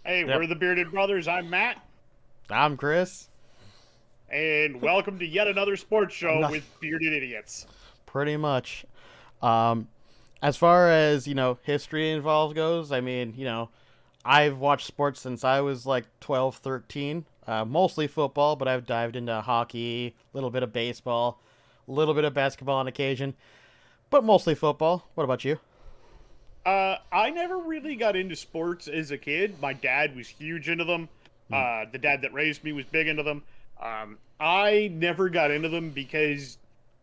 Hey, Yep. we're the Bearded Brothers. I'm Matt, I'm Chris. and welcome to yet another sports show Not with Bearded Idiots. pretty much. Um, as far as history involved goes, I mean, I've watched sports since I was like 12, 13. Mostly football, but I've dived into hockey, a little bit of baseball, a little bit of basketball on occasion, but mostly football. What about you? I never really got into sports as a kid. My dad was huge into them. Hmm. The dad that raised me was big into them. I never got into them because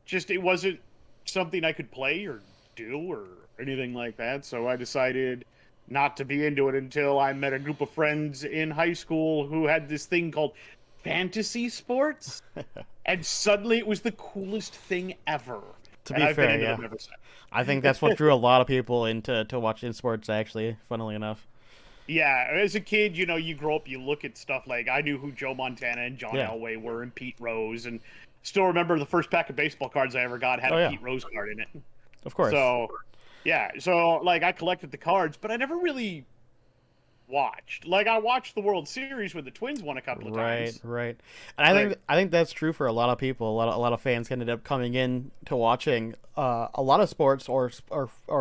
just it wasn't something I could play or do or anything like that. So I decided not to be into it until I met a group of friends in high school who had this thing called fantasy sports. And suddenly it was the coolest thing ever. To And be I've been fair, into yeah, them ever since. I think that's what drew a lot of people into watching sports. Actually, funnily enough. Yeah, as a kid, you grow up, you look at stuff like I knew who Joe Montana and John Yeah. Elway were and Pete Rose, and still remember the first pack of baseball cards I ever got had Oh a yeah, Pete Rose card in it. of course. So, yeah, so like I collected the cards, but I never really watched. Like I watched the World Series when the Twins won a couple of Right, times, right. And I but think that's true for a lot of people. A lot of fans ended up coming in to watching a lot of sports or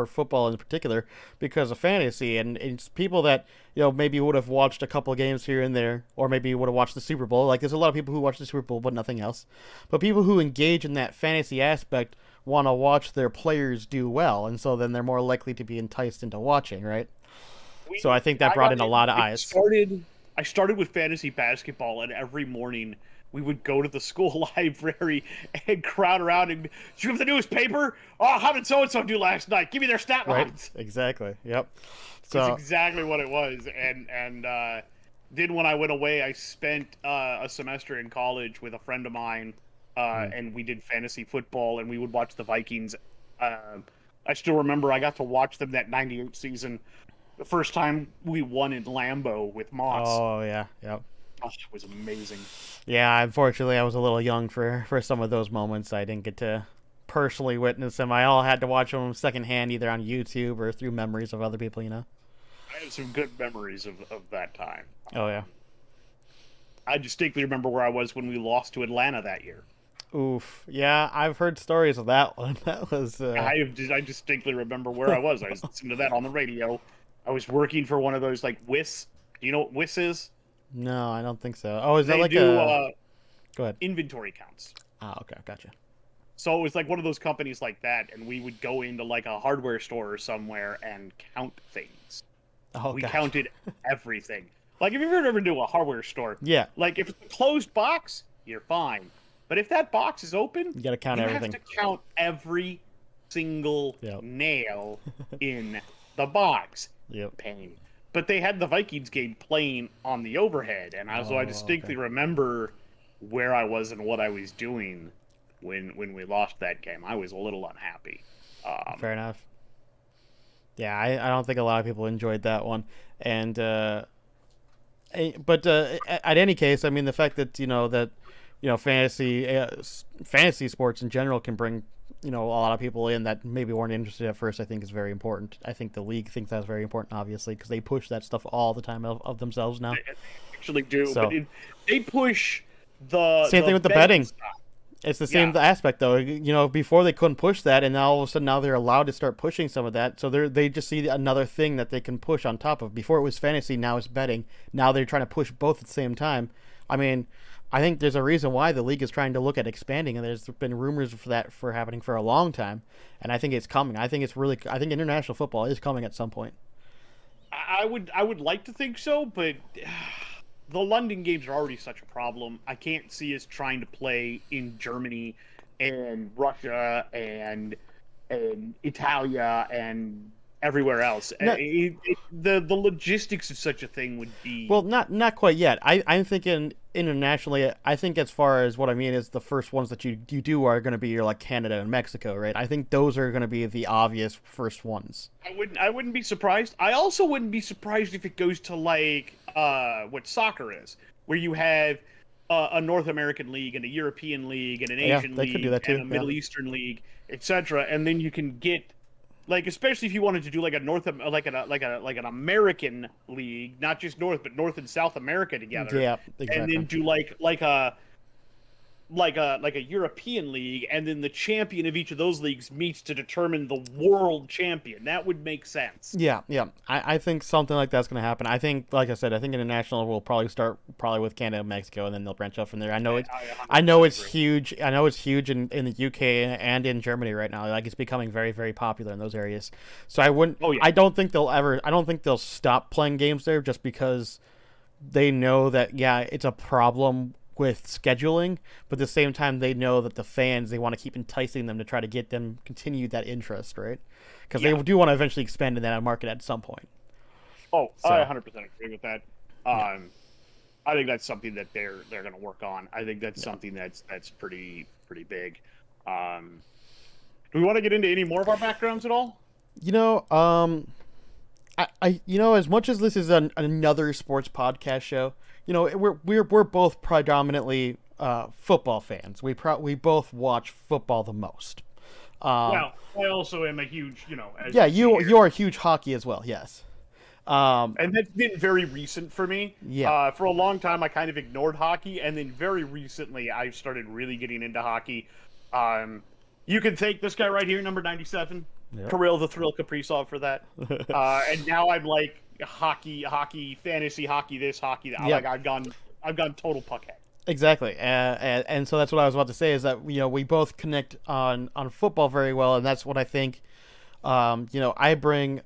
football in particular because of fantasy, and it's people that maybe would have watched a couple of games here and there, or maybe would have watched the Super Bowl. Like there's a lot of people who watch the Super Bowl but nothing else. But people who engage in that fantasy aspect want to watch their players do well, and so then they're more likely to be enticed into watching, right? So I think that I brought got in a in. lot of It eyes. started. I started with fantasy basketball, and every morning we would go to the school library and crowd around. And did you have the newest paper? Oh, how did so and so do last night? Give me their stat Right? lines. Exactly. Yep. That's So, exactly what it was. And then when I went away, I spent a semester in college with a friend of mine, mm, and we did fantasy football, and we would watch the Vikings. I still remember I got to watch them that '98 season. The first time we won in Lambeau with Moss. oh yeah, yep. Oh, it was amazing. Yeah, unfortunately, I was a little young for some of those moments. I didn't get to personally witness them. I all had to watch them secondhand, either on YouTube or through memories of other people. I have some good memories of that time. Oh yeah. I distinctly remember where I was when we lost to Atlanta that year. Oof. Yeah, I've heard stories of that one. That was. I distinctly remember where I was. I was listening to that on the radio. I was working for one of those like WIS. Do you know what WIS is? No, I don't think so. Oh, is that They like do a? Go ahead. inventory counts. Ah, okay, gotcha. So it was like one of those companies like that, and we would go into like a hardware store or somewhere and count things. Oh, We gotcha. counted everything. Like if you've ever been to a hardware store, Yeah, like if it's a closed box, you're fine. But if that box is open, you got to count you everything. have to count every single Yep. nail in the box. Yep. Pain. But they had the Vikings game playing on the overhead, and so I Oh, distinctly okay. remember where I was and what I was doing when we lost that game. I was a little unhappy. Fair enough. Yeah, I don't think a lot of people enjoyed that one, and but at any case, I mean the fact that fantasy sports in general can bring a lot of people in that maybe weren't interested at first. I think is very important. I think the league thinks that's very important, obviously, because they push that stuff all the time of themselves now. They actually do, but So they push the same thing with the betting. stuff. It's the Yeah, same aspect though. Before they couldn't push that, and now all of a sudden now they're allowed to start pushing some of that. So they just see another thing that they can push on top of. Before it was fantasy, now it's betting. Now they're trying to push both at the same time. I mean, I think there's a reason why the league is trying to look at expanding, and there's been rumors for that for happening for a long time. And I think it's coming. I think international football is coming at some point. I would like to think so, but the London games are already such a problem. I can't see us trying to play in Germany and Russia and Italia and everywhere else. No, The logistics of such a thing would be well, not quite yet. I'm thinking internationally. I think as far as what I mean is the first ones that you do are going to be like Canada and Mexico, right? I think those are going to be the obvious first ones. I wouldn't be surprised. I also wouldn't be surprised if it goes to like what soccer is, where you have a North American league and a European league and an Yeah, Asian they could do league that and too. a Yeah. Middle Eastern league, etc. And then you can get like especially if you wanted to do like a an American league, not just North but North and South America together, Yeah, and exactly. then do like a European league, and then the champion of each of those leagues meets to determine the world champion. That would make sense. Yeah, yeah. I think something like that's going to happen. I think, like I said, I think international will probably start with Canada and Mexico, and then they'll branch out from there. I know 100% it's agree. huge. I know it's huge in the UK and in Germany right now. Like it's becoming very, very popular in those areas. So I wouldn't. Oh yeah. I don't think they'll ever. I don't think they'll stop playing games there just because they know that it's a problem with scheduling, but at the same time they know that the fans, they want to keep enticing them to try to get them continue that interest, right? Because they do want to eventually expand in that market at some point. Oh, So, I 100% agree with that. I think that's something that they're going to work on. I think that's something that's pretty big. Do we want to get into any more of our backgrounds at all? you know, as much as this is another sports podcast show, we're both predominantly football fans. We both watch football the most. Well, I also am a huge, as Yeah, you see here, you are a huge hockey as well. Yes. and that's been very recent for me. Yeah. For a long time, I kind of ignored hockey, and then very recently, I've started really getting into hockey. You can thank this guy right here, number 97, Kirill the Thrill Kaprizov, for that. And now I'm like hockey, fantasy hockey, this, hockey that. Yep. Like I've gone total puckhead. Exactly, and so that's what I was about to say is that we both connect on football very well, and that's what I think. I bring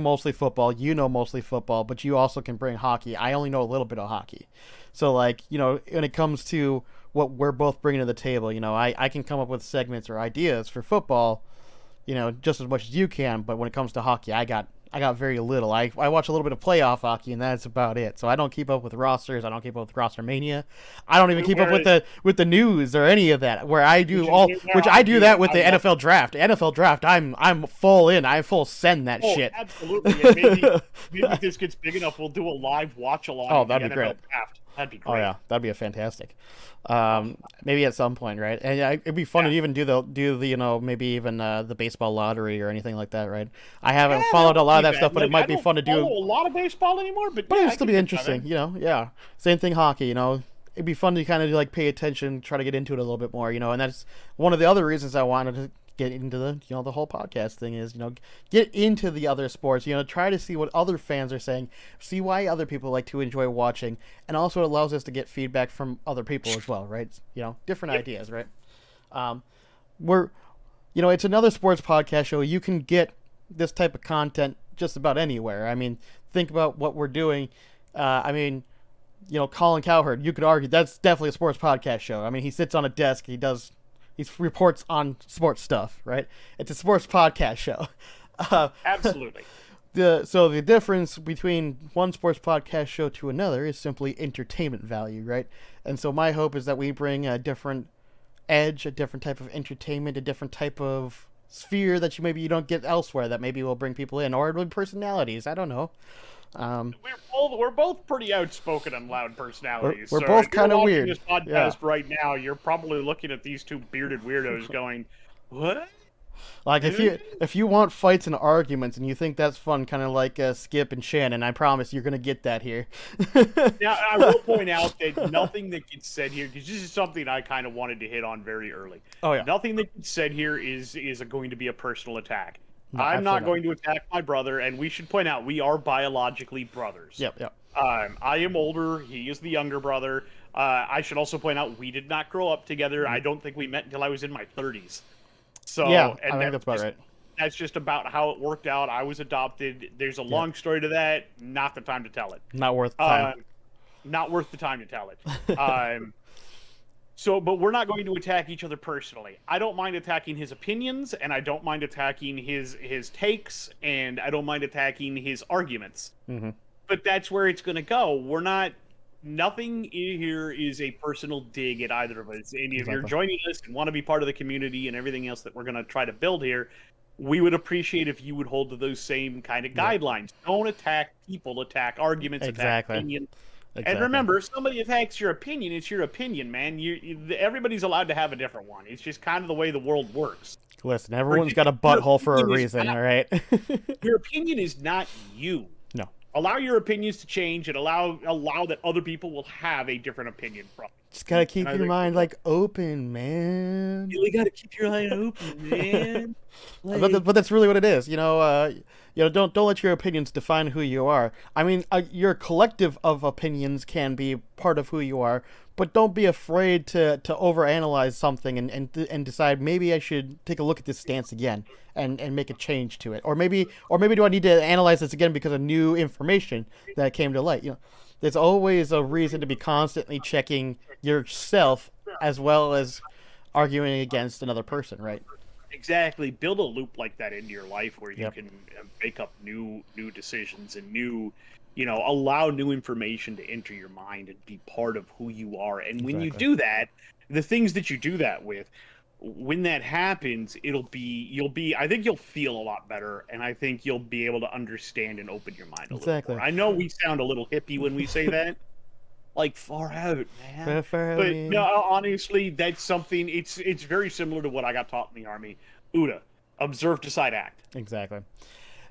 mostly football. Mostly football, but you also can bring hockey. I only know a little bit of hockey, so when it comes to what we're both bringing to the table, I can come up with segments or ideas for football, just as much as you can. But when it comes to hockey, I got very little. I watch a little bit of playoff hockey, and that's about it. So I don't keep up with rosters. I don't keep up with roster mania. I don't even keep up with the news or any of that. Which I do that with the NFL draft. NFL draft, I'm full in. I full send that shit. Absolutely. And maybe if this gets big enough, we'll do a live watch along. Oh, that'd be great. Draft. That'd be great. Oh yeah, that'd be fantastic. Maybe at some point, right? And it'd be fun to even do the maybe even the baseball lottery or anything like that, right? I haven't followed a lot of that stuff, but it might be fun to do. I don't follow a lot of baseball anymore, but it'd still be interesting, Yeah, same thing, hockey. It'd be fun to kind of pay attention, try to get into it a little bit more, and that's one of the other reasons I wanted to get into the whole podcast thing is get into the other sports, try to see what other fans are saying, see why other people like to enjoy watching, and also it allows us to get feedback from other people as well, right? Different ideas, right? It's another sports podcast show. You can get this type of content just about anywhere. I mean, think about what we're doing. Colin Cowherd, you could argue that's definitely a sports podcast show. I mean, he sits on a desk, he reports on sports stuff, right? It's a sports podcast show. Absolutely. So the difference between one sports podcast show to another is simply entertainment value, right? And so my hope is that we bring a different edge, a different type of entertainment, a different type of sphere that you don't get elsewhere, that maybe will bring people in, or personalities. I don't know. We're both pretty outspoken and loud personalities. We're both kind of weird. This podcast right now, you're probably looking at these two bearded weirdos going, "What?" Like if you want fights and arguments and you think that's fun, kind of like Skip and Shannon, I promise you're gonna get that here. Now I will point out that nothing that gets said here, because this is something I kind of wanted to hit on very early. Oh yeah. Nothing that gets said here is going to be a personal attack. No, I'm not going to attack my brother, and we should point out we are biologically brothers. Yep. I am older. He is the younger brother. I should also point out we did not grow up together. I don't think we met until I was in my 30s. So yeah, I think that's about right. That's just about how it worked out. I was adopted. There's a long story to that. Not the time to tell it. Not worth the time. Not worth the time to tell it. But we're not going to attack each other personally. I don't mind attacking his opinions, and I don't mind attacking his takes, and I don't mind attacking his arguments. Mm-hmm. But that's where it's going to go. Nothing here is a personal dig at either of us. And if you're joining us and want to be part of the community and everything else that we're going to try to build here, we would appreciate if you would hold to those same kind of guidelines. Don't attack people, attack arguments, attack opinions. Exactly. And remember, if somebody attacks your opinion, it's your opinion, man. Everybody's allowed to have a different one. It's just kind of the way the world works. Listen, everyone's got a butthole for a reason, all right? Your opinion is not you. No. Allow your opinions to change, and allow that other people will have a different opinion from you. Just gotta keep your mind like open, man. You really gotta keep your eye open, man. But that's really what it is. Don't let your opinions define who you are. I mean, your collective of opinions can be part of who you are, but don't be afraid to overanalyze something and decide maybe I should take a look at this stance again and make a change to it, or maybe do I need to analyze this again because of new information that came to light. There's always a reason to be constantly checking yourself as well as arguing against another person, right? Exactly. Build a loop like that into your life where you can make up new decisions and allow new information to enter your mind and be part of who you are. And when you do that, the things that you do that with, when that happens, I think you'll feel a lot better, and I think you'll be able to understand and open your mind a little more. I know we sound a little hippie when we say that. Like, far out, man. But no, honestly, that's something. It's very similar to what I got taught in the Army. UDA, observe, decide, act. Exactly.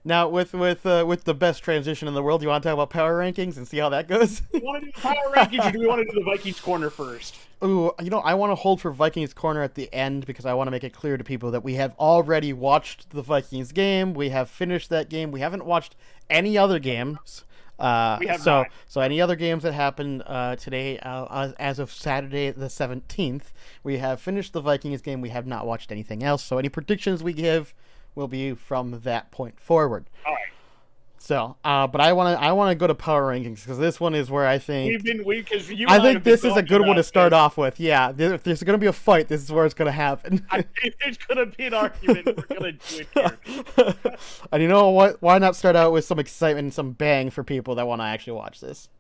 Now, with the best transition in the world, you want to talk about power rankings and see how that goes? Do you want to do the power rankings, or do we want to do the Vikings Corner first? Ooh, I want to hold for Vikings Corner at the end because I want to make it clear to people that we have already watched the Vikings game. We have finished that game. We haven't watched any other games. So any other games that happened today, as of Saturday the 17th, we have finished the Vikings game. We have not watched anything else. So any predictions we give will be from that point forward. All right. So, but I want to go to power rankings because this one is where I think I think this is a good one to start off with. Yeah, if there's going to be a fight, this is where it's going to happen. If there's going to be an argument, we're going to do it here. And you know what? Why not start out with some excitement and some bang for people that want to actually watch this?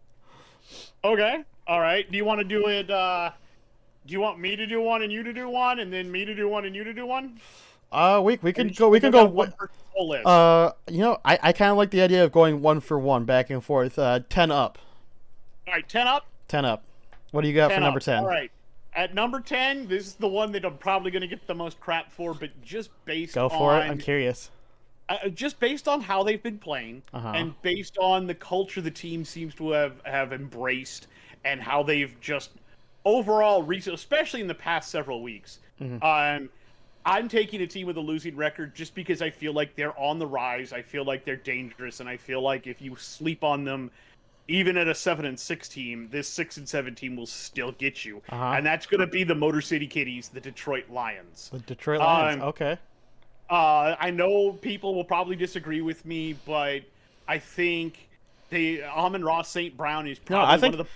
Okay. All right. Do you want to do it? Do you want me to do one and you to do one, and then me to do one and you to do one? We can go. One per list. I kind of like the idea of going 1 for 1 back and forth. 10 up. All right, 10 up. 10 up. What do you got for number 10? All right. At number 10, this is the one that I'm probably going to get the most crap for, but just based on... Go for it. I'm curious. Just based on how they've been playing, and based on the culture the team seems to have embraced, and how they've just overall, especially in the past several weeks, I'm taking a team with a losing record just because I feel like they're on the rise. I feel like they're dangerous, and I feel like if you sleep on them, even at a 7-6 team, this 6-7 team will still get you. And that's going to be the Motor City Kitties, the Detroit Lions. The Detroit Lions, okay. I know people will probably disagree with me, but I think Amon-Ra St. Brown is probably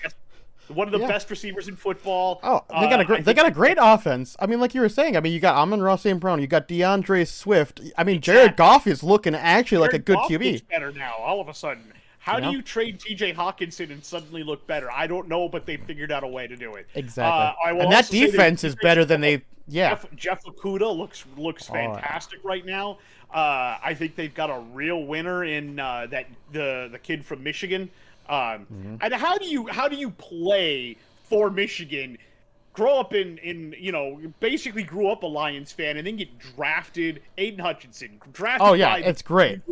one of the best receivers in football. Oh, they got a great offense. I mean, like you were saying, you got Amon-Ra St. Brown, you got DeAndre Swift. I mean, Jared Goff is looking actually like a good QB. Looks better now, all of a sudden. How do you trade T.J. Hawkinson and suddenly look better? I don't know, but they figured out a way to do it. Exactly. And that defense is better than they. Yeah. Jeff Okudah looks fantastic right now. I think they've got a real winner in the kid from Michigan. And how do you play for Michigan? Grow up basically grew up a Lions fan and then get drafted. Aiden Hutchinson drafted. Oh yeah, it's great.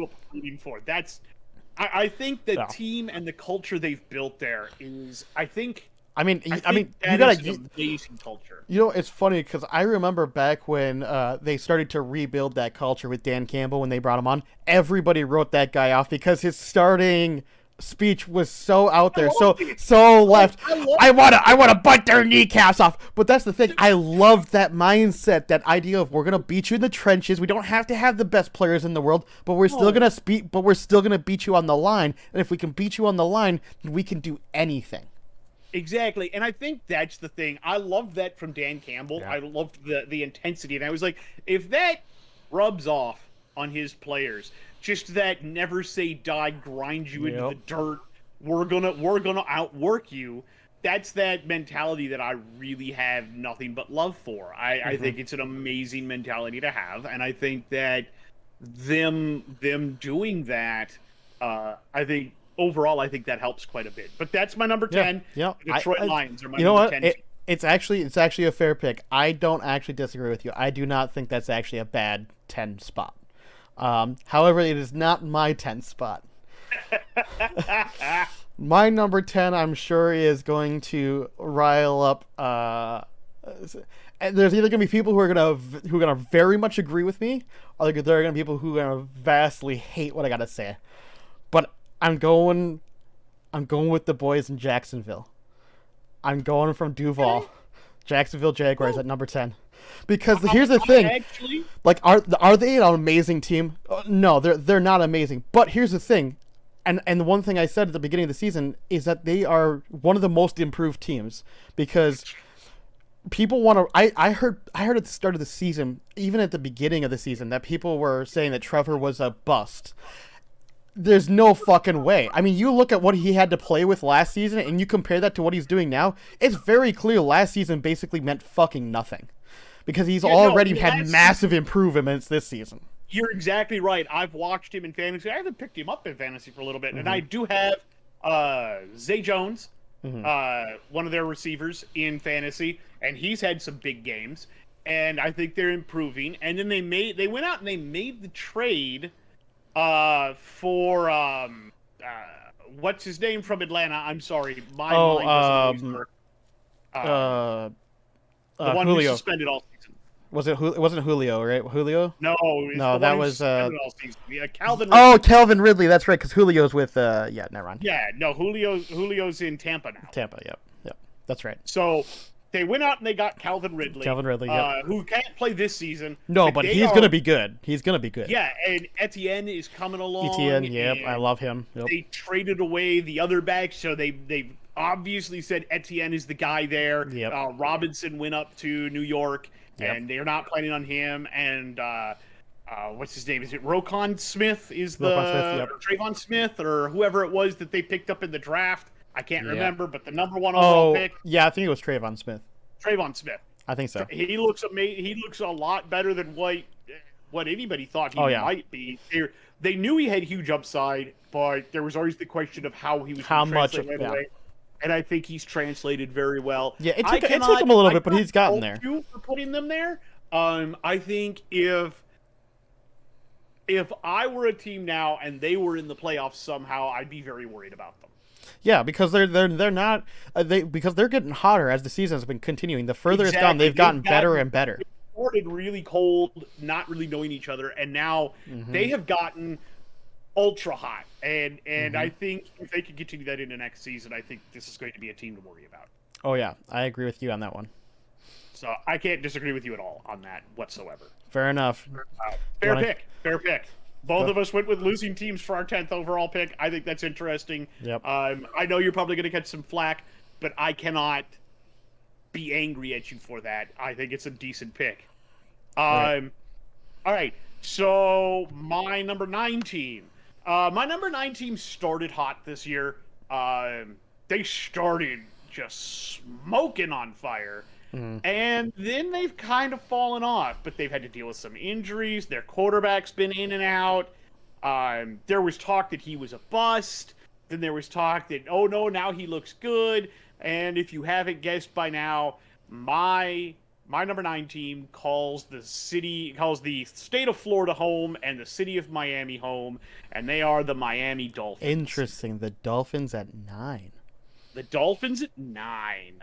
I think the team and the culture they've built there is. I think you got an amazing culture. It's funny because I remember back when they started to rebuild that culture with Dan Campbell when they brought him on. Everybody wrote that guy off because his starting speech was so out there, so left. I wanna bite their kneecaps off. But that's the thing. I love that mindset, that idea of we're gonna beat you in the trenches. We don't have to have the best players in the world, but we're still gonna beat you on the line. And if we can beat you on the line, we can do anything. Exactly, and I think that's the thing. I love that from Dan Campbell. I loved the intensity, and I was like, if that rubs off on his players, just that never say die, grind you into the dirt, we're gonna outwork you. That's that mentality that I really have nothing but love for. I think it's an amazing mentality to have, and I think that them doing that, I think overall, I think that helps quite a bit. But that's my number 10. Yeah. Detroit Lions are my number 10. It's actually a fair pick. I don't actually disagree with you. I do not think that's actually a bad 10 spot. However, it is not my 10 spot. My number 10, I'm sure, is going to rile up. There's either going to be people who are gonna very much agree with me, or there are going to be people who are going to vastly hate what I got to say. But I'm going with the boys in Jacksonville. I'm going from Duval, Jacksonville Jaguars at number 10. Because here's the thing, actually, like, are they an amazing team? No, they're not amazing. But here's the thing, and the one thing I said at the beginning of the season is that they are one of the most improved teams, because people want to. I heard at the start of the season, even at the beginning of the season, that people were saying that Trevor was a bust. There's no fucking way. I mean, you look at what he had to play with last season, and you compare that to what he's doing now. It's very clear last season basically meant fucking nothing, because he's already had massive improvements this season. You're exactly right. I've watched him in fantasy. I haven't picked him up in fantasy for a little bit, and I do have Zay Jones, one of their receivers in fantasy, and he's had some big games, and I think they're improving. And then they went out and they made the trade for what's his name from Atlanta? I'm sorry, my mind doesn't always work. The one Julio. who suspended all season. It wasn't Julio, right? Julio? No, that was Calvin Ridley. Oh, Calvin Ridley. That's right, because Julio's with never mind. Yeah, no, Julio's in Tampa now. Tampa, yep, that's right. So they went out and they got Calvin Ridley. Yep. Who can't play this season. No, but he's gonna be good. He's gonna be good. Yeah, and Etienne is coming along. Etienne, yep, I love him. Yep. They traded away the other backs, so they obviously said Etienne is the guy there. Yep. Robinson went up to New York. Yep. And they're not planning on him. And what's his name? Is it Roquan Smith? Trayvon Smith, or whoever it was that they picked up in the draft? I can't remember, but the number one overall pick. Yeah, I think it was Trayvon Smith. Trayvon Smith. I think so. He looks amazing. He looks a lot better than what anybody thought he might be. They knew he had huge upside, but there was always the question of how he was. How much? And I think he's translated very well. Yeah, it took him a little bit, but he's gotten there. For putting them there, I think if I were a team now and they were in the playoffs somehow, I'd be very worried about them. Yeah, because they're not because they're getting hotter as the season has been continuing. The further it's gone, they've gotten better and better. They started really cold, not really knowing each other, and now they have gotten ultra hot, and I think if they could continue that into next season, I think this is going to be a team to worry about. Oh yeah, I agree with you on that one. So I can't disagree with you at all on that whatsoever. Fair enough. Fair pick. Both of us went with losing teams for our 10th overall pick. I think that's interesting. Yep. I know you're probably going to catch some flack, but I cannot be angry at you for that. I think it's a decent pick. Right. All right. So my number 9 team. My number 9 team started hot this year. They started just smoking on fire. And then they've kind of fallen off, but they've had to deal with some injuries. Their quarterback's been in and out. There was talk that he was a bust. Then there was talk that, oh no, now he looks good. And if you haven't guessed by now, my number 9 team calls the state of Florida home and the city of Miami home, and they are the Miami Dolphins. Interesting. The Dolphins at 9. The Dolphins at 9.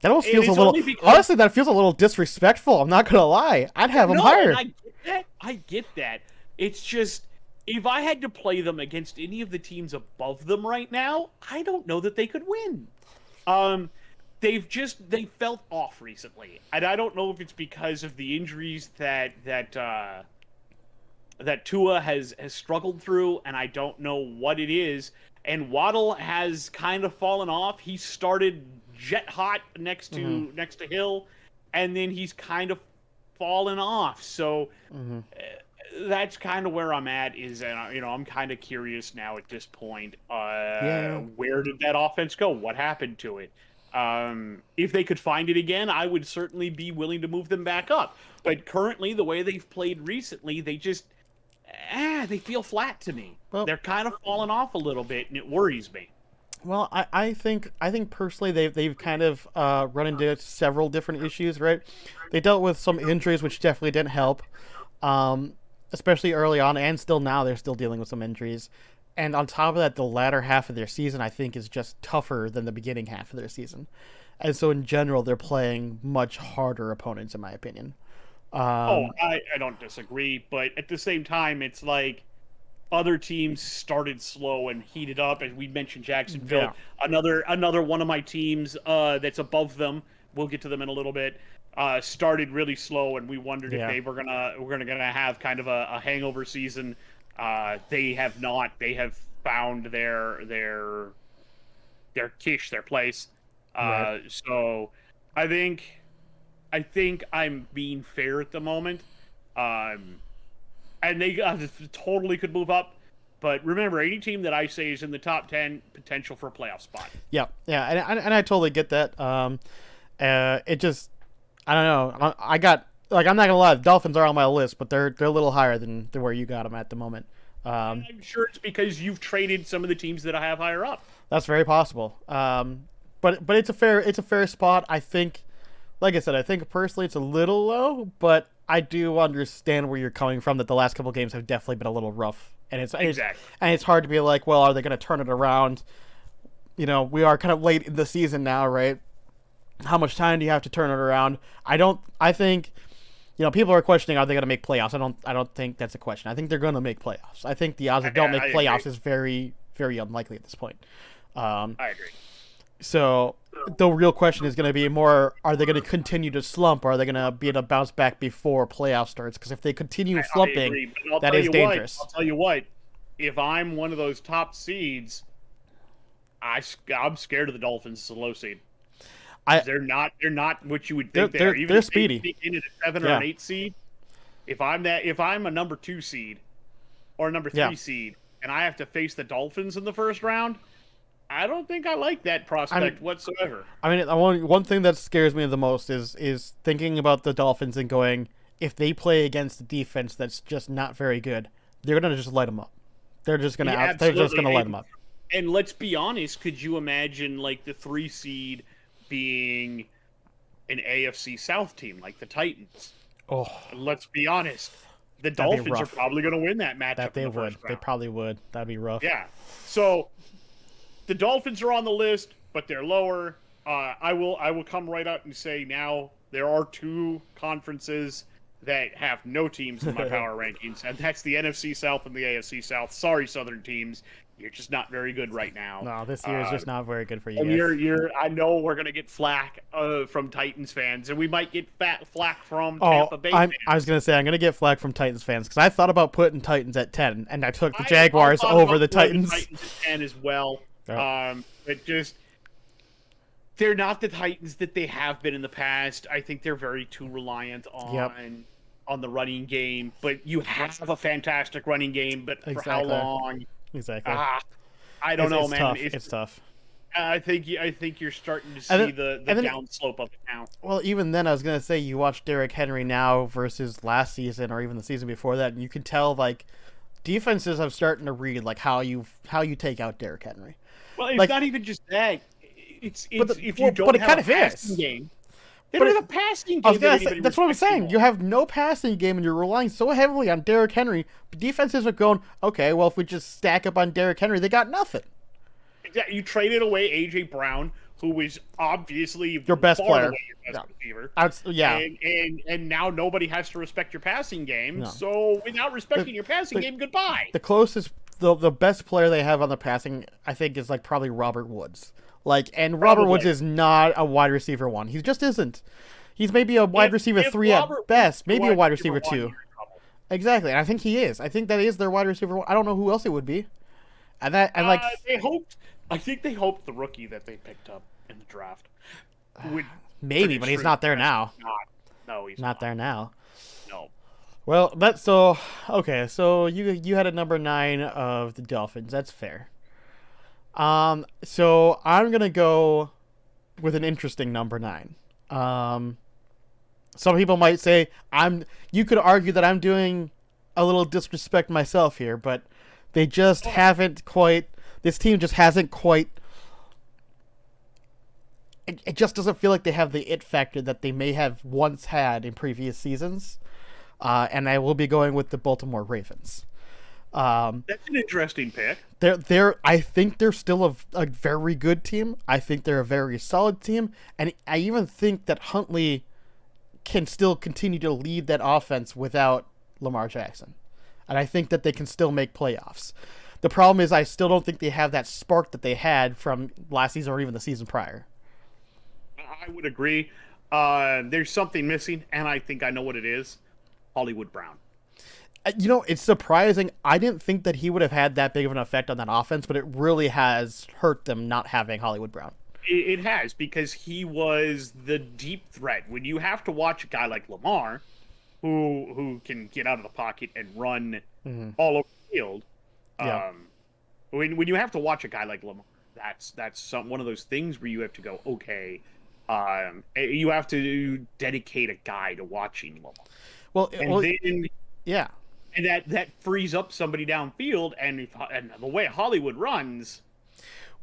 That almost feels a little. Honestly, that feels a little disrespectful. I'm not gonna lie. I'd have them higher. I get that. It's just, if I had to play them against any of the teams above them right now, I don't know that they could win. They felt off recently, and I don't know if it's because of the injuries that Tua has struggled through, and I don't know what it is. And Waddle has kind of fallen off. He started jet hot next to Hill, and then he's kind of fallen off. So that's kind of where I'm at. I'm kind of curious now at this point. Where did that offense go? What happened to it? If they could find it again, I would certainly be willing to move them back up. But currently, the way they've played recently, they just they feel flat to me. Well, they're kind of falling off a little bit, and it worries me. Well, I think personally they've kind of run into several different issues, right? They dealt with some injuries, which definitely didn't help, um, especially early on, and still now they're still dealing with some injuries. And on top of that, the latter half of their season I think is just tougher than the beginning half of their season, and so in general they're playing much harder opponents, in my opinion. Oh, Um, I don't disagree, but at the same time, it's like other teams started slow and heated up, and we mentioned Jacksonville. yeah, Another one of my teams that's above them. We'll get to them in a little bit. Started really slow, and we wondered if yeah, they were gonna have kind of a hangover season. They have not. They have found their quiche, their place. right, So I think I'm being fair at the moment. Um, and they totally could move up. But remember, any team that I say is in the top 10, potential for a playoff spot. yeah, yeah, and I totally get that. It just I don't know. I got like I'm not gonna lie, the Dolphins are on my list, but they're a little higher than where you got them at the moment. And I'm sure it's because you've traded some of the teams that I have higher up. That's very possible. But it's a fair spot. I think, like I said, I think personally it's a little low, but I do understand where you're coming from. That the last couple games have definitely been a little rough, and Exactly. it's hard to be like, well, are they going to turn it around? We are kind of late in the season now, right? How much time do you have to turn it around? I think people are questioning, are they going to make playoffs? I don't think that's a question. I think they're going to make playoffs. I think the odds of don't make I playoffs agree. is very, very unlikely at this point. Um, I agree. so the real question is going to be more: are they going to continue to slump? Or are they going to be able to bounce back before playoff starts? Because if they continue I slumping, agree. But I'll that tell is you dangerous. what. I'll tell you what. If I'm one of those top seeds, I'm scared of the Dolphins as a low seed. I They're not what you would think they they're are. Even they're if they speedy. sneak in at a 7 or Yeah, an 8 seed, if I'm a number 2 seed or a number yeah. 3 seed and I have to face the Dolphins in the first round, I don't think I like that I mean, prospect whatsoever. one thing that scares me the most is thinking about the Dolphins and going, if they play against a defense that's just not very good, they're gonna just light them up. Yeah, They're just gonna absolutely. light them up. And let's be honest, could you imagine like the 3 seed being an AFC South team like the Titans? Oh, Let's be honest. The that'd be Dolphins are rough. probably going to win that That matchup in they the would. first They round. probably would. That'd be rough. Yeah. So the Dolphins are on the list, but they're lower. I will come right out and say now there are two conferences that have no teams in my power rankings, and that's the NFC South and the AFC South. Sorry, Southern teams, you're just not very good right now. No, this year is just not very good for you And guys. you're. I know we're gonna get flack from Titans fans, and we might get flack from Oh, Tampa Bay fans. I was gonna say I'm gonna get flack from Titans fans because I thought about putting Titans at 10, and I took the I Jaguars thought over about the putting Titans. Titans at 10 as well. Yeah. But just they're not the Titans that they have been in the past. I think they're very too reliant Yep. on the running game. But you have a fantastic running game, but for how Exactly. long? Exactly. I don't know, It's man. tough. It's tough. I think you're starting to And see then- the and then- downslope of it now. Well, even then, I was gonna say you watch Derrick Henry now versus last season or even the season before that, and you can tell like defenses have starting to read like how you take out Derrick Henry. Well, it's Like- not even just that. It's But if well, you don't but it have kind a of is. passing game. They But don't it- have a passing I game. was gonna that say anybody that's what I'm respects saying. anymore. You have no passing game, and you're relying so heavily on Derrick Henry. But defenses are going, okay, well, if we just stack up on Derrick Henry, they got nothing. Exactly. You traded away AJ Brown, who was obviously Your best far and player. away your best receiver. Yeah, And now nobody has to respect your passing game. No. So without respecting your passing game, goodbye. the closest, the best player they have on the passing, I think, is like probably Robert Woods. And Robert Probably. Woods is not a wide receiver one. He just isn't. He's maybe a wide receiver If 3 Robert at best, Woods is maybe a wide receiver one, 2. you're in trouble. Exactly, and I think he is. I think that is their wide receiver 1. I don't know who else it would be. And They hoped. I think they hoped the rookie that they picked up in the draft would maybe, but he's not there now. not. No, he's Not there now. No. Well, that's so okay. So you had a number 9 of the Dolphins. That's fair. So I'm gonna go with an interesting number 9. Some people might say you could argue that I'm doing a little disrespect myself here, but they just haven't quite. This team just hasn't quite it just doesn't feel like they have the it factor that they may have once had in previous seasons. And I will be going with the Baltimore Ravens. That's an interesting pick. I think they're still a very good team. I think they're a very solid team, and I even think that Huntley can still continue to lead that offense without Lamar Jackson, and I think that they can still make playoffs. The problem is I still don't think they have that spark that they had from last season or even the season prior. I would agree. There's something missing, and I think I know what it is. Hollywood Brown. It's surprising. I didn't think that he would have had that big of an effect on that offense, but it really has hurt them not having Hollywood Brown. It has, because he was the deep threat. When you have to watch a guy like Lamar, who can get out of the pocket and run all over the field, when you have to watch a guy like Lamar, that's one of those things where you have to go, okay, you have to dedicate a guy to watching Lamar. And that frees up somebody downfield, and the way Hollywood runs.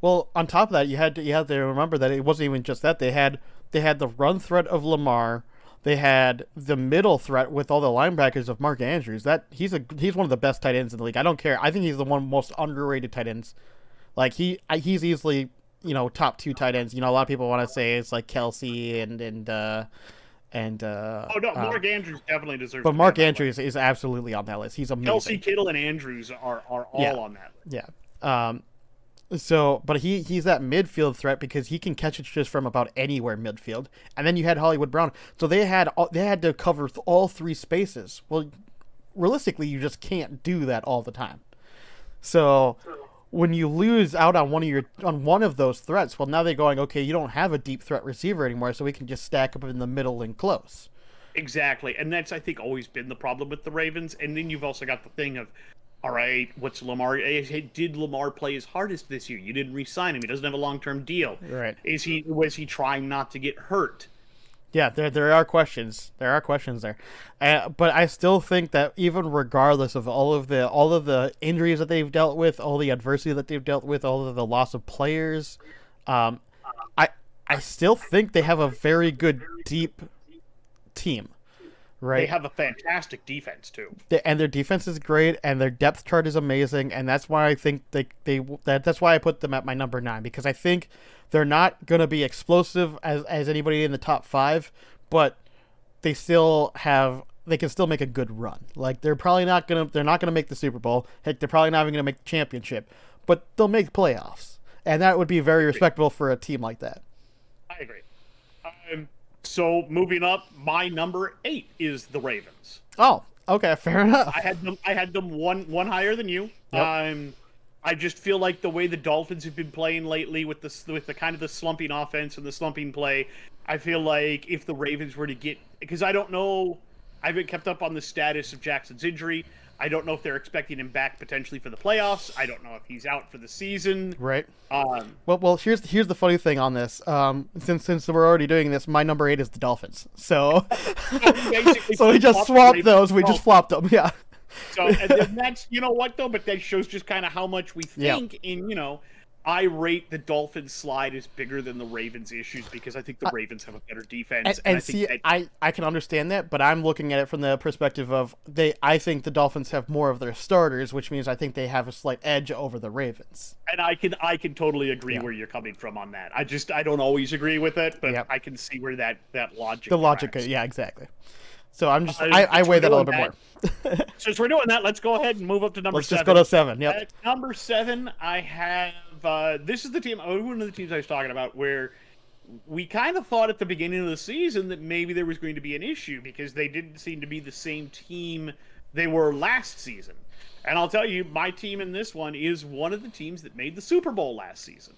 Well, on top of that, you had to remember that it wasn't even just that. They had the run threat of Lamar. They had the middle threat with all the linebackers of Mark Andrews. He's one of the best tight ends in the league. I don't care. I think he's the one most underrated tight ends. Like he's easily top 2 tight ends. A lot of people want to say it's like Kelsey and Mark Andrews definitely deserves. But Mark Andrews is absolutely on that list. He's amazing. Kelsey, Kittle, and Andrews are all on that list. Yeah. But he's that midfield threat because he can catch it just from about anywhere midfield. And then you had Hollywood Brown, so they had to cover all 3 spaces. Well, realistically, you just can't do that all the time. So when you lose out on one of those threats, well, now they're going, okay, you don't have a deep threat receiver anymore, so we can just stack up in the middle and close. Exactly, and that's, I think, always been the problem with the Ravens. And then you've also got the thing of, all right, what's Lamar? Did Lamar play his hardest this year? You didn't re-sign him. He doesn't have a long-term deal. Right? Was he trying not to get hurt? Yeah, there are questions. There are questions there, but I still think that even regardless of all of the injuries that they've dealt with, all the adversity that they've dealt with, all of the loss of players, I still think they have a very good deep team. Right. They have a fantastic defense too, and their defense is great, and their depth chart is amazing, and that's why I think that's why I put them at my number 9, because I think they're not going to be explosive as anybody in the top 5, but they can still make a good run. Like they're not going to make the Super Bowl. Heck, they're probably not even going to make the championship, but they'll make playoffs, and that would be very respectable for a team like that. I agree. So moving up, my number 8 is the Ravens. Oh, okay, fair enough. I had them one higher than you. Yep. I just feel like the way the Dolphins have been playing lately with the kind of the slumping offense and the slumping play, I feel like if the Ravens were to get, because I don't know, I haven't kept up on the status of Jackson's injury. I don't know if they're expecting him back potentially for the playoffs. I don't know if he's out for the season. Right. Well, here's the funny thing on this. Since we're already doing this, my number 8 is the Dolphins. So, so we just swapped those. We just flopped them. Yeah. So and that's, you know what though, but that shows just kind of how much we think in, I rate the Dolphins slide as bigger than the Ravens issues because I think the Ravens have a better defense. And I can understand that, but I'm looking at it from the perspective of I think the Dolphins have more of their starters, which means I think they have a slight edge over the Ravens. And I can totally agree where you're coming from on that. I don't always agree with it, but I can see where that logic. The logic, yeah, exactly. So I'm just I weigh that a little bit more. Since we're doing that, let's go ahead and move up to number 7. Let's just go to 7. Yep. At number 7, I have this is the team. One of the teams I was talking about where we kind of thought at the beginning of the season that maybe there was going to be an issue because they didn't seem to be the same team they were last season. And I'll tell you, my team in this one is one of the teams that made the Super Bowl last season.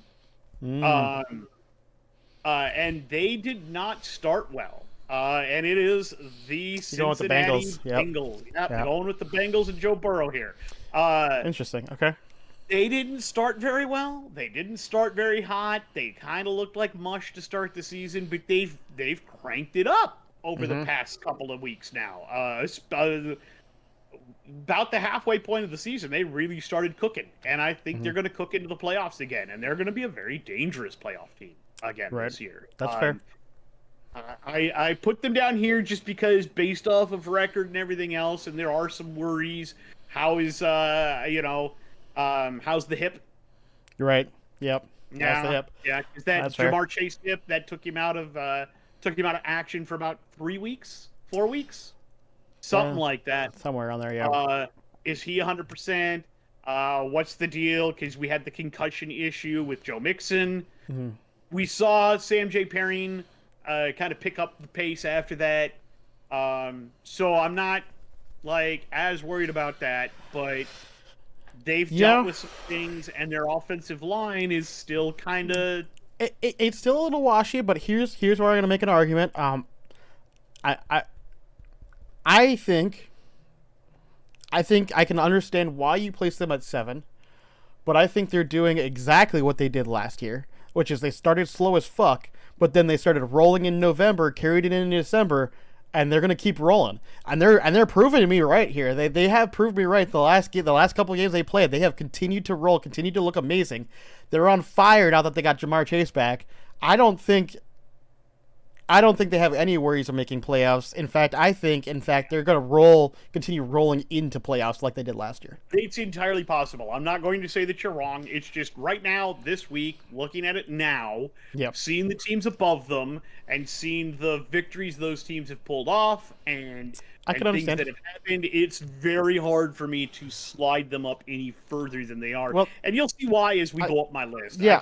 And they did not start well. And it is the Cincinnati Bengals. Yep. Going with the Bengals and Joe Burrow here. Interesting. Okay. They didn't start very well. They didn't start very hot. They kind of looked like mush to start the season, but they've cranked it up over the past couple of weeks now. About the halfway point of the season, they really started cooking, and I think they're going to cook into the playoffs again, and they're going to be a very dangerous playoff team. again Right. this year. That's fair. I put them down here just because based off of record and everything else, and there are some worries. How is how's the hip? You're right. Yep. That's the Yeah, hip. yeah, is that That's fair. Jamar Chase hip that took him out of action for about 3 weeks, 4 weeks, something Yeah. like that. Somewhere around there, yeah. Is he 100%? What's the deal? Because we had the concussion issue with Joe Mixon. Mhm. We saw Sam J. Perrine kind of pick up the pace after that. So I'm not like as worried about that, but they've dealt with some things, and their offensive line is still kind of. It's still a little washy, but here's where I'm gonna make an argument. I think I can understand why you place them at 7, but I think they're doing exactly what they did last year, which is they started slow as fuck, but then they started rolling in November, carried it into December, and they're gonna keep rolling. And they're proving me right here. They have proved me right. The last couple of games they played, they have continued to roll, continued to look amazing. They're on fire now that they got Jamar Chase back. I don't think they have any worries of making playoffs. In fact, they're going to continue rolling into playoffs like they did last year. It's entirely possible. I'm not going to say that you're wrong. It's just right now, this week, looking at it now, seeing the teams above them and seeing the victories those teams have pulled off and can things understand that have happened, it's very hard for me to slide them up any further than they are. Well, and you'll see why as we go up my list. Yeah,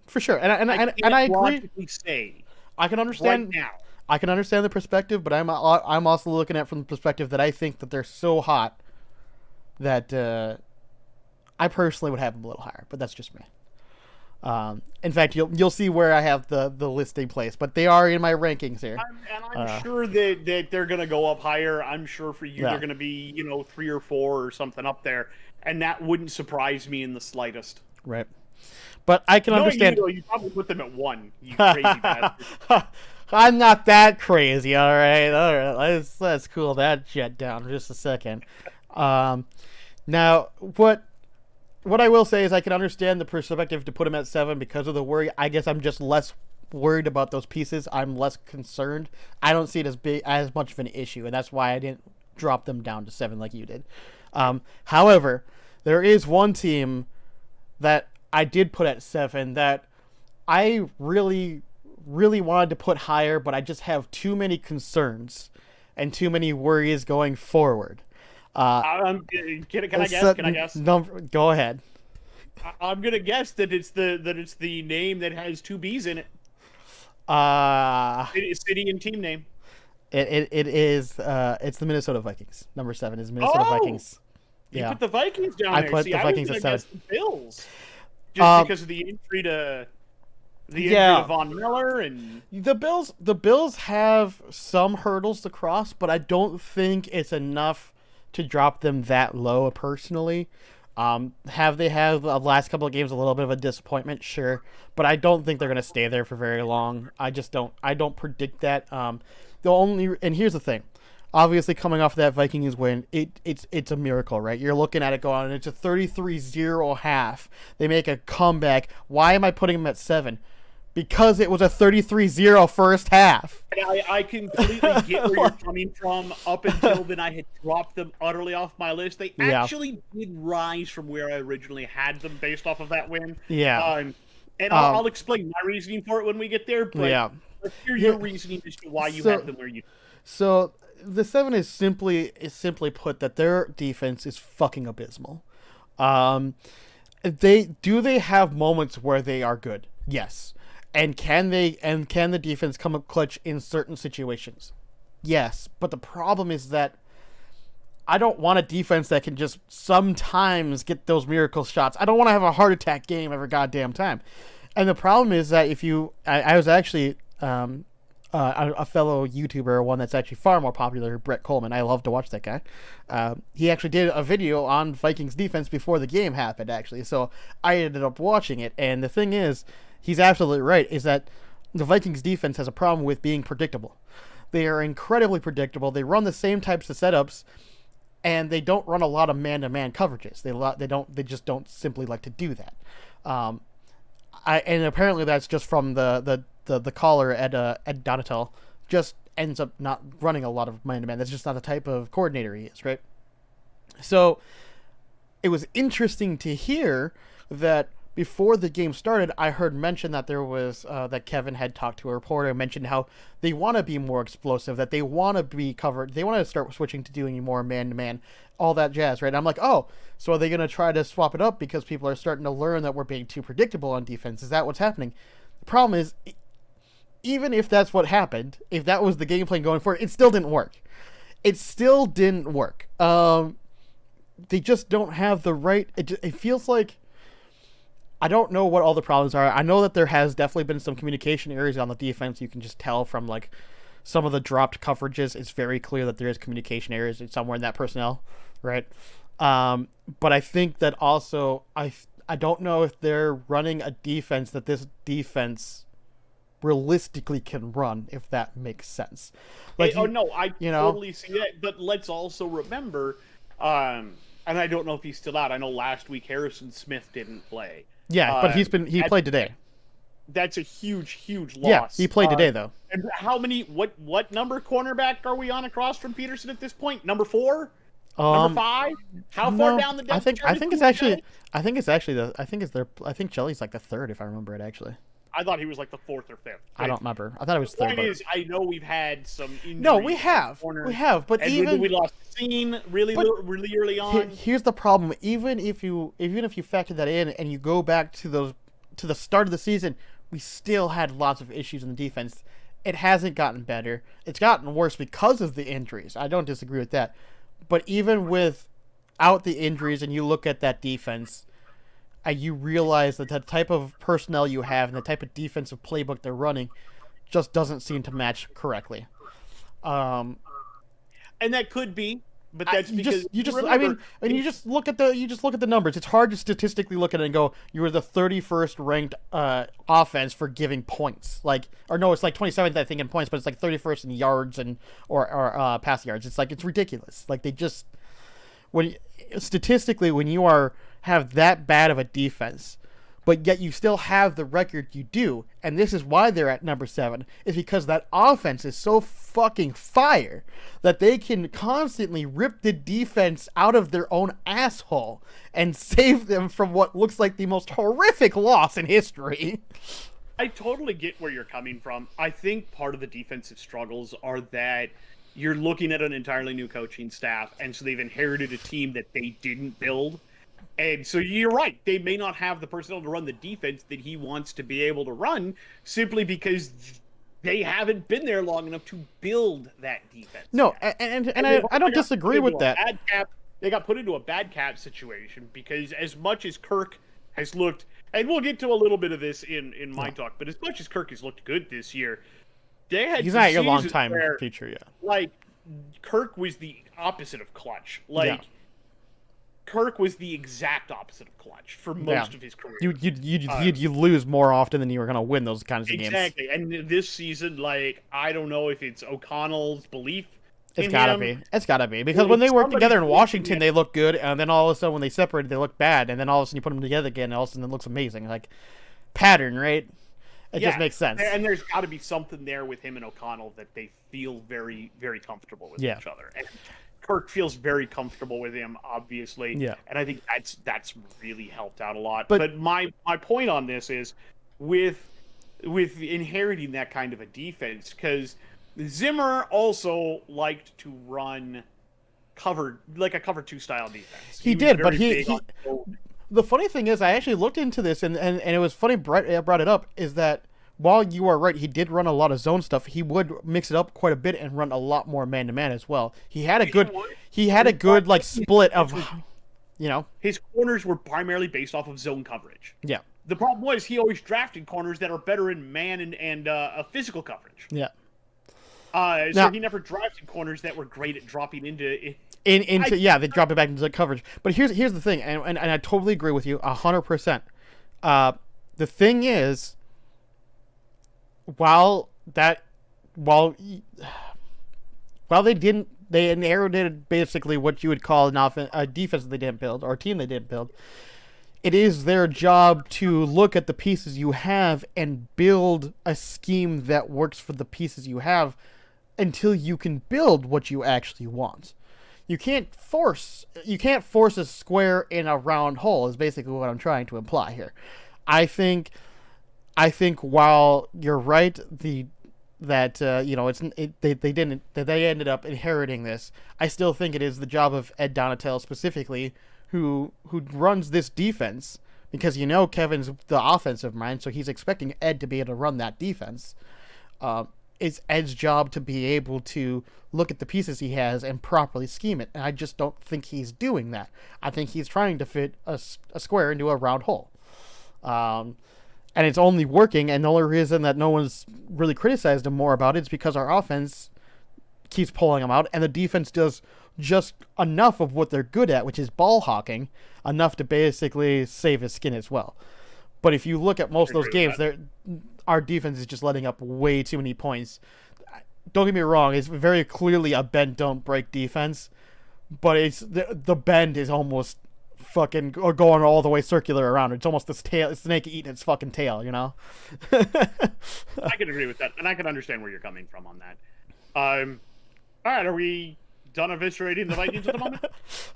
for sure. And I agree. Logically say I can understand right now. I can understand the perspective, but I'm also looking at it from the perspective that I think that they're so hot that I personally would have them a little higher, but that's just me. In fact, you'll see where I have the listing place, but they are in my rankings here. I'm sure that they're going to go up higher. I'm sure for you they're going to be 3 or 4 or something up there, and that wouldn't surprise me in the slightest. Right. But I can understand. You probably put them at 1. You crazy bastard. I'm not that crazy. All right. Let's cool that jet down for just a second. Now, what I will say is I can understand the perspective to put him at 7 because of the worry. I guess I'm just less worried about those pieces. I'm less concerned. I don't see it as much of an issue, and that's why I didn't drop them down to 7 like you did. However, there is one team that I did put at 7 that I really, really wanted to put higher, but I just have too many concerns and too many worries going forward. Can I guess? Go ahead. I'm gonna guess that it's the name that has 2 B's in it. City and team name. It is. It's the Minnesota Vikings. Number 7 is Minnesota Vikings. You put the Vikings down there. I put the Vikings at 7. The Bills. Just because of the injury to Von Miller and the Bills have some hurdles to cross, but I don't think it's enough to drop them that low personally. Have they had the last couple of games a little bit of a disappointment? Sure, but I don't think they're going to stay there for very long. I don't predict that. And here's the thing. Obviously, coming off that Vikings win, it's a miracle, right? You're looking at it going, it's a 33-0 half. They make a comeback. Why am I putting them at 7? Because it was a 33-0 first half. I completely get where you're coming from. Up until then, I had dropped them utterly off my list. They actually did rise from where I originally had them based off of that win. Yeah. And I'll explain my reasoning for it when we get there. But let's hear your reasoning as to why you have them where you. So the 7 is simply put that their defense is fucking abysmal. They have moments where they are good? Yes. And can the defense come up clutch in certain situations? Yes. But the problem is that I don't want a defense that can just sometimes get those miracle shots. I don't want to have a heart attack game every goddamn time. And the problem is that I was actually a fellow YouTuber, one that's actually far more popular, Brett Coleman. I love to watch that guy. He actually did a video on Vikings defense before the game happened, actually. So I ended up watching it. And the thing is, he's absolutely right, is that the Vikings defense has a problem with being predictable. They are incredibly predictable. They run the same types of setups, and they don't run a lot of man-to-man coverages. They just don't simply like to do that. and apparently that's just from the caller at Donatel, just ends up not running a lot of man-to-man. That's just not the type of coordinator he is, right? So it was interesting to hear that before the game started, I heard mention that there was that Kevin had talked to a reporter and mentioned how they want to be more explosive, that they want to be covered, they want to start switching to doing more man-to-man, all that jazz, right? And I'm like, oh, so are they going to try to swap it up because people are starting to learn that we're being too predictable on defense? Is that what's happening? The problem is, even if that's what happened, if that was the game plan going forward, it still didn't work. It still didn't work. They just don't have the right... It feels like... I don't know what all the problems are. I know that there has definitely been some communication areas on the defense. You can just tell from like some of the dropped coverages. It's very clear that there is communication areas somewhere in that personnel, right? But I think that also I don't know if they're running a defense that this defense realistically can run, if that makes sense. Like, no, I totally see that. But let's also remember, and I don't know if he's still out. I know last week Harrison Smith didn't play. Yeah, but he played today. That's a huge loss. Yeah, he played today though. And how many? What number cornerback are we on across from Peterson at this point? Number 4, number 5. How far down the depth chart? I think Jelly's like the 3rd, if I remember it actually. I thought he was like the 4th or 5th. Right? I don't remember. I thought it was 3rd. The point is, I know we've had some injuries. No, we have, but even we lost Scene really early on. Here's the problem: even if you factor that in and you go back to the start of the season, we still had lots of issues in the defense. It hasn't gotten better. It's gotten worse because of the injuries. I don't disagree with that, but even without the injuries, and you look at that defense, you realize that the type of personnel you have and the type of defensive playbook they're running just doesn't seem to match correctly. And that could be, but that's because you just look at the numbers. It's hard to statistically look at it and go, you were the 31st ranked offense for giving points. It's like 27th I think in points, but it's like 31st in yards or pass yards. It's like, it's ridiculous. Like, statistically when you have that bad of a defense, but yet you still have the record you do, and this is why they're at number 7, is because that offense is so fucking fire that they can constantly rip the defense out of their own asshole and save them from what looks like the most horrific loss in history. I totally get where you're coming from. I think part of the defensive struggles are that you're looking at an entirely new coaching staff, and so they've inherited a team that they didn't build. And so you're right. They may not have the personnel to run the defense that he wants to be able to run simply because they haven't been there long enough to build that defense. No, and I don't disagree with that. They got put into a bad cap situation because as much as Kirk has looked, and we'll get to a little bit of this in my talk, but as much as Kirk has looked good this year, he's not your long-time feature yet. Like, Kirk was the opposite of clutch. Kirk was the exact opposite of clutch for most of his career. You lose more often than you were going to win those kinds of games. Exactly. And this season, I don't know if it's O'Connell's belief. It's gotta be. Because when they worked together in Washington, they looked good, and then all of a sudden when they separated, they looked bad, and then all of a sudden you put them together again, and all of a sudden it looks amazing. Like, pattern, right? It just makes sense. And there's got to be something there with him and O'Connell that they feel very, very comfortable with each other. And Kirk feels very comfortable with him, obviously. Yeah. And I think that's really helped out a lot. But my point on this is with inheriting that kind of a defense, because Zimmer also liked to run a cover 2 style defense. He did, but the funny thing is, I actually looked into this, and it was funny Brett brought it up, is that while you are right, he did run a lot of zone stuff, he would mix it up quite a bit and run a lot more man-to-man as well. He had a good split of, His corners were primarily based off of zone coverage. Yeah. The problem was he always drafted corners that are better in man and physical coverage. Yeah. So he never drafted corners that were great at dropping into... they drop it back into the coverage. But here's the thing, and I totally agree with you 100%. The thing is, while they inherited basically what you would call a defense that they didn't build, or a team they didn't build, it is their job to look at the pieces you have and build a scheme that works for the pieces you have until you can build what you actually want. You can't force a square in a round hole is basically what I'm trying to imply here. I think while you're right, they ended up inheriting this. I still think it is the job of Ed Donatello specifically, who runs this defense, because Kevin's the offensive mind, so he's expecting Ed to be able to run that defense. It's Ed's job to be able to look at the pieces he has and properly scheme it, and I just don't think he's doing that. I think he's trying to fit a square into a round hole. And it's only working, and the only reason that no one's really criticized him more about it is because our offense keeps pulling them out, and the defense does just enough of what they're good at, which is ball hawking, enough to basically save his skin as well. But if you look at most of those games, our defense is just letting up way too many points. Don't get me wrong, it's very clearly a bend don't break defense, but it's the bend is almost fucking going all the way circular around. It's almost this tail, snake eating its fucking tail, I can agree with that, and I can understand where you're coming from on that. All right, are we done eviscerating the Vikings at the moment?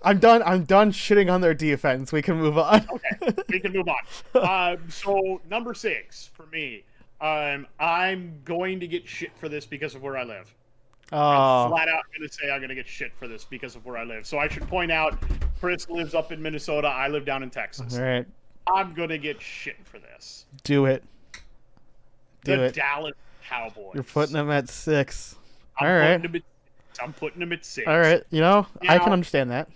I'm done shitting on their defense. We can move on. Okay, we can move on. So number 6 for me. I'm going to get shit for this because of where I live. I'm flat out going to say I'm going to get shit for this because of where I live. So I should point out, Chris lives up in Minnesota. I live down in Texas. All right. I'm going to get shit for this. Do it. The Dallas Cowboys. You're putting them at 6. All right. I'm putting them at 6. All right. Now, I can understand that.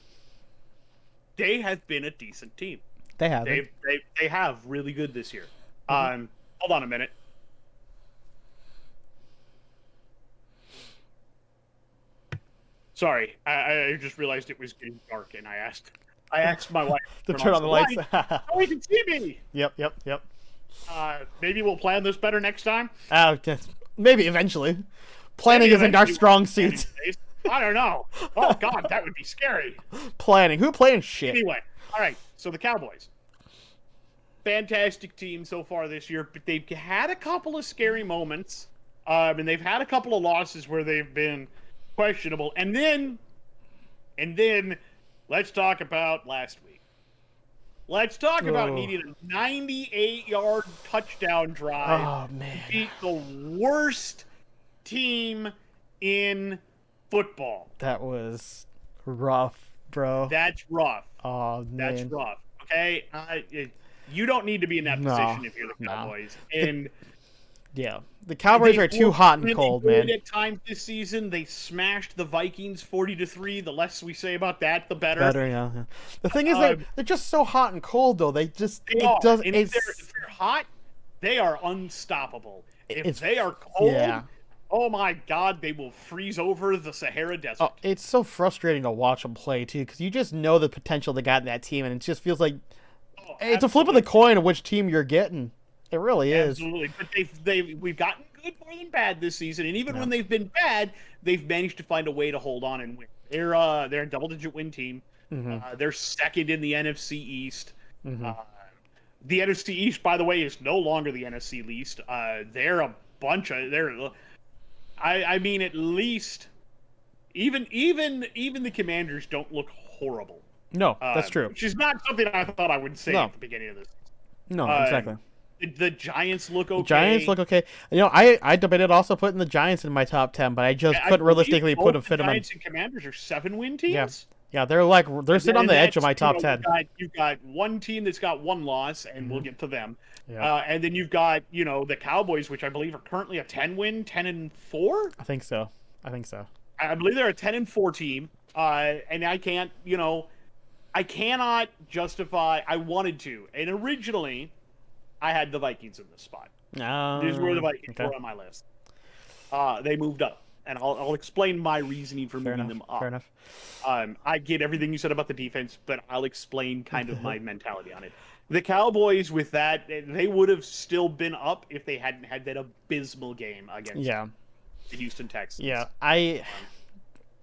They have been a decent team. They have. They have really good this year. Hold on a minute. Sorry, I just realized it was getting dark, and I asked my wife to turn on the lights so we can see me. Yep. Maybe we'll plan this better next time. Maybe eventually. Planning isn't our strong suit. I don't know. Oh God, that would be scary. Planning. Who plans shit? Anyway, all right. So the Cowboys, fantastic team so far this year, but they've had a couple of scary moments, and they've had a couple of losses where they've been questionable. And then let's talk about last week. Let's talk about needing a 98-yard touchdown drive to beat the worst team in football. That was rough, bro. That's rough. Oh, man. That's rough. Okay? You don't need to be in that position if you're the Cowboys. And yeah, the Cowboys are too hot and cold, man. At times this season, they smashed the Vikings 40-3. The less we say about that, the better. Yeah. The thing is, they're just so hot and cold, though. If they're hot, they are unstoppable. If they are cold, oh my God, they will freeze over the Sahara Desert. Oh, it's so frustrating to watch them play too, because you just know the potential they got in that team, and it just feels like it's a flip of the coin of which team you're getting. It really is. Absolutely. But we've gotten good more than bad this season, and even when they've been bad, they've managed to find a way to hold on and win. They're a double-digit win team. Mm-hmm. They're second in the NFC East. Mm-hmm. The NFC East, by the way, is no longer the NFC East. They're a bunch of I mean, at least even the Commanders don't look horrible. No, that's true. Which is not something I thought I would say at the beginning of this. No, exactly. The Giants look okay. The Giants look okay. I debated also putting the Giants in my top 10, but I just couldn't realistically fit them in. Giants and Commanders are 7-win teams. Yeah, they're sitting on the edge of my top 10. You've got one team that's got one loss, and we'll get to them. Yeah. And then you've got the Cowboys, which I believe are currently a 10-win, 10-4. I think so. I believe they're a 10-4 team. And I can't, I cannot justify. I wanted to, and originally, I had the Vikings in this spot. These were the Vikings were on my list. They moved up, and I'll explain my reasoning for moving them up. Fair enough. I get everything you said about the defense, but I'll explain kind of my mentality on it. The Cowboys, with that, they would have still been up if they hadn't had that abysmal game against the Houston Texans. Yeah,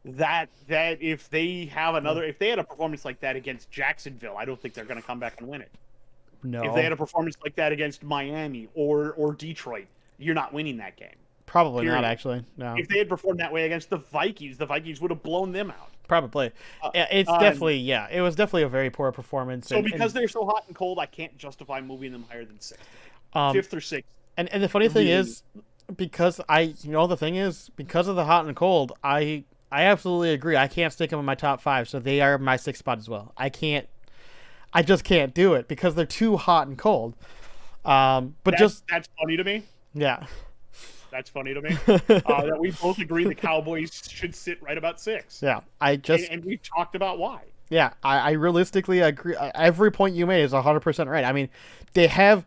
that if they have if they had a performance like that against Jacksonville, I don't think they're going to come back and win it. No. If they had a performance like that against Miami or Detroit, you're not winning that game. Probably Period. not, actually. No. If they had performed that way against the Vikings would have blown them out. Probably. It's definitely, yeah. It was definitely a very poor performance. So because they're so hot and cold, I can't justify moving them higher than 6th. 5th or 6th. And the funny thing is, because the thing is, because of the hot and cold, I absolutely agree. I can't stick them in my top 5, so they are my 6th spot as well. I just can't do it because they're too hot and cold. That's funny to me. Yeah. That's funny to me. That we both agree the Cowboys should sit right about 6. Yeah, and we talked about why. Yeah, I realistically agree. Every point you made is 100% right. I mean, they have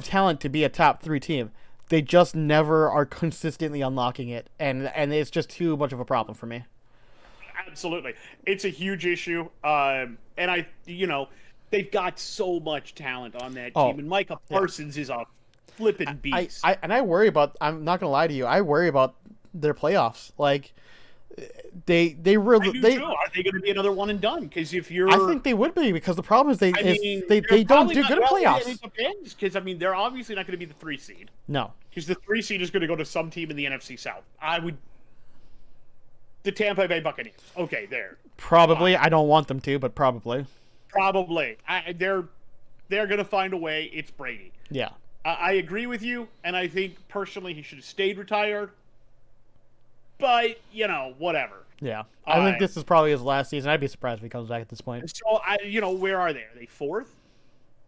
talent to be a top 3 team. They just never are consistently unlocking it, and it's just too much of a problem for me. Absolutely, it's a huge issue. And they've got so much talent on that team, and Micah Parsons is a flipping beast. I worry about. I'm not gonna lie to you. I worry about their playoffs. Like they really Are they going to be another one and done? Because if you're, I think they would be, because the problem is they don't do good at playoffs. It depends, because they're obviously not going to be the 3 seed. No, because the 3 seed is going to go to some team in the NFC South. The Tampa Bay Buccaneers. Okay, there. Probably. I don't want them to, but probably. Probably. They're going to find a way. It's Brady. Yeah. I agree with you, and I think personally he should have stayed retired. But, whatever. Yeah. I think this is probably his last season. I'd be surprised if he comes back at this point. So, where are they? Are they 4th?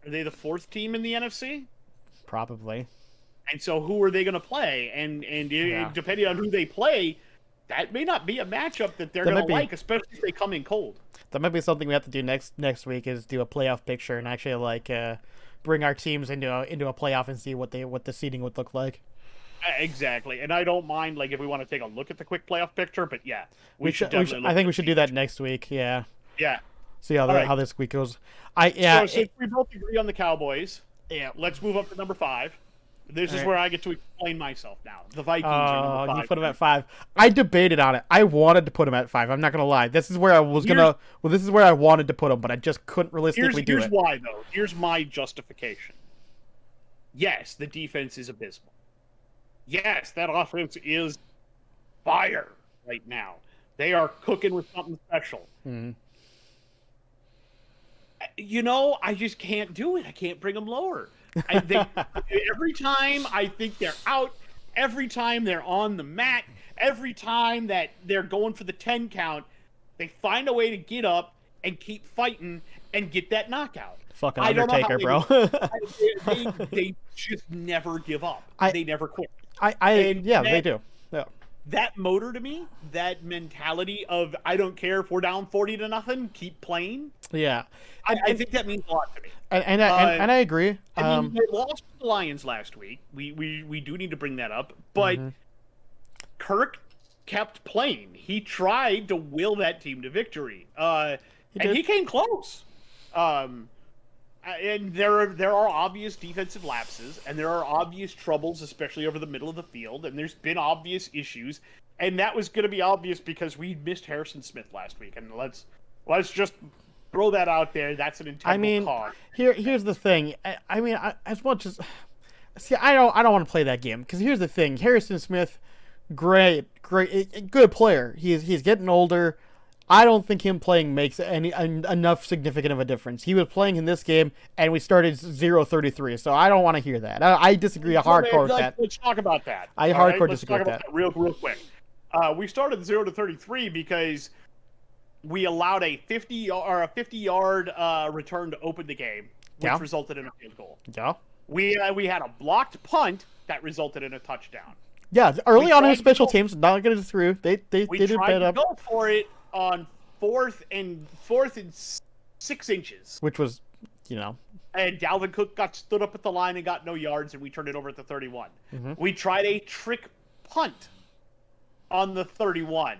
Are they the 4th team in the NFC? Probably. And so who are they going to play? And depending on who they play, that may not be a matchup that they're going to like, especially if they come in cold. That might be something we have to do next week, is do a playoff picture and actually bring our teams into a playoff and see what the seeding would look like. Exactly, and I don't mind if we want to take a look at the quick playoff picture, but yeah, I think we should do that next week. Yeah. Yeah. See how this week goes. So since we both agree on the Cowboys, let's move up to number 5. This is where I get to explain myself now. The Vikings are number 5. You put them at 5. I debated on it. I wanted to put them at 5. I'm not gonna lie. This is where I was this is where I wanted to put them, but I just couldn't realistically do it. Here's why, though. Here's my justification. Yes, the defense is abysmal. Yes, that offense is fire right now. They are cooking with something special. Mm-hmm. I just can't do it. I can't bring them lower. Every time I think they're out, every time they're on the mat, every time that they're going for the 10 count, they find a way to get up and keep fighting and get that knockout. Fucking Undertaker, bro. They just never give up. They never quit. They do. Yeah. That motor to me, that mentality of I don't care if we're down 40-0, keep playing. Yeah, I think that means a lot to me. And I agree. They lost to the Lions last week. We do need to bring that up, but Kirk kept playing. He tried to will that team to victory, and he came close. And there are obvious defensive lapses, and there are obvious troubles, especially over the middle of the field, and there's been obvious issues, and that was going to be obvious because we missed Harrison Smith last week, and let's just throw that out there. That's an integral cause. Here's the thing. As much as I don't want to play that game, because here's the thing. Harrison Smith, great, good player. He's getting older. I don't think him playing makes enough significant of a difference. He was playing in this game, and we started 0-33, so I don't want to hear that. I disagree hardcore with that. Let's talk about that. I hardcore disagree with that. Real quick. We started 0-33 because we allowed a 50-yard return to open the game, which resulted in a field goal. Yeah. We had a blocked punt that resulted in a touchdown. Yeah, early on in special teams, not going to through. They did it better. Go for it on fourth and 6 inches, which was, and Dalvin Cook stood up at the line and got no yards, and we turned it over at the 31. Mm-hmm. We tried a trick punt on the 31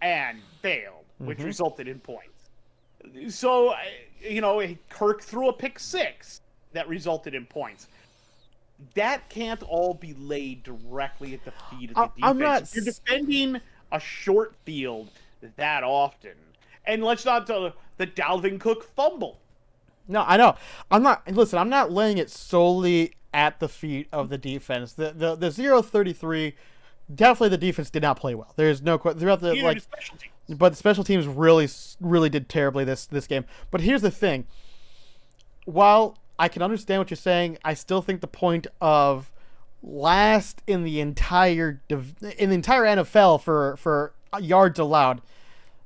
and failed, which resulted in points. So, Kirk threw a pick 6 that resulted in points. That can't all be laid directly at the feet of the defense. You're defending a short field that often. And let's not the Dalvin Cook fumble. No, I know. I'm not laying it solely at the feet of the defense. The 0-33, definitely the defense did not play well. There's no throughout the Neither did special teams. but the special teams really did terribly this game. But here's the thing. While I can understand what you're saying, I still think the point of last in the entire NFL for yards allowed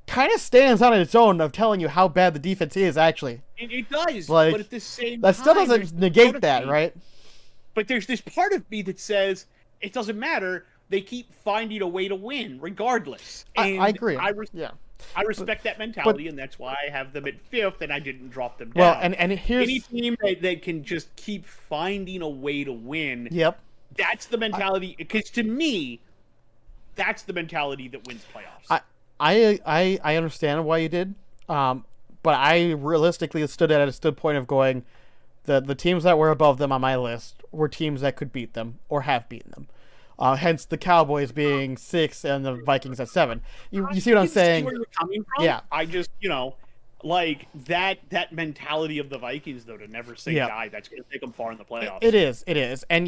kind of stands on its own of telling you how bad the defense is actually. It does, like, but at the same that time, still doesn't negate that, right? But there's this part of me that says it doesn't matter. They keep finding a way to win, regardless. And I agree. I respect that mentality, and that's why I have them at 5th, and I didn't drop them down. Well, and here's any team that can just keep finding a way to win. Yep. That's the mentality. Because to me, that's the mentality that wins playoffs. I understand why you did, but I realistically stood at a point of going, the teams that were above them on my list were teams that could beat them or have beaten them. Hence the Cowboys being 6 and the Vikings at 7. You see what I'm saying? See where you're coming from? Yeah. I just, like that mentality of the Vikings, though, to never say die, that's going to take them far in the playoffs. It is. And,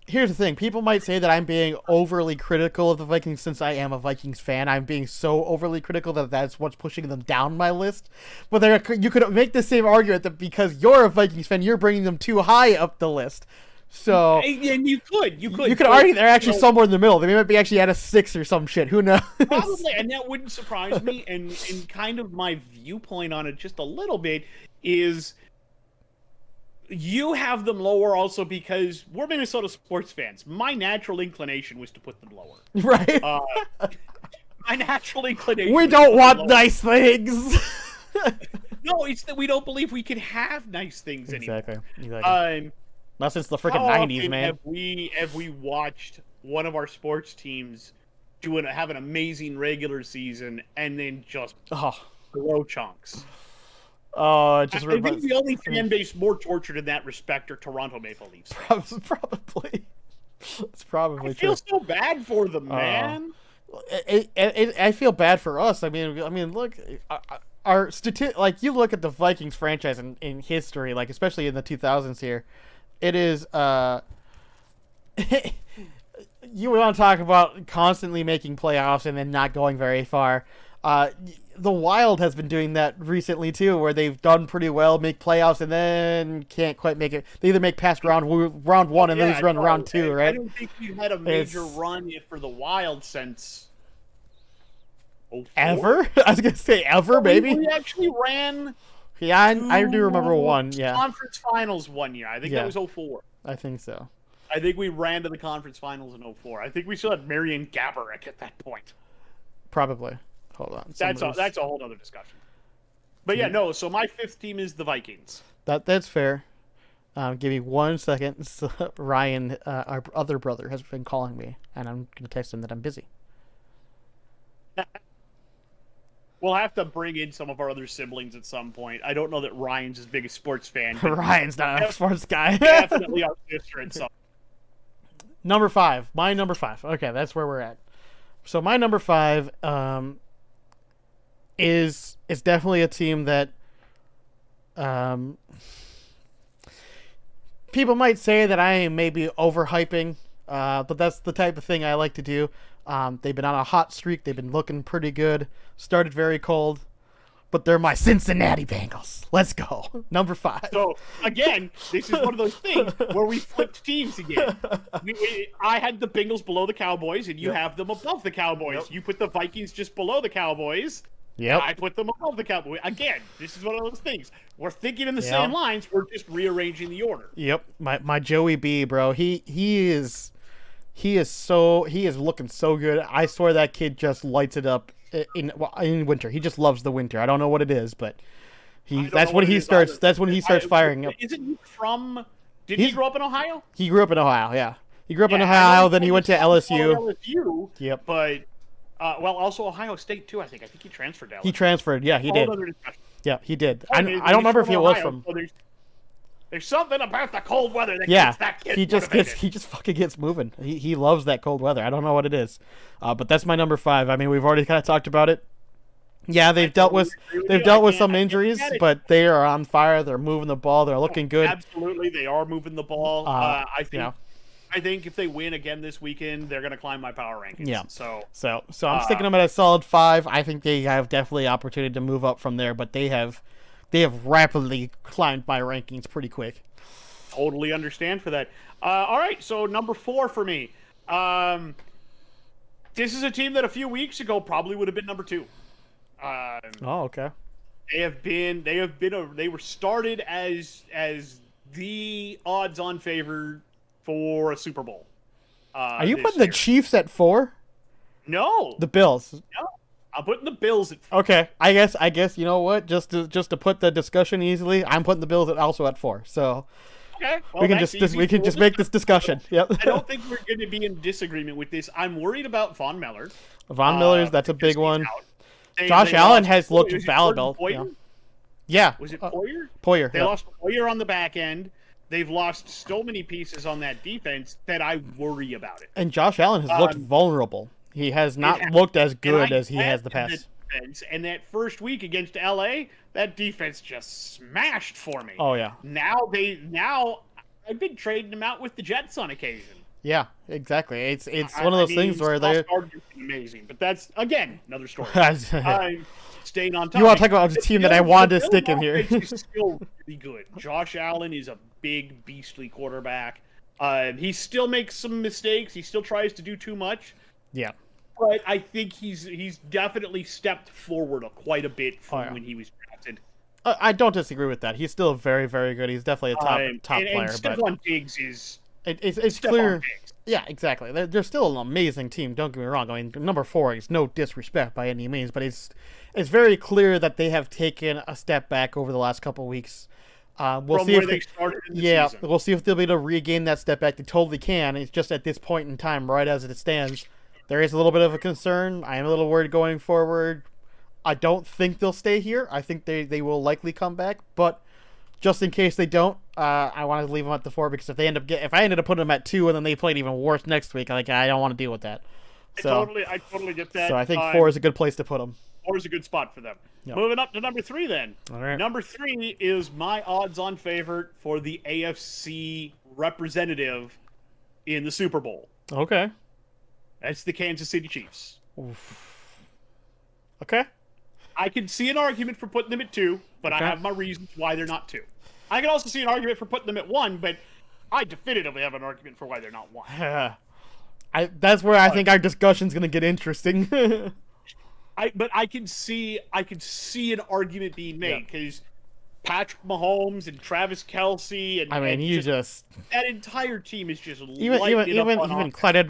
here's the thing. People might say that I'm being overly critical of the Vikings since I am a Vikings fan. I'm being so overly critical that that's what's pushing them down my list. But you could make the same argument that because you're a Vikings fan, you're bringing them too high up the list. So and you could argue they're actually somewhere in the middle. They might be actually at a 6 or some shit. Who knows? Probably, and that wouldn't surprise me. And kind of my viewpoint on it just a little bit is you have them lower also because we're Minnesota sports fans. My natural inclination was to put them lower. Right. My natural inclination. We don't want nice things. No, it's that we don't believe we can have nice things anymore. Exactly. Not since the freaking 90s, man. Have we watched one of our sports teams have an amazing regular season and then just blow chunks? I think the only fan base more tortured in that respect are Toronto Maple Leafs. Probably. It's probably true. I feel so bad for them, man. I feel bad for us. I mean, look, our like you look at the Vikings franchise in history, like especially in the 2000s here. It is you want to talk about constantly making playoffs and then not going very far. The Wild has been doing that recently too, where they've done pretty well, make playoffs, and then can't quite make it. They either make past round 1 and then lose round 2, right? I don't think we've had a major run for the Wild since 2004? Ever? I was gonna say ever, maybe. We actually ran. Yeah, I do remember one. Yeah, conference finals one year. I think that was 2004. I think so. I think we ran to the conference finals in 2004. I think we still had Marian Gaborik at that point. Probably. Hold on. That's a whole other discussion. But yeah, no. So my 5th team is the Vikings. That's fair. Give me 1 second. So, Ryan, our other brother, has been calling me, and I'm gonna text him that I'm busy. We'll have to bring in some of our other siblings at some point. I don't know that Ryan's his biggest sports fan. Ryan's not a sports guy. Definitely our sister and some. Number 5. My number 5. Okay, that's where we're at. So my number 5 is definitely a team that people might say that I am maybe overhyping, but that's the type of thing I like to do. They've been on a hot streak. They've been looking pretty good. Started very cold, but they're my Cincinnati Bengals. Let's go. Number 5. So, again, this is one of those things where we flipped teams again. I had the Bengals below the Cowboys, and you have them above the Cowboys. Yep. You put the Vikings just below the Cowboys. Yep. I put them above the Cowboys. Again, this is one of those things. We're thinking in the same lines. We're just rearranging the order. Yep. My Joey B, bro. He is looking so good. I swear that kid just lights it up in winter. He just loves the winter. I don't know what it is, but that's when he starts firing up. Isn't he from? Did he grow up in Ohio? He grew up in Ohio. Yeah, he grew up in Ohio. Then he went to LSU. Yep. But also Ohio State too. I think he transferred to LSU. He transferred. Yeah, he did. Yeah, he did. I don't remember if he was from. So there's something about the cold weather that gets that kid motivated. He just fucking gets moving. He loves that cold weather. I don't know what it is, but that's my number 5. I mean, we've already kind of talked about it. Yeah, I totally agree with they've you. dealt with I some can't injuries, get it. but they are on fire. They're moving the ball. They're looking good. Absolutely, they are moving the ball. Yeah, I think if they win again this weekend, they're going to climb my power rankings. yeah. So, So I'm sticking them at a solid 5. I think they have definitely opportunity to move up from there, but they have rapidly climbed my rankings pretty quick. totally understand for that. All right, so number 4 for me. This is a team that a few weeks ago probably would have been number 2. Oh, okay. They were started as the odds-on favorite for a Super Bowl. Are you this putting the year. Chiefs at 4? No, The Bills. no, I'm putting the Bills at 4. Okay, I guess you know what? Just to put the discussion easily, I'm putting the Bills also at 4. So Okay, well, we can that's just easy. we can just make this discussion. Yep. I don't think we're going to be in disagreement with this. I'm worried about Von Miller. Von Miller's that's a because big he's one. out. Josh They Allen lost- has looked was it valuable. Jordan Poyer? Yeah. Was it Poyer? Poyer. They Yeah. lost Poyer on the back end. They've lost so many pieces on that defense that I worry about it. And Josh Allen has looked vulnerable. He has not has. looked as And good I as he has the questioned past. defense, and that first week against LA, that defense just smashed for me. Oh yeah. Now I've been trading them out with the Jets on occasion. Yeah, exactly. It's one of those things where Sauce they're. Gardner's been amazing, but that's again another story. you I'm staying on top. want to talk about the team that I wanted to Bills stick in here? offense is still really good. Josh Allen is a big, beastly quarterback. He still makes some mistakes. He still tries to do too much. Yeah. But I think he's definitely stepped forward quite a bit from when he was drafted. I don't disagree with that. He's still very, very good. He's definitely a top and player. But Stephon Diggs is it's Stephon clear. Diggs. Yeah, exactly. They're still an amazing team. Don't get me wrong. I mean, number 4 is no disrespect by any means, but it's very clear that they have taken a step back over the last couple of weeks. We'll From see where if they started in the yeah, season. we'll see if they'll be able to regain that step back. They totally can. It's just at this point in time, right as it stands, there is a little bit of a concern. I am a little worried going forward. I don't think they'll stay here. I think they will likely come back, but just in case they don't, I want to leave them at the 4 because if I ended up putting them at 2 and then they played even worse next week, I don't want to deal with that. So I totally get that. I think 4 is a good place to put them. 4 is a good spot for them. Yep. Moving up to number 3 then. All right. Number 3 is my odds-on favorite for the AFC representative in the Super Bowl. Okay. That's the Kansas City Chiefs. Okay. I can see an argument for putting them at 2, but I have my reasons why they're not 2. I can also see an argument for putting them at 1, but I definitively have an argument for why they're not 1. That's where I think our discussion's going to get interesting. But I can see an argument being made because Patrick Mahomes and Travis Kelce and I mean, that entire team is just even Clyde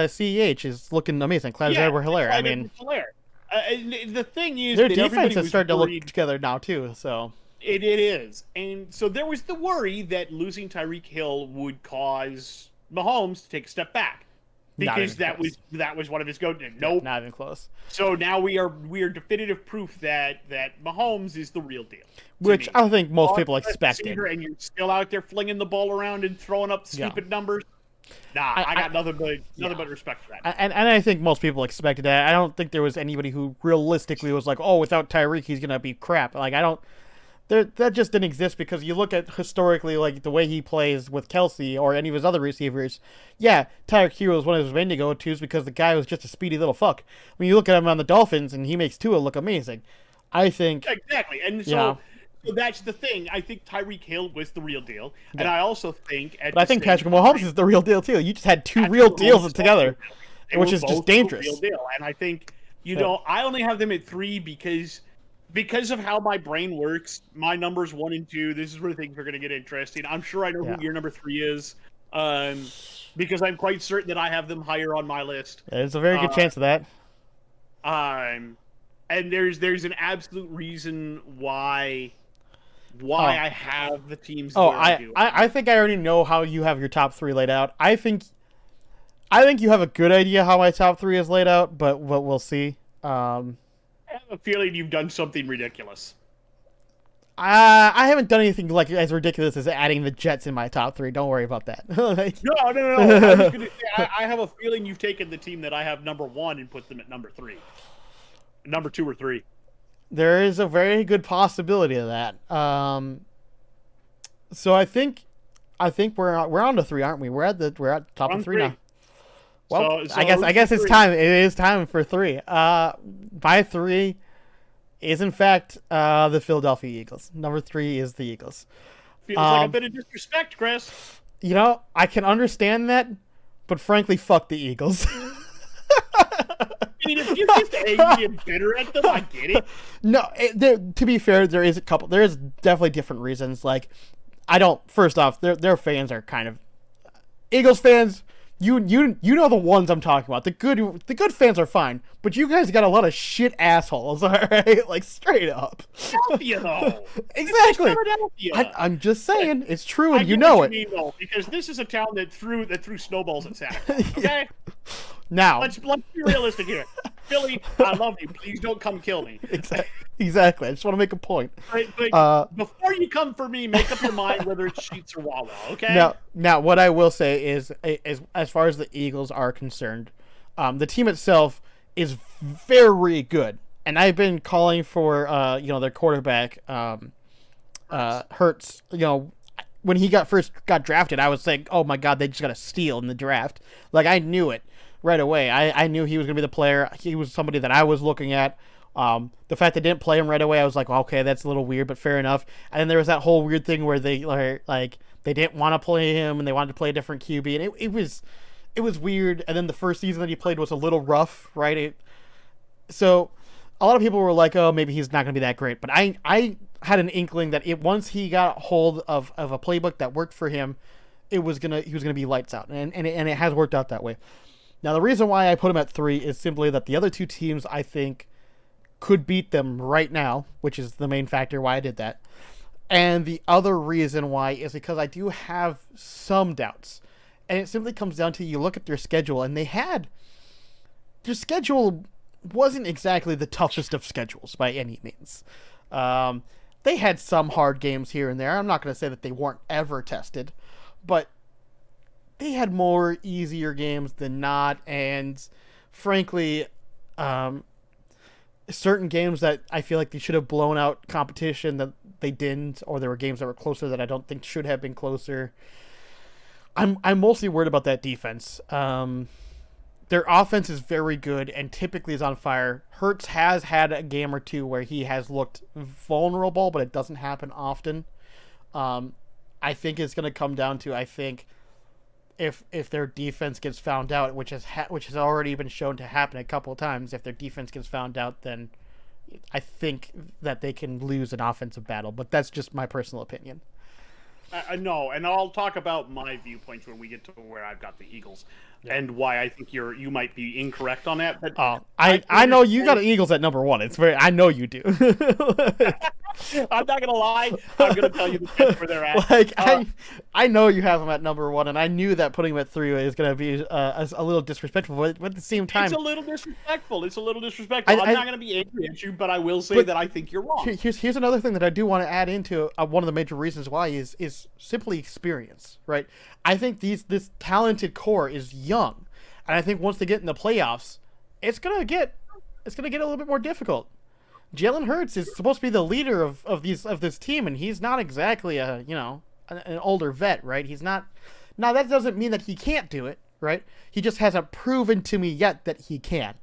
CEH is looking amazing. Clyde Edwards-Helaire. I mean, the thing is, their that defense has was started to look worried. together now too. So It is, and so there was the worry that losing Tyreek Hill would cause Mahomes to take a step back because that was one of his go-to. Nope, not even close. So now we are definitive proof that Mahomes is the real deal. Which I think most people expected. And you're still out there flinging the ball around and throwing up stupid numbers. Nah, I got nothing but respect for that. And I think most people expected that. I don't think there was anybody who realistically was like, oh, without Tyreek, he's gonna be crap. Like that just didn't exist because you look at historically like the way he plays with Kelce or any of his other receivers. Yeah, Tyreek Hill was one of his main go-tos because the guy was just a speedy little fuck. When you look at him on the Dolphins and he makes Tua look amazing, I think exactly. And so that's the thing. I think Tyreek Hill was the real deal, and I also think. But I think Patrick Mahomes is the real deal too. You just had two real deals together, which is just dangerous. Real deal. And I think I only have them at 3 because of how my brain works. My numbers 1 and 2. This is where things are going to get interesting. I'm sure I know who your number 3 is, because I'm quite certain that I have them higher on my list. There's a very good chance of that. And there's an absolute reason why I have the teams. I think I already know how you have your top 3 laid out. I think you have a good idea how my top 3 is laid out, but we'll see. I have a feeling you've done something ridiculous. I haven't done anything like as ridiculous as adding the Jets in my top 3. Don't worry about that. No. I was gonna say, I have a feeling you've taken the team that I have number 1 and put them at number 3, number 2 or 3. There is a very good possibility of that. So I think we're on to 3, aren't we? We're at top of 3 now. Well, So I guess it's 3. time. It is time for 3. My 3 is in fact the Philadelphia Eagles. Number 3 is the Eagles. Feels like a bit of disrespect, Chris. You know, I can understand that, but frankly, fuck the Eagles. I mean, if you're just angry and bitter at them, I get it. No, to be fair, there is definitely different reasons. Like, first off, their fans are kind of Eagles fans. You know the ones I'm talking about. The good fans are fine, but you guys got a lot of shit assholes, all right? Like, straight up. Philadelphia, though. Exactly. Philadelphia. I'm just saying, it's true, and I you get know what it. you mean, though, because this is a town that threw snowballs at Santa Claus. Okay. Now, let's be realistic here. Philly, I love you. Please don't come kill me. Exactly. I just want to make a point. But before you come for me, make up your mind whether it's Sheets or Wawa, okay? Now, what I will say is as far as the Eagles are concerned, the team itself is very good, and I've been calling for their quarterback Hurts. You know, when he first got drafted, I was saying, oh my god, they just got a steal in the draft. Like, I knew it right away. I knew he was going to be the player. He was somebody that I was looking at. The fact they didn't play him right away, I was like, well, okay, that's a little weird, but fair enough. And then there was that whole weird thing where they didn't want to play him and they wanted to play a different QB, and it was weird. And then the first season that he played was a little rough, right? So a lot of people were like, oh, maybe he's not going to be that great. But I had an inkling that once he got hold of a playbook that worked for him, he was gonna be lights out, and it has worked out that way. Now, the reason why I put him at 3 is simply that the other 2 teams, I think, could beat them right now, which is the main factor why I did that. And the other reason why is because I do have some doubts. And it simply comes down to, you look at their schedule, and their schedule wasn't exactly the toughest of schedules by any means. They had some hard games here and there. I'm not going to say that they weren't ever tested, but they had more easier games than not, and frankly, certain games that I feel like they should have blown out competition that they didn't, or there were games that were closer that I don't think should have been closer. I'm mostly worried about that defense. Their offense is very good and typically is on fire. Hurts has had a game or two where he has looked vulnerable, but it doesn't happen often. I think it's going to come down to, if their defense gets found out, which has already been shown to happen a couple of times, if their defense gets found out, then I think that they can lose an offensive battle. But that's just my personal opinion. No, and I'll talk about my viewpoints when we get to where I've got the Eagles and why I think you might be incorrect on that. But I know you got the Eagles at number 1. I know you do. I'm not gonna lie. I'm gonna tell you where they're at. Like, I know you have them at number 1, and I knew that putting them at 3 is gonna be a little disrespectful. But at the same time, it's a little disrespectful. I'm not gonna be angry at you, but I will say that I think you're wrong. Here's another thing that I do want to add into one of the major reasons why is simply experience, right? I think this talented core is young, and I think once they get in the playoffs, it's gonna get a little bit more difficult. Jalen Hurts is supposed to be the leader of this team, and he's not exactly an older vet, right? He's not. Now, that doesn't mean that he can't do it, right? He just hasn't proven to me yet that he can.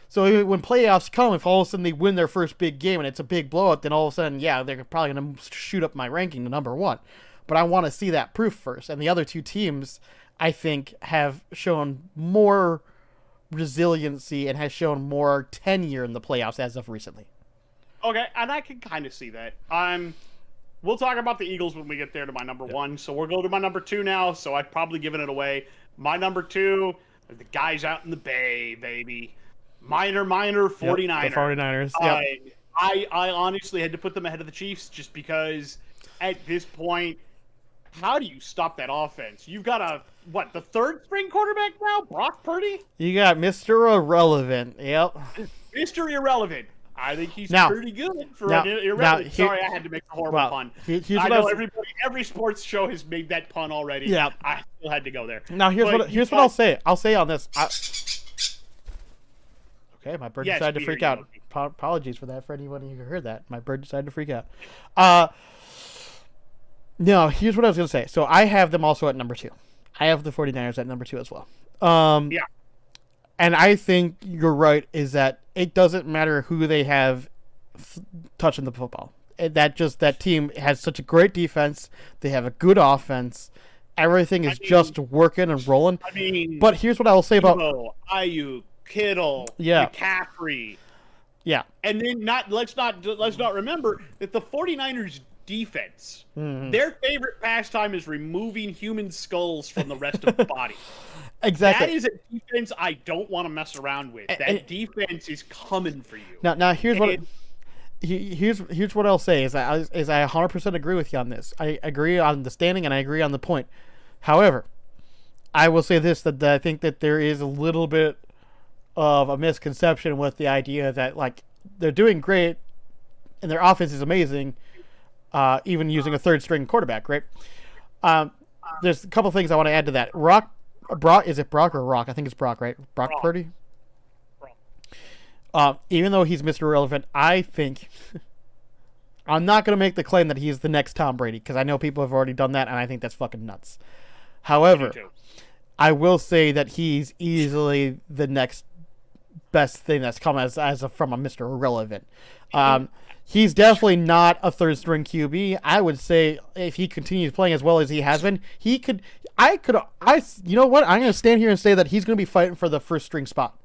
So when playoffs come, if all of a sudden they win their first big game and it's a big blowout, then all of a sudden, yeah, they're probably going to shoot up my ranking to number 1. But I want to see that proof first. And the other 2 teams, I think, have shown more resiliency and has shown more tenure in the playoffs as of recently. Okay, and I can kind of see that. We'll talk about the Eagles when we get there to my number 1. So we'll go to my number 2 now. So I've probably given it away. My number 2 are the guys out in the Bay, baby. Minor 49ers. Yep, the 49ers. Yep. I honestly had to put them ahead of the Chiefs just because at this point, how do you stop that offense? You've got the third string quarterback now? Brock Purdy? You got Mr. Irrelevant. Yep. Mr. Irrelevant. I think he's pretty good for an irrelevant. Sorry, I had to make a horrible pun. I know every sports show has made that pun already. Yeah. I still had to go there. Now, here's what I'll say. I'll say on this. Okay, my bird Yes, decided to we freak hear you, out. Loki. Apologies for that for anybody who heard that. My bird decided to freak out. No, here's what I was going to say. So I have them also at number 2. I have the 49ers at number 2 as well. Yeah. And I think you're right, is that it doesn't matter who they have touching the football. That team has such a great defense. They have a good offense. Everything is just working and rolling. I mean, but here's what I will say about Ayuk, Kittle, Yeah. McCaffrey. Yeah. And then let's not remember that the 49ers defense, their favorite pastime is removing human skulls from the rest of the body. Exactly. That is a defense I don't want to mess around with. That defense is coming for you. Now here's what I'll say is I 100% agree with you on this. I agree on the standing and I agree on the point. However, I will say this, that I think that there is a little bit of a misconception with the idea that like they're doing great and their offense is amazing, even using a third string quarterback, right? There's a couple things I want to add to that. Brock, is it Brock or Rock? I think it's Brock, right? Brock Purdy? Even though he's Mr. Irrelevant, I think I'm not going to make the claim that he's the next Tom Brady because I know people have already done that and I think that's fucking nuts. However, I will say that he's easily the next best thing that's come from a Mr. Irrelevant. He's definitely not a third string QB. I would say if he continues playing as well as he has been, you know what? I'm going to stand here and say that he's going to be fighting for the first string spot.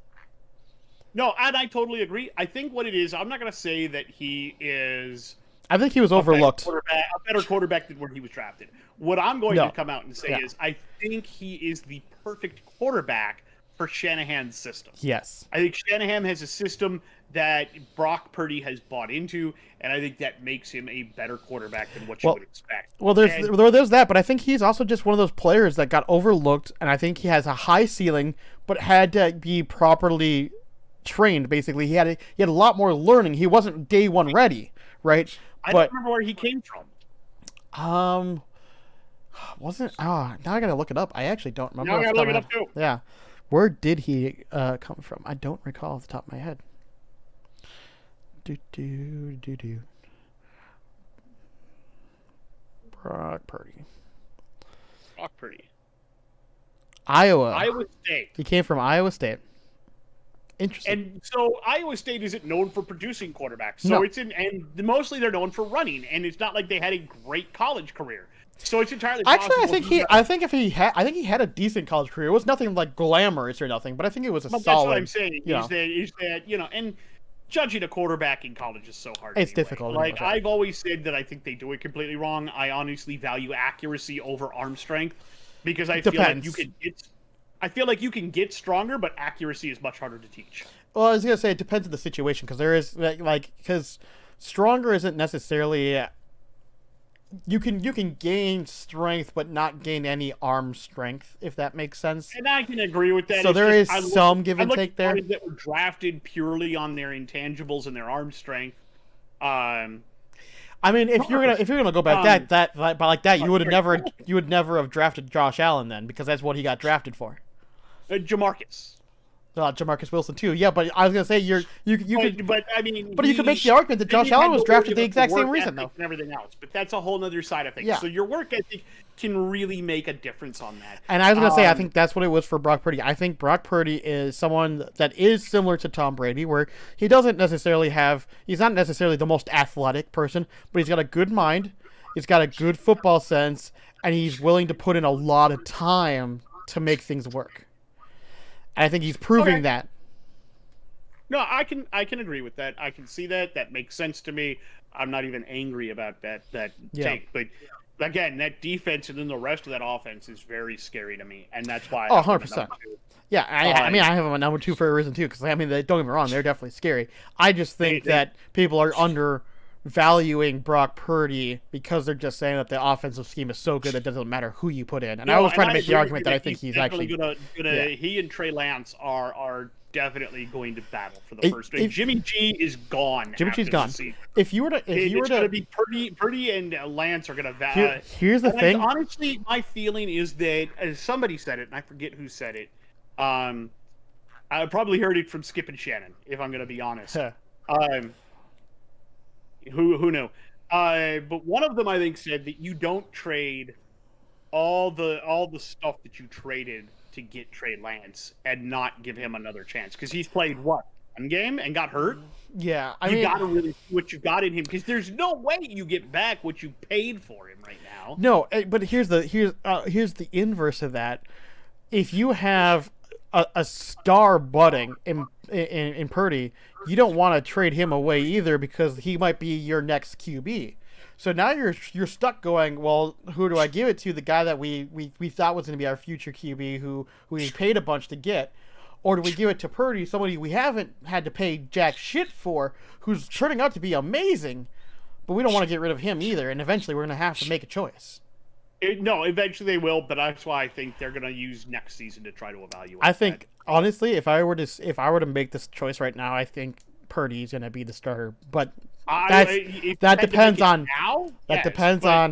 No, and I totally agree. I think what it is, I'm not going to say that he is. I think he was overlooked. A better quarterback than where he was drafted. What I'm going to come out and say is I think he is the perfect quarterback for Shanahan's system. Yes. I think Shanahan has a system that Brock Purdy has bought into, and I think that makes him a better quarterback than what you would expect. Well, there's that, but I think he's also just one of those players that got overlooked, and I think he has a high ceiling, but had to be properly trained. Basically, he had a lot more learning. He wasn't day one ready, right? I don't remember where he came from. Wasn't now I gotta look it up. I actually don't remember. Now I gotta look it up too. Yeah, where did he come from? I don't recall off the top of my head. Brock Purdy. Iowa State. He came from Iowa State. Interesting. And so Iowa State isn't known for producing quarterbacks. So and mostly they're known for running, and it's not like they had a great college career. So it's entirely possible. Actually, I think he had a decent college career. It was nothing like glamorous or nothing, but I think it was solid. That's what I'm saying. Is that and judging a quarterback in college is so hard. It's difficult. Like I've always said that I think they do it completely wrong. I honestly value accuracy over arm strength because I feel like you can get. I feel like you can get stronger, but accuracy is much harder to teach. Well, I was gonna say it depends on the situation because there is because stronger isn't necessarily. You can gain strength, but not gain any arm strength, if that makes sense. And I can agree with that. So there is some give and take there. That were drafted purely on their intangibles and their arm strength. I mean, if you're gonna go back you would never have drafted Josh Allen then because that's what he got drafted for. Jamarcus. Jamarcus Wilson too. Yeah, but I was gonna say you could. But I mean, but you could make the argument that Josh Allen was drafted the exact same reason though. And everything else, but that's a whole other side of things. Yeah. So your work ethic can really make a difference on that. And I was gonna say I think that's what it was for Brock Purdy. I think Brock Purdy is someone that is similar to Tom Brady, where he's not necessarily the most athletic person, but he's got a good mind, he's got a good football sense, and he's willing to put in a lot of time to make things work. And I think he's proving that. No, I can agree with that. I can see that. That makes sense to me. I'm not even angry about that take. But again, that defense and then the rest of that offense is very scary to me, and that's why. 100%. Yeah, I mean, I have them at number 2 for a reason too. Because I mean, don't get me wrong, they're definitely scary. I just think that people are undervaluing Brock Purdy because they're just saying that the offensive scheme is so good that it doesn't matter who you put in. And I was trying to make the argument that I think he's actually gonna he and Trey Lance are definitely going to battle for the first string. Jimmy G is gone. Jimmy G's gone. If you were to be Purdy and Lance are going to. Here's the thing. Honestly, my feeling is that somebody said it, and I forget who said it. I I probably heard it from Skip and Shannon, if I'm going to be honest. Um, who knew? But one of them, I think, said that you don't trade all the stuff that you traded to get Trey Lance and not give him another chance because he's played what, one game and got hurt. Yeah, You got to really see what you got in him because there's no way you get back what you paid for him right now. No, but here's the inverse of that. If you have a star budding in Purdy, you don't want to trade him away either because he might be your next QB. So now you're stuck going, well, who do I give it to? The guy that we thought was going to be our future QB who we paid a bunch to get. Or do we give it to Purdy, somebody we haven't had to pay jack shit for, who's turning out to be amazing, but we don't want to get rid of him either, and eventually we're going to have to make a choice. No, eventually they will, but that's why I think they're going to use next season to try to evaluate. I think, honestly, if I were to make this choice right now, I think Purdy's going to be the starter, but that depends on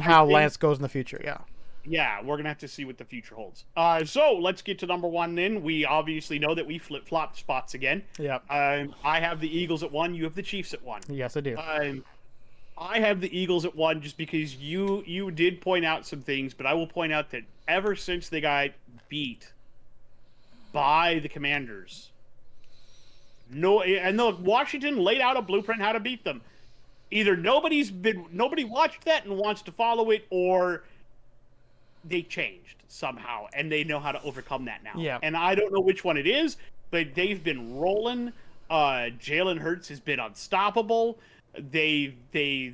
how Lance goes in the future, yeah. Yeah, we're going to have to see what the future holds. So let's get to number one then. We obviously know that we flip-flopped spots again. Yep. I have the Eagles at 1. You have the Chiefs at 1. Yes, I do. I have the Eagles at 1 just because you did point out some things, but I will point out that ever since they got beat by the Commanders, Washington laid out a blueprint how to beat them. Either nobody watched that and wants to follow it, or they changed somehow and they know how to overcome that now. Yeah. And I don't know which one it is, but they've been rolling. Jalen Hurts has been unstoppable. They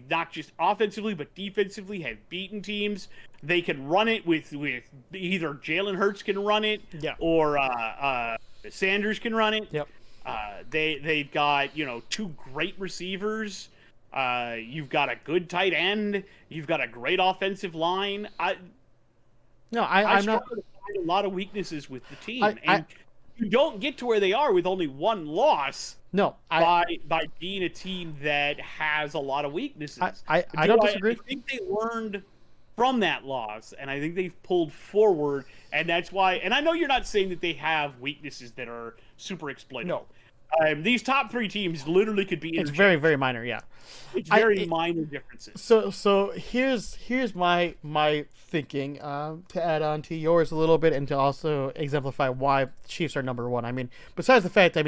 not just offensively but defensively have beaten teams. They can run it with either Jalen Hurts can run it, or Sanders can run it. Yep. They've got 2 great receivers. You've got a good tight end. You've got a great offensive line. I'm not to find a lot of weaknesses with the team, and you don't get to where they are with only 1 loss. No, by being a team that has a lot of weaknesses. I don't disagree. I think they learned from that loss, and I think they've pulled forward, and that's why. And I know you're not saying that they have weaknesses that are super exploitable. No. These top 3 teams literally could be. It's very, very minor. Yeah, it's very minor differences. So here's my thinking to add on to yours a little bit and to also exemplify why the Chiefs are number 1. I mean, besides the fact,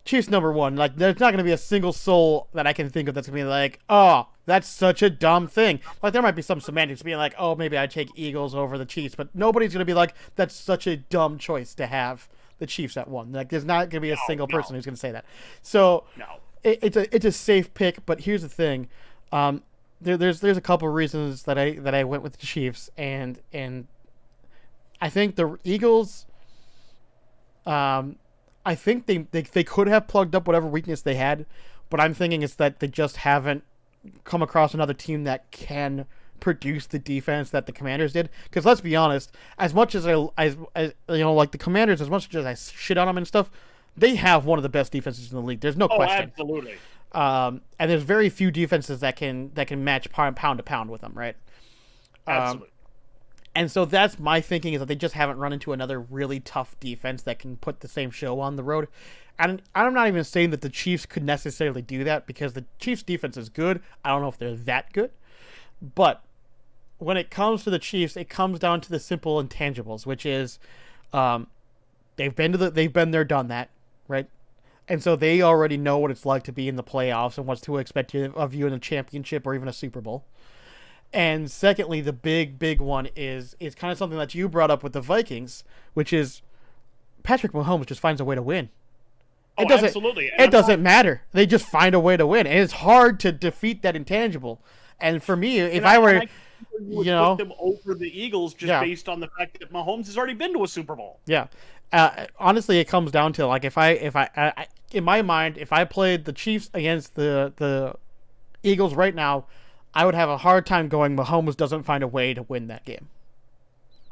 Chiefs number 1. Like, there's not going to be a single soul that I can think of that's going to be like, oh, that's such a dumb thing. Like, there might be some semantics being like, oh, maybe I'd take Eagles over the Chiefs, but nobody's going to be like, that's such a dumb choice to have the Chiefs at 1. Like, there's not going to be a single person who's going to say that. So it's a safe pick, but here's the thing. There's a couple of reasons that I went with the Chiefs, and I think the Eagles, I think they could have plugged up whatever weakness they had, but I'm thinking it's that they just haven't come across another team that can produce the defense that the Commanders did. Because let's be honest, as much as like the Commanders, as much as I shit on them and stuff, they have one of the best defenses in the league. There's no question. Absolutely. And there's very few defenses that can match pound to pound with them, right? Absolutely. And so that's my thinking, is that they just haven't run into another really tough defense that can put the same show on the road. And I'm not even saying that the Chiefs could necessarily do that, because the Chiefs' defense is good. I don't know if they're that good. But when it comes to the Chiefs, it comes down to the simple intangibles, which is they've been there, done that, right? And so they already know what it's like to be in the playoffs and what's to expect of you in a championship or even a Super Bowl. And secondly, the big one is kind of something that you brought up with the Vikings, which is Patrick Mahomes just finds a way to win. Absolutely. It doesn't matter. They just find a way to win. And it's hard to defeat that intangible. And for me, if I were put them over the Eagles just based on the fact that Mahomes has already been to a Super Bowl. Yeah. Honestly, it comes down to, like, if I in my mind, if I played the Chiefs against the Eagles right now, I would have a hard time going Mahomes doesn't find a way to win that game.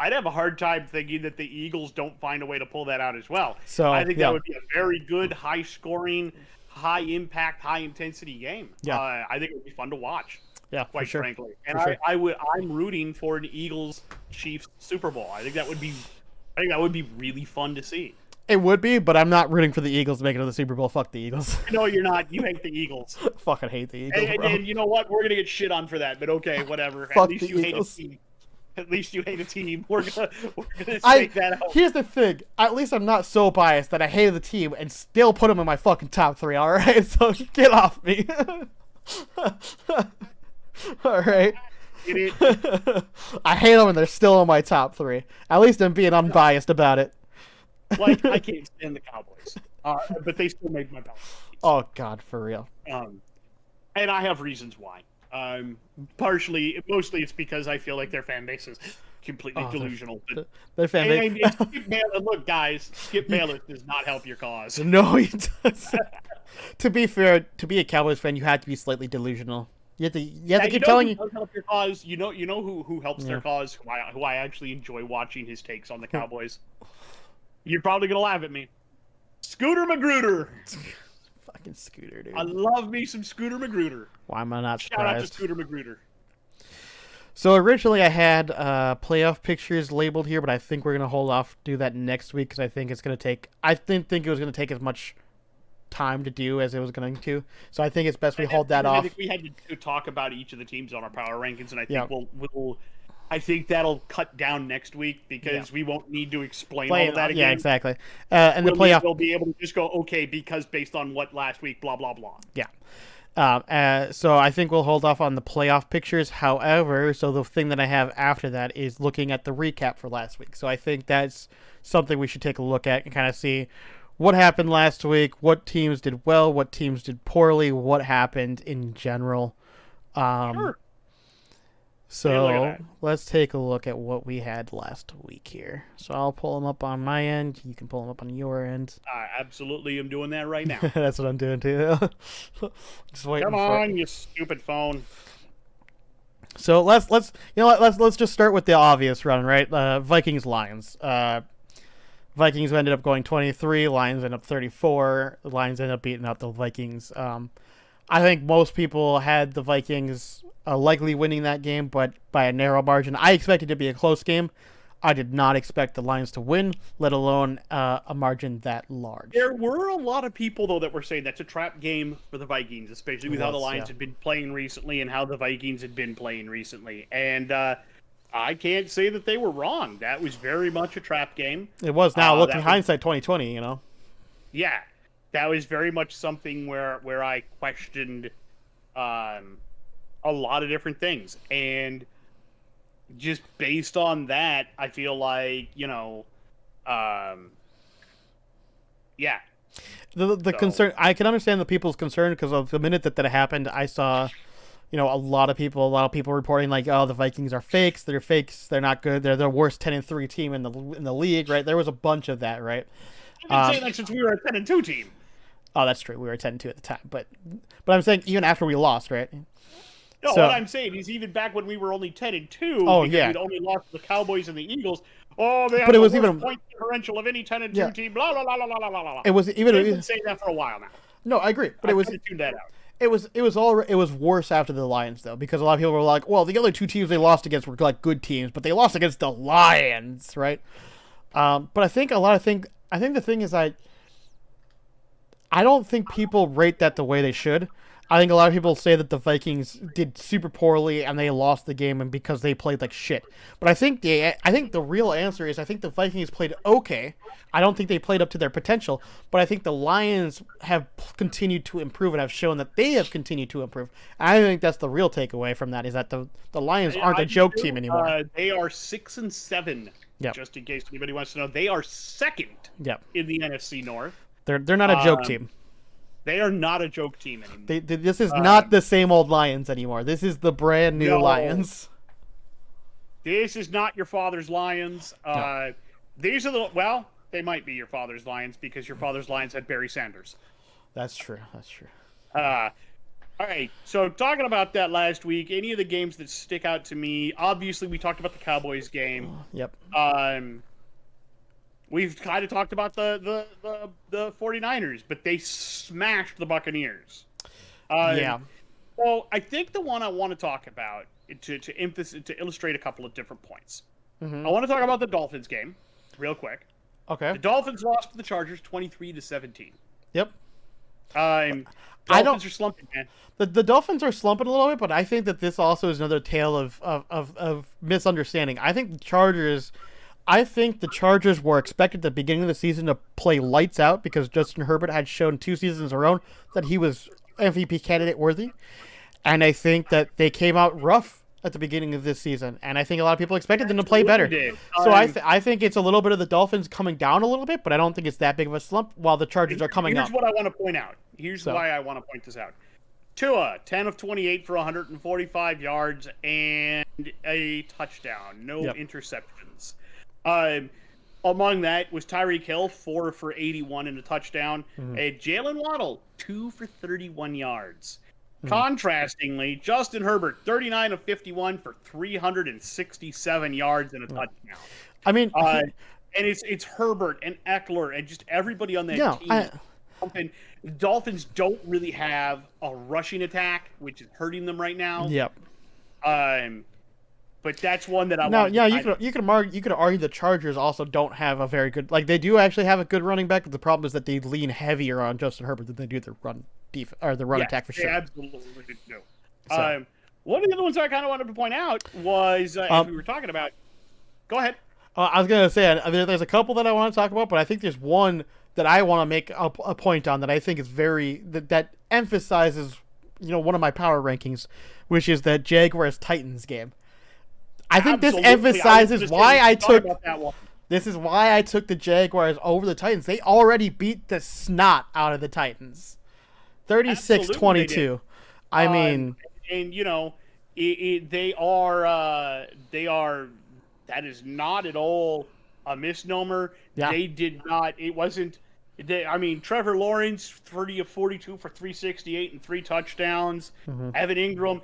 I'd have a hard time thinking that the Eagles don't find a way to pull that out as well. So I think that would be a very good, high-scoring, high-impact, high-intensity game. Yeah. I think it would be fun to watch. Yeah, quite frankly. And sure. I'm rooting for an Eagles-Chiefs Super Bowl. I think that would be really fun to see. It would be, but I'm not rooting for the Eagles to make it to the Super Bowl. Fuck the Eagles. No, you're not. You hate the Eagles. Fucking hate the Eagles, bro. And you know what? We're gonna get shit on for that, but okay, whatever. Fuck At least the you Eagles. hate a team. At least you hate a team. We're gonna take that out. Here's the thing. At least I'm not so biased that I hated the team and still put them in my fucking top 3. All right, so get off me. All right. I hate them and they're still in my top 3. At least I'm being unbiased about it. Like, I can't stand the Cowboys, but they still made my top 3. Oh God, for real. And I have reasons why. Mostly it's because I feel like their fan base is completely delusional. Their fan base. And Skip Bayless, look, guys, Skip Bayless does not help your cause. No, he doesn't. To be fair, to be a Cowboys fan, you have to be slightly delusional. You have to keep telling you. Does help your cause. You know who helps their cause. Who I actually enjoy watching his takes on the Cowboys. You're probably gonna laugh at me. Scooter Magruder. Fucking Scooter, dude. I love me some Scooter Magruder. Why am I not surprised? Shout out to Scooter Magruder. So originally I had playoff pictures labeled here, but I think we're gonna hold off, do that next week because I think it's gonna take. I didn't think it was gonna take as much time to do as it was going to. So I think it's best we hold that off. I think we had to talk about each of the teams on our power rankings, and I think we'll. I think that'll cut down next week because we won't need to explain all of that again. Yeah, exactly. And the playoff, we'll be able to just go okay because based on what last week, blah blah blah. Yeah. So I think we'll hold off on the playoff pictures. However, so the thing that I have after that is looking at the recap for last week. So I think that's something we should take a look at and kind of see what happened last week, what teams did well, what teams did poorly, what happened in general. Sure. So let's take a look at what we had last week here. So I'll pull them up on my end. You can pull them up on your end. I absolutely am doing that right now. That's what I'm doing too. Just waiting. Come on, you stupid phone. So let's just start with the obvious run, right? Vikings Lions. Vikings ended up going 23. Lions ended up 34. The Lions ended up beating out the Vikings. I think most people had the Vikings likely winning that game, but by a narrow margin. I expected it to be a close game. I did not expect the Lions to win, let alone a margin that large. There were a lot of people, though, that were saying that's a trap game for the Vikings, especially with how the Lions had been playing recently and how the Vikings had been playing recently. And I can't say that they were wrong. That was very much a trap game. It was. Now, looking hindsight 2020, you know. Yeah. That was very much something where I questioned a lot of different things. And just based on that, I feel like, yeah. The concern, I can understand the people's concern because of the minute that happened, I saw, a lot of people reporting like, oh, the Vikings are fakes. They're fakes. They're not good. They're the worst 10-3 team in the league, right? There was a bunch of that, right? I've been saying that since we were a 10-2 team. Oh, that's true. We were 10-2 at the time, but I'm saying even after we lost, right? No, what I'm saying is even back when we were only 10-2, oh, because we'd only lost to the Cowboys and the Eagles. Oh, they have the worst point differential of any 10-2 team. Blah blah blah blah blah blah blah. It was even. They've been saying that for a while now. No, I agree, but it was tuned that out. It was worse after the Lions though, because a lot of people were like, well, the other two teams they lost against were like good teams, but they lost against the Lions, right? But I think the thing is I don't think people rate that the way they should. I think a lot of people say that the Vikings did super poorly and they lost the game and because they played like shit. But I think the real answer is I think the Vikings played okay. I don't think they played up to their potential, but I think the Lions have continued to improve and have shown that they have continued to improve. And I think that's the real takeaway from that is that the Lions aren't a joke team anymore. They are 6-7. Yep. Just in case anybody wants to know, they are second in the NFC North. They're not a joke team. They are not a joke team anymore. This is not the same old Lions anymore. This is the brand new Lions. This is not your father's Lions. No. These are they might be your father's Lions because your father's Lions had Barry Sanders. That's true. All right. So talking about that last week, any of the games that stick out to me, obviously we talked about the Cowboys game. Yep. We've kind of talked about the 49ers, but they smashed the Buccaneers. Well, I think the one I want to talk about to illustrate a couple of different points. Mm-hmm. I want to talk about the Dolphins game real quick. Okay. The Dolphins lost to the Chargers 23-17. Yep. Dolphins I don't. are slumping, man. The Dolphins are slumping a little bit, but I think that this also is another tale of misunderstanding. I think the Chargers were expected at the beginning of the season to play lights out because Justin Herbert had shown 2 seasons in a row that he was MVP candidate worthy. And I think that they came out rough at the beginning of this season. And I think a lot of people expected them to play better. So I think it's a little bit of the Dolphins coming down a little bit, but I don't think it's that big of a slump while the Chargers are coming up. Here's what I want to point out. Here's why I want to point this out. Tua, 10 of 28 for 145 yards and a touchdown. No interceptions. Among that was Tyreek Hill, 4 for 81 and a touchdown. And Jalen Waddle, 2 for 31 yards. Contrastingly, Justin Herbert, 39 of 51 for 367 yards and a touchdown. I mean, and it's Herbert and Eckler and just everybody on that team. The Dolphins don't really have a rushing attack, which is hurting them right now. Yep. But that's one that I want. Yeah, you could argue the Chargers also don't have a very good. Like they do actually have a good running back, but the problem is that they lean heavier on Justin Herbert than they do their run attack for sure. Absolutely do. So. One of the other ones I kind of wanted to point out was as we were talking about. Go ahead. I was gonna say there's a couple that I want to talk about, but I think there's one that I want to make a point on that I think is that emphasizes one of my power rankings, which is that Jaguars-Titans game. I think this emphasizes why I took the Jaguars over the Titans. They already beat the snot out of the Titans. 36-22. I mean, and they are that is not at all a misnomer. Yeah. They did not. It wasn't. Trevor Lawrence, 30 of 42 for 368 and 3 touchdowns. Evan Ingram,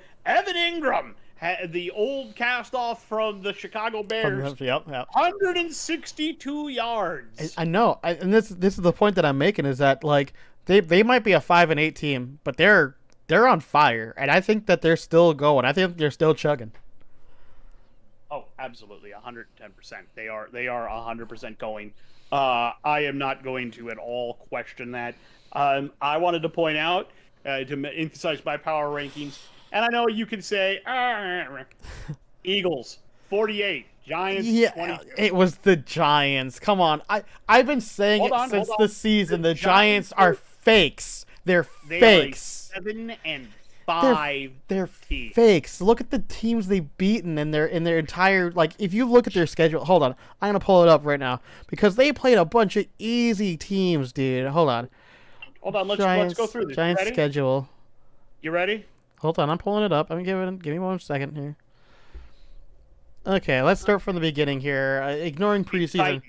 the old cast-off from the Chicago Bears. Yep. 162 yards. I know, and this is the point that I'm making is that like they might be a 5-8 team, but they're on fire, and I think that they're still going. I think they're still chugging. Oh, absolutely, 110%. They are 100% going. I am not going to at all question that. I wanted to point out to emphasize my power rankings. And I know you can say, Eagles, 48, Giants, 22. It was the Giants. Come on. I've been saying since the season. The Giants are fakes. They're fakes. Are 7-5. They're fakes. Look at the teams they've beaten in their entire, like, if you look at their schedule. Hold on. I'm going to pull it up right now. Because they played a bunch of easy teams, dude. Hold on. Let's go through this. Giants schedule. You ready? Hold on, I'm pulling it up. Give me 1 second here. Okay, let's start from the beginning here. Ignoring preseason.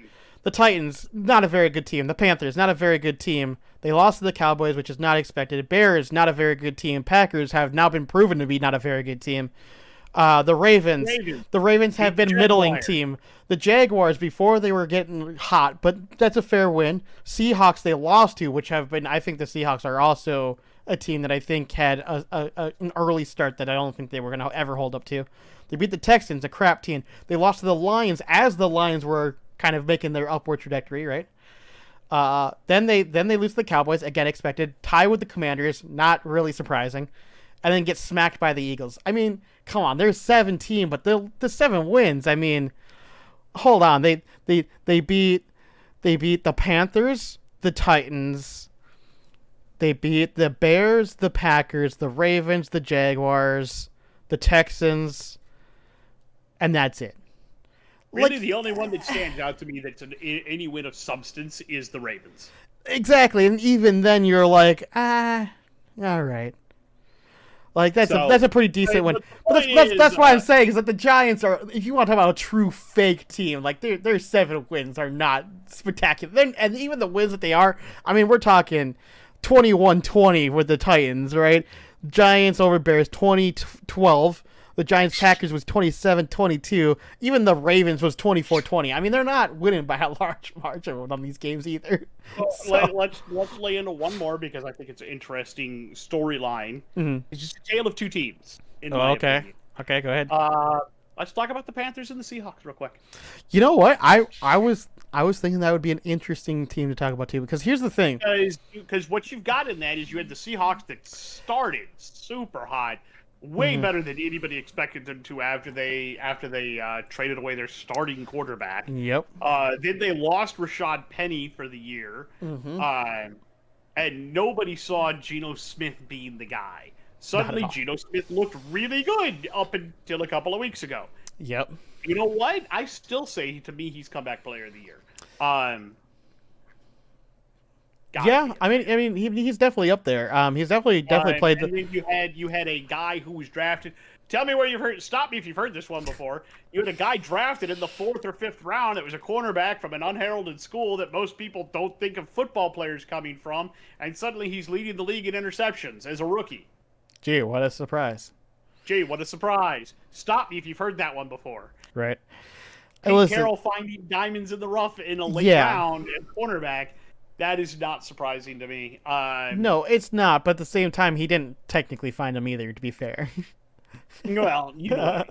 The Titans, not a very good team. The Panthers, not a very good team. They lost to the Cowboys, which is not expected. Bears, not a very good team. Packers have now been proven to be not a very good team. The Ravens have been middling team. The Jaguars, before they were getting hot, but that's a fair win. Seahawks, they lost to, which have been, I think the Seahawks are also a team that I think had an early start that I don't think they were going to ever hold up to. They beat the Texans, a crap team. They lost to the Lions as the Lions were kind of making their upward trajectory, right? Then they lose to the Cowboys, again expected. Tie with the Commanders, not really surprising. And then get smacked by the Eagles. I mean, come on, they're 17, but the 7 wins. I mean, hold on. They beat the Panthers, the Titans. They beat the Bears, the Packers, the Ravens, the Jaguars, the Texans, and that's it. Really, the only one that stands out to me that's any win of substance is the Ravens. Exactly, and even then you're like, all right. Like that's a pretty decent win. But that's what I'm saying is that the Giants are, if you want to talk about a true fake team, like their 7 wins are not spectacular. And even the wins that they are, I mean, we're talking 21-20 with the Titans, right? Giants over Bears 20-12. The Giants-Packers was 27-22. Even the Ravens was 24-20. I mean, they're not winning by a large margin on these games either. Well, let's lay into one more because I think it's an interesting storyline. Mm-hmm. It's just a tale of 2 teams. In my opinion. Okay, go ahead. Let's talk about the Panthers and the Seahawks real quick. You know what? I was thinking that would be an interesting team to talk about too. Because here's the thing. Because what you've got in that is you had the Seahawks that started super hot, way better than anybody expected them to after they traded away their starting quarterback. Yep. Then they lost Rashad Penny for the year, and nobody saw Geno Smith being the guy. Suddenly, Geno Smith looked really good up until a couple of weeks ago. Yep. You know what? I still say, to me, he's comeback player of the year. Yeah, I mean, he's definitely up there. He's definitely played. And then you had a guy who was drafted. Tell me where you've heard. Stop me if you've heard this one before. You had a guy drafted in the 4th or 5th round. It was a cornerback from an unheralded school that most people don't think of football players coming from, and suddenly he's leading the league in interceptions as a rookie. Gee, what a surprise! Stop me if you've heard that one before. Right. Pete Carroll finding diamonds in the rough in a late round at cornerback. That is not surprising to me. No, it's not. But at the same time, he didn't technically find him either. To be fair. Well, you know,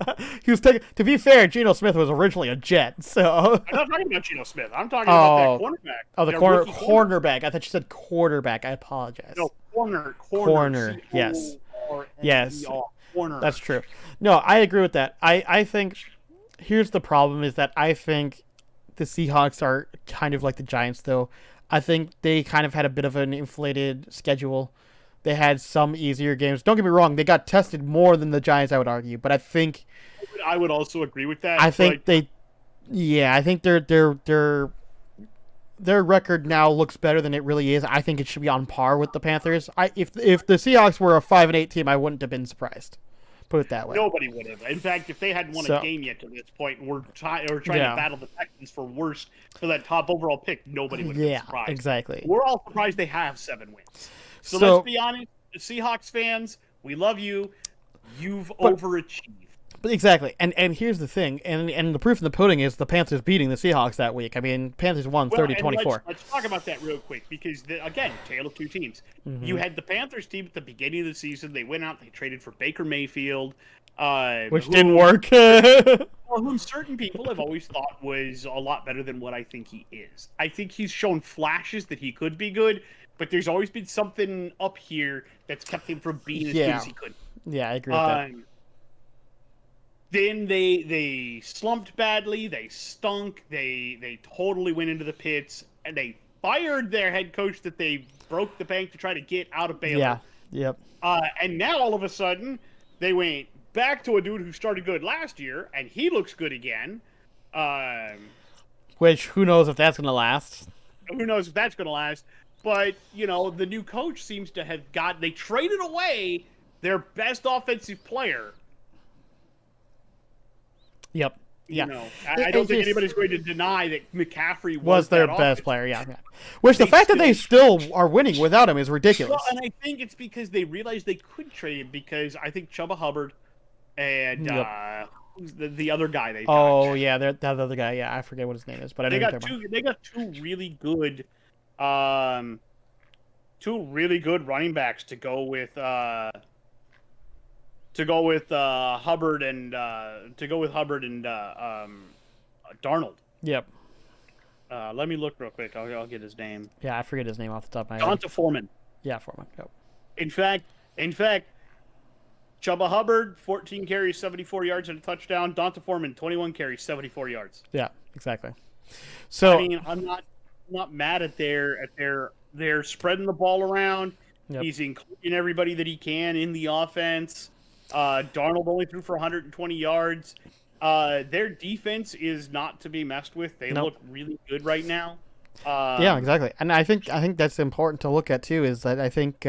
he was to be fair, Geno Smith was originally a Jet. So I'm not talking about Geno Smith. I'm talking about that cornerback. Oh, the cornerback. I thought you said quarterback. I apologize. No, corner. Yes. Yes. Corner. That's true. No, I agree with that. I think here's the problem is that I think the Seahawks are kind of like the Giants, though. I think they kind of had a bit of an inflated schedule. They had some easier games. Don't get me wrong; they got tested more than the Giants, I would argue. But I think I would also agree with that. I think their record now looks better than it really is. I think it should be on par with the Panthers. If the Seahawks were a 5-8 team, I wouldn't have been surprised. Put it that way. Nobody would have. In fact, if they hadn't won a game yet to this point, we're trying to battle the Texans for that top overall pick. Nobody would have been surprised. Exactly. We're all surprised they have 7 wins. So let's be honest, the Seahawks fans, we love you. You've overachieved. But exactly, and here's the thing, and the proof in the pudding is the Panthers beating the Seahawks that week. I mean, Panthers won 30-24. Let's talk about that real quick because, again, tale of two teams. You had the Panthers team at the beginning of the season. They went out, they traded for Baker Mayfield. Which didn't work. Whom certain people have always thought was a lot better than what I think he is. I think he's shown flashes that he could be good, but there's always been something up here that's kept him from being as good as he could. Yeah, I agree with that. Then they slumped badly. They stunk. They totally went into the pits, and they fired their head coach that they broke the bank to try to get out of Baylor. Yeah. Yep. And now all of a sudden they went back to a dude who started good last year, and he looks good again. Which who knows if that's gonna last? Who knows if that's gonna last? But the new coach seems to have they traded away their best offensive player. Yep. Yeah. I don't think anybody's going to deny that McCaffrey was their best player. Yeah. Which the fact that they still are winning without him is ridiculous. Well, and I think it's because they realized they could trade him because I think Chuba Hubbard and who's the other guy they got. Oh yeah, that other guy. Yeah, I forget what his name is, but they got two really good running backs to go with Hubbard and Darnold. Yep. Let me look real quick. I'll get his name. Yeah, I forget his name off the top of my head. Donta Foreman. Yeah, Foreman. Yep. In fact, Chuba Hubbard, 14 carries, 74 yards and a touchdown. Donta Foreman, 21 carries, 74 yards. Yeah, exactly. So I mean, I'm not mad at they're spreading the ball around. Yep. He's including everybody that he can in the offense. Darnold only threw for 120 yards. Their defense is not to be messed with. They look really good right now. Yeah, exactly. And I think that's important to look at too. Is that I think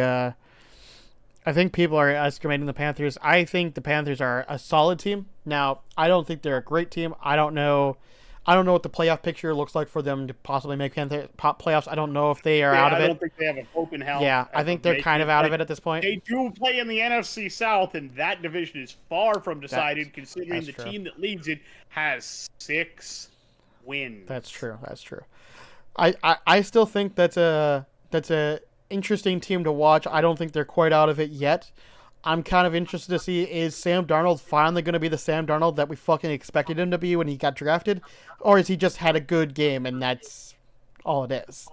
people are estimating the Panthers. I think the Panthers are a solid team. Now, I don't think they're a great team. I don't know what the playoff picture looks like for them to possibly make playoffs. I don't know if they are out of it. I don't think they have a hope in hell. Yeah, I think they're kind of out of it at this point. They do play in the NFC South, and that division is far from decided, considering the team that leads it has 6 wins. That's true. I still think that's a interesting team to watch. I don't think they're quite out of it yet. I'm kind of interested to see, is Sam Darnold finally going to be the Sam Darnold that we fucking expected him to be when he got drafted? Or has he just had a good game and that's all it is?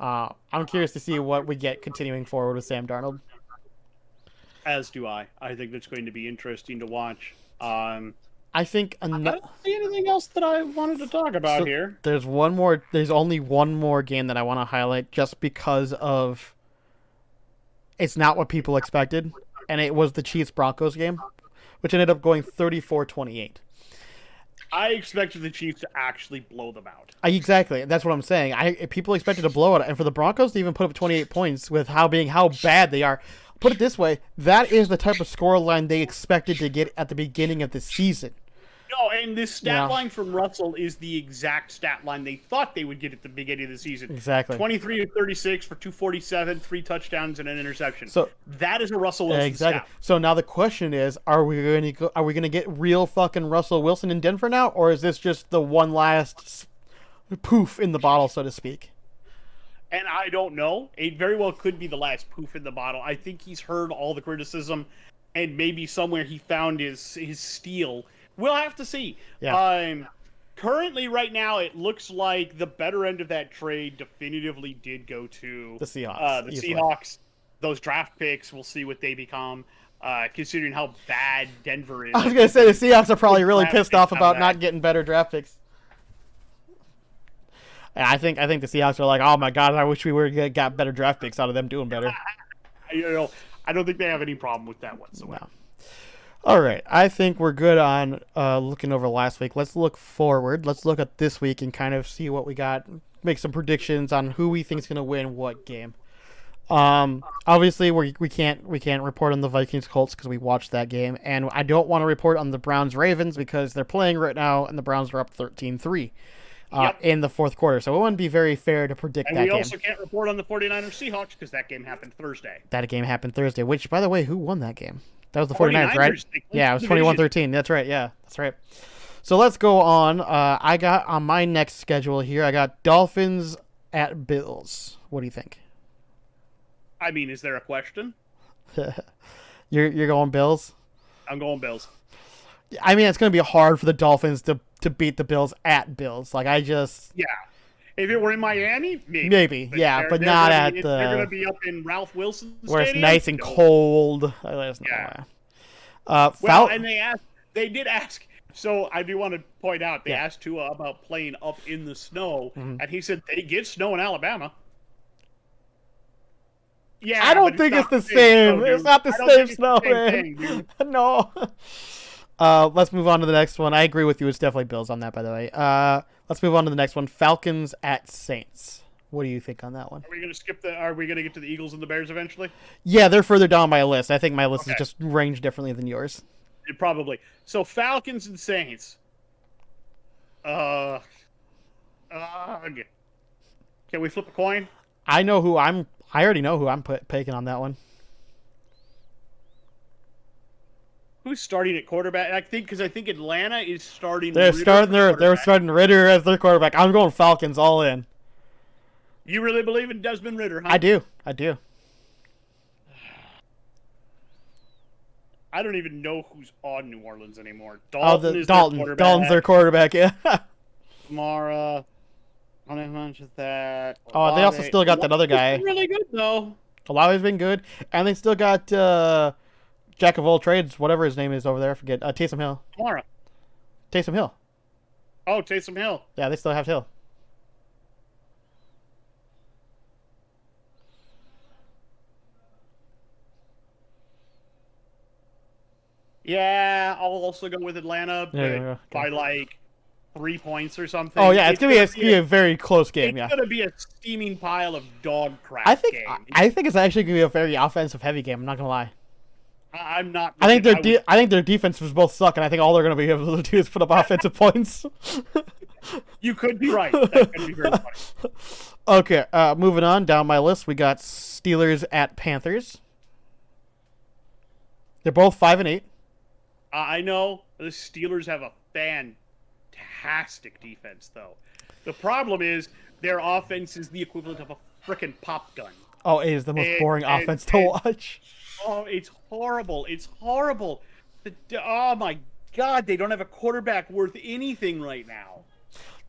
I'm curious to see what we get continuing forward with Sam Darnold. As do I. I think that's going to be interesting to watch. I think I don't see anything else that I wanted to talk about here. There's one more. There's only one more game that I want to highlight, just because of it's not what people expected, and it was the Chiefs Broncos game, which ended up going 34-28. I expected the Chiefs to actually blow them out. Exactly, that's what I'm saying. People expected to blow it, and for the Broncos to even put up 28 points with how bad they are. Put it this way, that is the type of scoreline they expected to get at the beginning of the season. No, and this stat line from Russell is the exact stat line they thought they would get at the beginning of the season. Exactly. 23 of 36 for 247, 3 touchdowns and an interception. So that is a Russell Wilson stat. So now the question is, are we going to get real fucking Russell Wilson in Denver now, or is this just the one last poof in the bottle, so to speak? And I don't know. It very well could be the last poof in the bottle. I think he's heard all the criticism, and maybe somewhere he found his steel. We'll have to see. Yeah. Currently, right now, it looks like the better end of that trade definitively did go to the Seahawks. The Seahawks. Those draft picks, we'll see what they become. Considering how bad Denver is. I was going to say the Seahawks are probably really pissed off about not getting better draft picks. And I think the Seahawks are like, oh my god, I wish we got better draft picks out of them doing better. I don't think they have any problem with that whatsoever. No. All right, I think we're good on looking over last week. Let's look forward. Let's look at this week and kind of see what we got. Make some predictions on who we think is going to win what game. Obviously, we can't report on the Vikings Colts because we watched that game, and I don't want to report on the Browns Ravens because they're playing right now, and the Browns are up 13-3. In the fourth quarter. So it wouldn't be very fair to predict that game. And we also can't report on the 49ers Seahawks because that game happened Thursday. That game happened Thursday, which, by the way, who won that game? That was the 49ers, right? Yeah, it was 21-13. That's right. Yeah, that's right. So let's go on. I got on my next schedule here, I got Dolphins at Bills. What do you think? I mean, is there a question? You're going Bills? I'm going Bills. I mean, it's going to be hard for the Dolphins to beat the Bills at Bills. Like, Yeah. If it were in Miami, maybe. But not at the... They're going to be up in Ralph Wilson where Stadium. It's nice and cold. There's no way. And they did ask... So I do want to point out, they asked Tua about playing up in the snow, and he said they get snow in Alabama. Yeah, I don't think it's the same. It's not the same snow, man. No. Let's move on to the next one. I agree with you. It's definitely Bills on that, by the way. Let's move on to the next one. Falcons at Saints. What do you think on that one? Are we going to Are we going to get to the Eagles and the Bears eventually? Yeah, they're further down my list. I think my list is just ranged differently than yours. Probably. So Falcons and Saints. Can we flip a coin? I already know who I'm picking on that one. Who's starting at quarterback? I think Atlanta is starting. They're starting Ritter as their quarterback. I'm going Falcons all in. You really believe in Desmond Ritter, huh? I do. I don't even know who's on New Orleans anymore. Dalton's their quarterback. Dalton's their quarterback. Yeah. Kamara. How much is that? Oh, they also still got that other guy. Really good though. Olave's been good, and they still got Jack of all trades, whatever his name is over there. I forget. Taysom Hill. Kamara. Taysom Hill. Oh, Taysom Hill. Yeah, they still have Hill. Yeah, I'll also go with Atlanta, but by like 3 points or something. Oh yeah, it's gonna be a very close game. It's gonna be a steaming pile of dog crap. I think it's actually gonna be a very offensive heavy game. I'm not gonna lie. I'm not. I think their defenses both suck, and I think all they're gonna be able to do is put up offensive points. You could be right. That could be very funny. Okay, moving on down my list, we got Steelers at Panthers. They're both 5-8. I know the Steelers have a fantastic defense, though. The problem is their offense is the equivalent of a frickin' pop gun. Oh, it is the most boring offense to watch. Oh, it's horrible. It's horrible. Oh my God, they don't have a quarterback worth anything right now.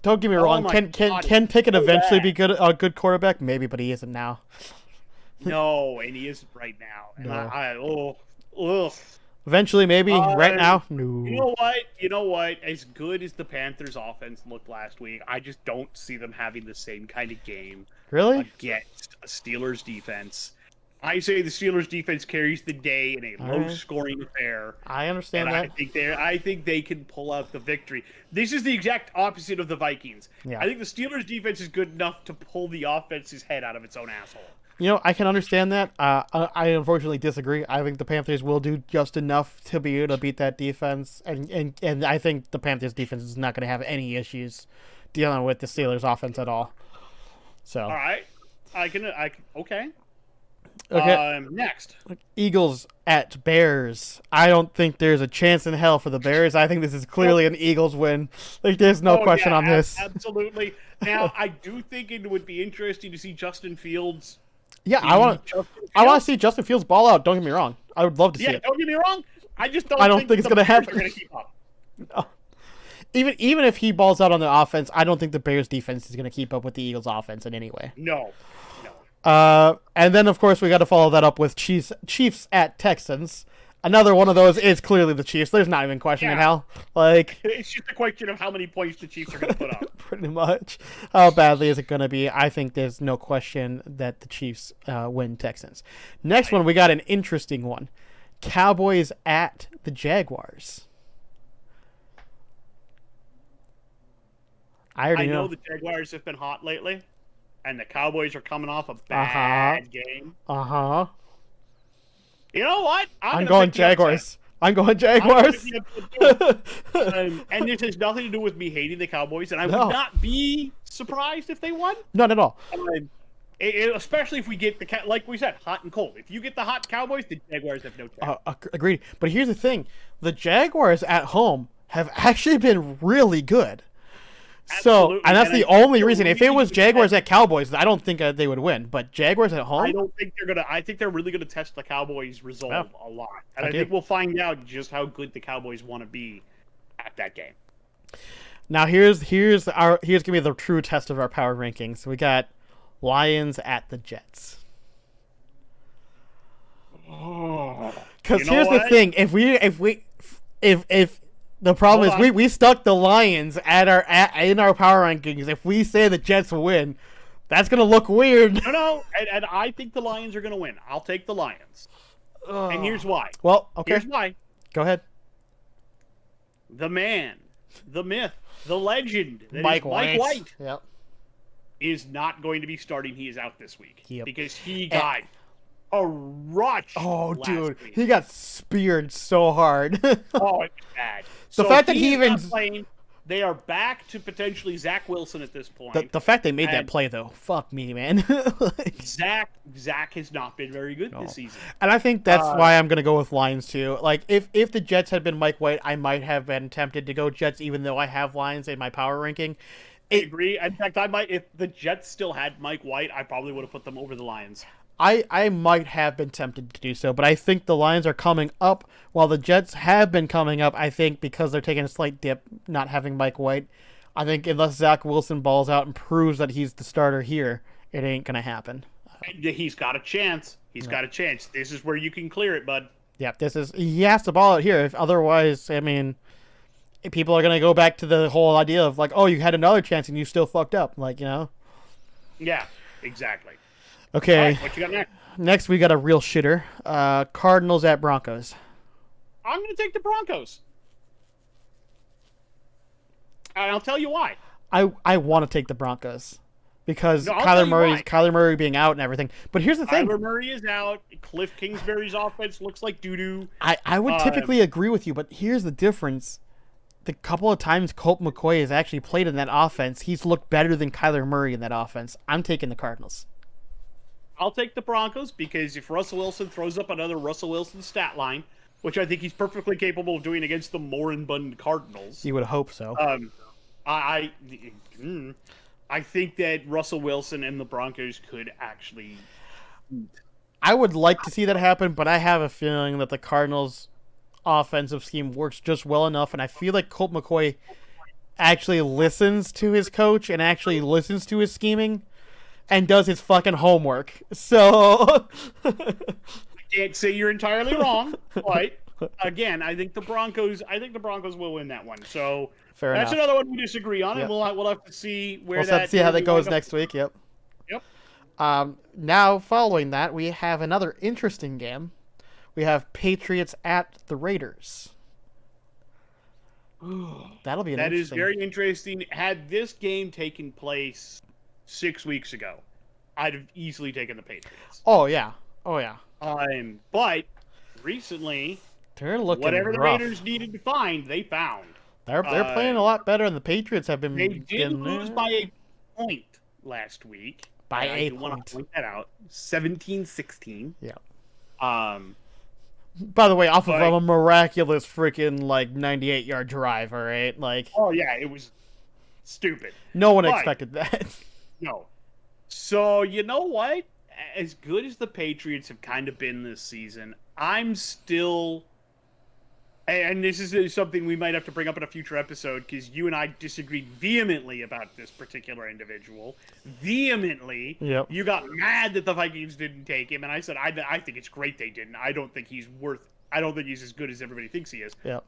Don't get me wrong. Can Pickett eventually be a good quarterback? Maybe, but he isn't now. No, and he isn't right now. And no. Eventually, maybe. Right now, no. You know what? As good as the Panthers' offense looked last week, I just don't see them having the same kind of game. Really? Against a Steelers defense. I say the Steelers defense carries the day in a low-scoring affair. I understand that. I think they can pull out the victory. This is the exact opposite of the Vikings. Yeah. I think the Steelers defense is good enough to pull the offense's head out of its own asshole. You know, I can understand that. I unfortunately disagree. I think the Panthers will do just enough to be able to beat that defense, and I think the Panthers defense is not going to have any issues dealing with the Steelers offense at all. So. All right, okay. Okay. Next, Eagles at Bears. I don't think there's a chance in hell for the Bears. I think this is clearly an Eagles win. Like, there's no question on this. Absolutely. Now, I do think it would be interesting to see Justin Fields. Yeah, I want to see Justin Fields ball out. Don't get me wrong. I would love to see it. Don't get me wrong. I don't think it's going to happen. Going to keep up. No. Even if he balls out on the offense, I don't think the Bears defense is going to keep up with the Eagles offense in any way. No. And then of course we got to follow that up with Chiefs at Texans. Another one of those is clearly the Chiefs. There's not even question in hell. Like, it's just a question of how many points the Chiefs are going to put up. Pretty much. How badly is it going to be? I think there's no question that the Chiefs win Texans. Next one, we got an interesting one. Cowboys at the Jaguars. I already know the Jaguars have been hot lately, and the Cowboys are coming off a bad game. You know what? I'm going Jaguars. I'm going Jaguars. And this has nothing to do with me hating the Cowboys, and I would not be surprised if they won. Not at all. Especially if we get like we said, hot and cold. If you get the hot Cowboys, the Jaguars have no chance. Agreed. But here's the thing: the Jaguars at home have actually been really good. Absolutely. So, and that's the only reason. If it was Jaguars at Cowboys, I don't think they would win. But Jaguars at home, I don't think they're gonna. I think they're really gonna test the Cowboys' resolve a lot, and I think we'll find out just how good the Cowboys want to be at that game. Now here's gonna be the true test of our power rankings. We got Lions at the Jets. Because here's the thing: if the problem is we stuck the Lions in our power rankings. If we say the Jets win, that's gonna look weird. No, and I think the Lions are gonna win. I'll take the Lions, and here's why. Well, okay. Here's why. Go ahead. The man, the myth, the legend, Mike White. Yep. Is not going to be starting. He is out this week because he got a rush. Oh, dude, week. He got speared so hard. Oh, it's bad. The fact that he even playing, they are back to potentially Zach Wilson at this point. The fact they made that play though, fuck me, man. Zach has not been very good this season, and I think that's why I'm gonna go with Lions too. Like if the Jets had been Mike White, I might have been tempted to go Jets, even though I have Lions in my power ranking. I agree. In fact, I might, if the Jets still had Mike White, I probably would have put them over the Lions. I might have been tempted to do so, but I think the Lions are coming up while the Jets have been coming up, I think, because they're taking a slight dip not having Mike White. I think unless Zach Wilson balls out and proves that he's the starter here, it ain't going to happen. He's got a chance. He's got a chance. This is where you can clear it, bud. Yeah, he has to ball out here. If otherwise, I mean, people are going to go back to the whole idea of like, oh, you had another chance and you still fucked up. Like, you know? Yeah, exactly. Okay. Right, what you got next? Next, we got a real shitter. Cardinals at Broncos. I'm going to take the Broncos. And I'll tell you why. I want to take the Broncos because Kyler Murray being out and everything. But here's the thing. Kyler Murray is out. Cliff Kingsbury's offense looks like doo-doo. I would typically agree with you, but here's the difference. The couple of times Colt McCoy has actually played in that offense, he's looked better than Kyler Murray in that offense. I'm taking the Cardinals. I'll take the Broncos because if Russell Wilson throws up another Russell Wilson stat line, which I think he's perfectly capable of doing against the moribund Cardinals. You would hope so. I think that Russell Wilson and the Broncos could actually I would like to see that happen, but I have a feeling that the Cardinals' offensive scheme works just well enough, and I feel like Colt McCoy actually listens to his coach and actually listens to his scheming and does his fucking homework. So I can't say you're entirely wrong, but again, I think the Broncos will win that one. So fair that's enough. another one we disagree on, Yep. and we'll have to see where We'll have to see how that goes next week. Yep. Yep. Now, following that, we have another interesting game. We have Patriots at the Raiders. That'll be That is very interesting. Had this game taken place 6 weeks ago, I'd have easily taken the Patriots. Oh yeah. But recently, they're looking whatever rough. the Raiders needed to find, they found. They're playing a lot better, and the Patriots have been. They did lose by a point last week. By I a want point. to point that out. 17-16. Yeah. By the way, off of Like- a miraculous freaking 98-yard drive. All right, Oh yeah, it was stupid. no one But- expected that. No. So you know what? As good as the Patriots have kind of been this season, I'm still. And this is something we might have to bring up in a future episode because you and I disagreed vehemently about this particular individual. Vehemently. Yep. You got mad that the Vikings didn't take him, and I said I think it's great they didn't. I don't think he's as good as everybody thinks he is. Yep.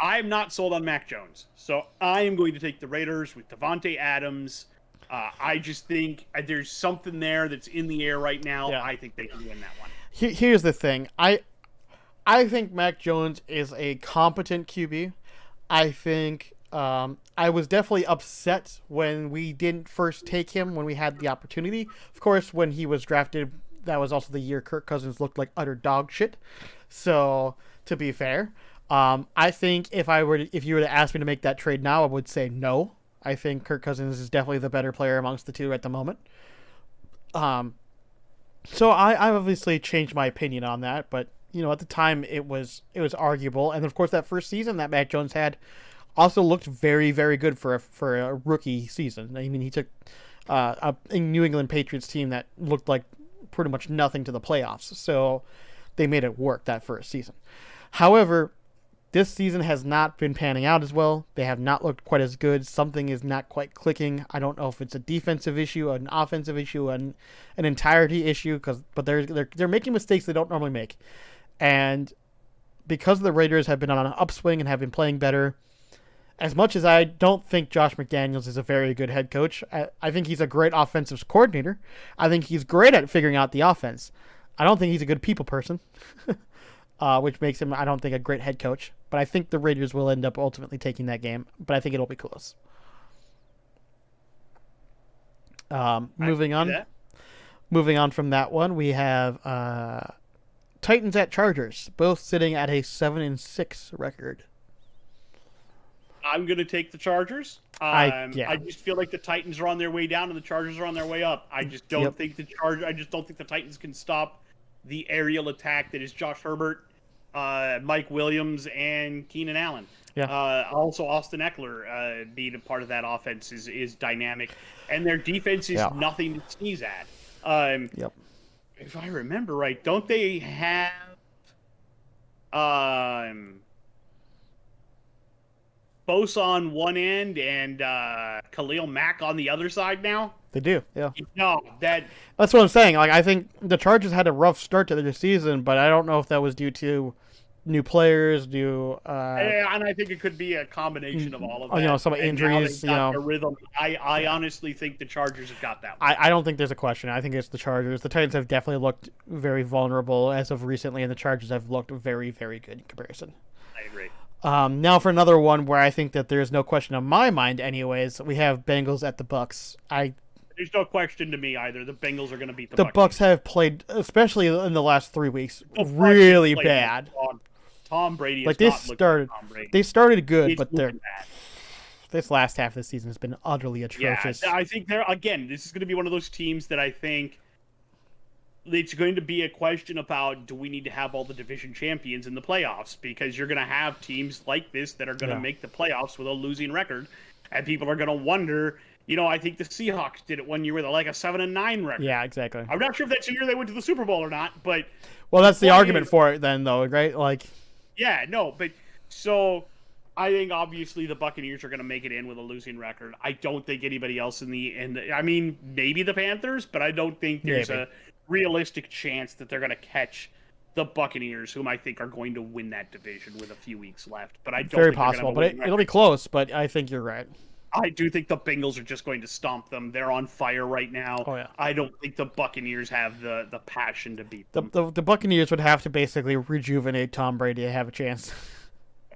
I'm not sold on Mac Jones, so I am going to take the Raiders with Devontae Adams. I just think there's something there that's in the air right now. Yeah. I think they can win that one. Here's the thing. I think Mac Jones is a competent QB. I think I was definitely upset when we didn't first take him when we had the opportunity. Of course, when he was drafted, that was also the year Kirk Cousins looked like utter dog shit. So, to be fair, I think if you were to ask me to make that trade now, I would say no. I think Kirk Cousins is definitely the better player amongst the two at the moment. So I obviously changed my opinion on that, but at the time it was arguable, and of course that first season that Mac Jones had also looked very, very good for a rookie season. I mean, he took a New England Patriots team that looked like pretty much nothing to the playoffs, so they made it work that first season. However, this season has not been panning out as well. They have not looked quite as good. Something is not quite clicking. I don't know if it's a defensive issue, an offensive issue, an entirety issue, but they're making mistakes they don't normally make. And because the Raiders have been on an upswing and have been playing better, as much as I don't think Josh McDaniels is a very good head coach, I think he's a great offensive coordinator. I think he's great at figuring out the offense. I don't think he's a good people person, which makes him, I don't think, a great head coach. But I think the Raiders will end up ultimately taking that game, but I think it'll be close. Moving on from that one, we have Titans at Chargers, both sitting at a 7-6 record. I'm going to take the Chargers. I just feel like the Titans are on their way down and the Chargers are on their way up. I just don't think the Titans can stop the aerial attack that is Josh Herbert, Mike Williams, and Keenan Allen. Yeah. Also, Austin Eckler being a part of that offense is dynamic, and their defense is nothing to sneeze at. If I remember right, don't they have Bosa on one end and Khalil Mack on the other side now? They do, yeah. No, that's what I'm saying. I think the Chargers had a rough start to their season, but I don't know if that was due to new players, and I think it could be a combination of all of that. Some injuries. Their rhythm. I honestly think the Chargers have got that one. I don't think there's a question. I think it's the Chargers. The Titans have definitely looked very vulnerable as of recently, and the Chargers have looked very, very good in comparison. I agree. Now for another one where I think that there's no question in my mind. Anyways, we have Bengals at the Bucks. There's no question to me either. The Bengals are going to beat the Bucks. The Bucks have played, especially in the last 3 weeks, really bad. Tom Brady. They started good, but this last half of the season has been utterly atrocious. Yeah, I think this is going to be one of those teams that I think it's going to be a question about, do we need to have all the division champions in the playoffs? Because you're going to have teams like this that are going to make the playoffs with a losing record, and people are going to wonder, I think the Seahawks did it one year with like a 7-9 record. Yeah, exactly. I'm not sure if that's the year they went to the Super Bowl or not, but Well, that's the point argument is- for it then, though, right? Like, yeah, no, but so I think obviously the Buccaneers are going to make it in with a losing record. I don't think anybody else in the end. I mean, maybe the Panthers, but I don't think there's Maybe. a realistic chance that they're going to catch the Buccaneers, whom I think are going to win that division with a few weeks left. But I don't very think they're possible, gonna but have a winning it'll be record. close. But I think you're right. I do think the Bengals are just going to stomp them. They're on fire right now. Oh, yeah. I don't think the Buccaneers have the passion to beat The, them. the Buccaneers would have to basically rejuvenate Tom Brady to have a chance.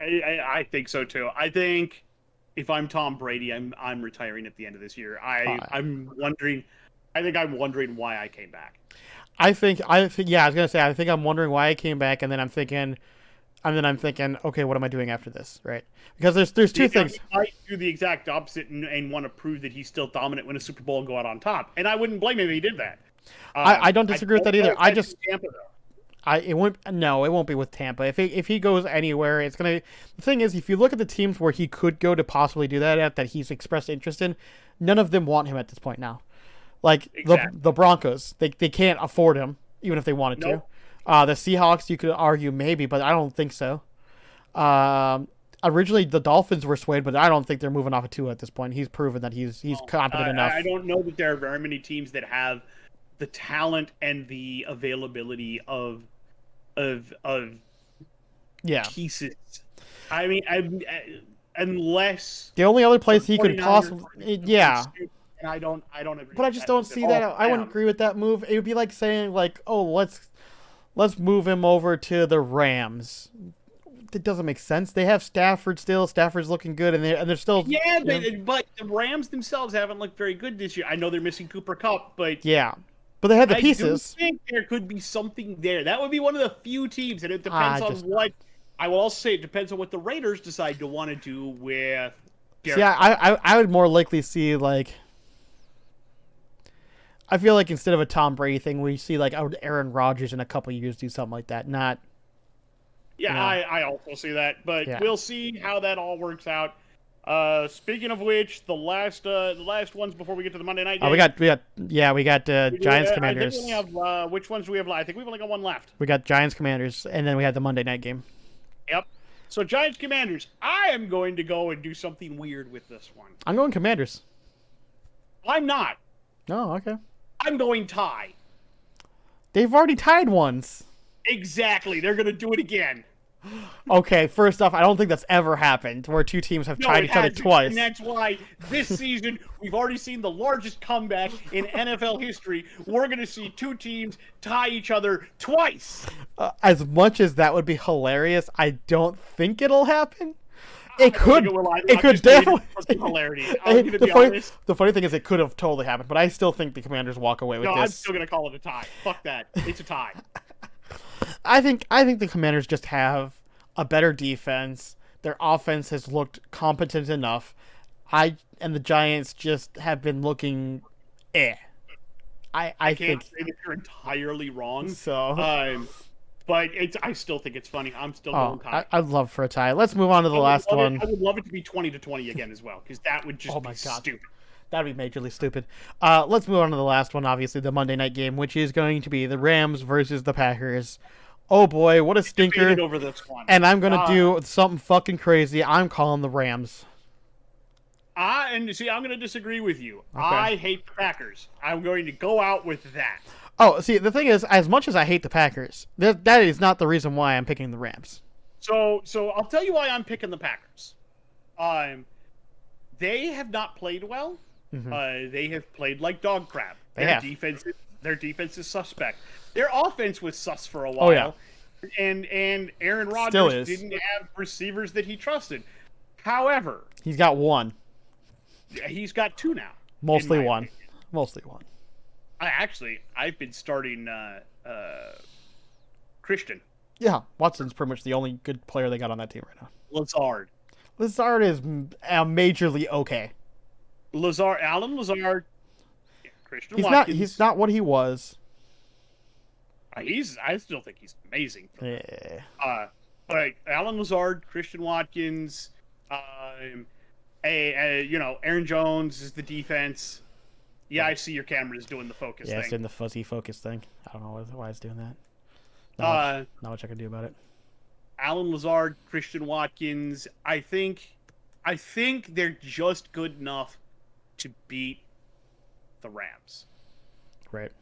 I think so too. I think if I'm Tom Brady, I'm retiring at the end of this year. I'm wondering. I think I'm wondering why I came back. I think, yeah, I was gonna say, I think I'm wondering why I came back, and then I'm thinking, okay, what am I doing after this, right? Because there's two things. I do the exact opposite and want to prove that he's still dominant, win a Super Bowl, and go out on top. And I wouldn't blame him if he did that. I don't disagree with that either. I just, Tampa, though. it won't be with Tampa. If he goes anywhere, it's gonna. The thing is, if you look at the teams where he could go to possibly do that he's expressed interest in, none of them want him at this point now. Like Exactly. the Broncos, they can't afford him even if they wanted Nope. to. The Seahawks, you could argue maybe, but I don't think so. Originally the Dolphins were swayed, but I don't think they're moving off of Tua at this point. He's proven that he's competent enough. I don't know that there are very many teams that have the talent and the availability of Yeah. pieces. I mean, unless The only other place he could 49ers possibly, yeah. And I don't agree. But I with just that don't move at see that. all. I wouldn't agree with that move. It would be like saying, like, oh, let's move him over to the Rams. It doesn't make sense. They have Stafford still. Stafford's looking good, and they're still. Yeah, you know, but the Rams themselves haven't looked very good this year. I know they're missing Cooper Kupp, but yeah, but they had the I pieces. do think there could be something there. That would be one of the few teams, and it depends on just- what. I will also say it depends on what the Raiders decide to want to do with. Derek See, I would more likely see like. I feel like instead of a Tom Brady thing, we see like Aaron Rodgers in a couple years do something like that. Not. Yeah, Yeah. I also see that, but Yeah. we'll see how that all works out. Speaking of which, the last ones before we get to the Monday night game. We got Giants I Commanders. think we only have, which ones do we have left? I think we've only got one left. We got Giants Commanders, and then we had the Monday night game. Yep. So Giants Commanders. I am going to go and do something weird with this one. I'm going Commanders. I'm not. Oh, okay. I'm going tie. They've already tied once. Exactly. They're going to do it again. Okay, first off, I don't think that's ever happened where two teams have No, tied it each other hasn't, twice. and that's why this season we've already seen the largest comeback in NFL history. We're going to see two teams tie each other twice. As much as that would be hilarious, I don't think it'll happen. It I could. think will. I'm It could just doing it definitely. for some hilarity. I'm going to be honest. The funny thing is, it could have totally happened, but I still think the Commanders walk away with No, this. I'm still going to call it a tie. Fuck that. It's a tie. I think the Commanders just have a better defense. Their offense has looked competent enough. And the Giants just have been looking I Can't think say that you're entirely wrong. so. But I still think it's funny. I'm still going tie. I'd love for a tie. Let's move on to the last one. I would love it to be 20-20 again as well, because that would just Oh be my God. stupid. That'd be majorly stupid. Let's move on to the last one, obviously, the Monday night game, which is going to be the Rams versus the Packers. Oh boy, what a stinker. Debated over this one. And I'm going to do something fucking crazy. I'm calling the Rams. And see, I'm going to disagree with you. Okay. I hate the Packers. I'm going to go out with that. Oh, see, the thing is, as much as I hate the Packers, that is not the reason why I'm picking the Rams. So I'll tell you why I'm picking the Packers. They have not played well. They have played like dog crap. Their defense is suspect. Their offense was sus for a while. Oh, yeah. And Aaron Still Rodgers is. didn't have receivers that he trusted. However, He's got one. he's got two now. Mostly in my one. opinion. Mostly one. I've been starting Christian Watson's pretty much the only good player they got on that team right now. Lazard. Lazard is majorly okay. Alan Lazard. Christian He's Watkins. he's not what he was. I still think he's amazing. Yeah. But Alan Lazard, Christian Watkins, Aaron Jones is the defense. Yeah, I see your camera's doing the focus Yeah, thing. it's doing the fuzzy focus thing. I don't know why it's doing that. Not much I can do about it. Alan Lazard, Christian Watkins. I think they're just good enough to beat the Rams. Right.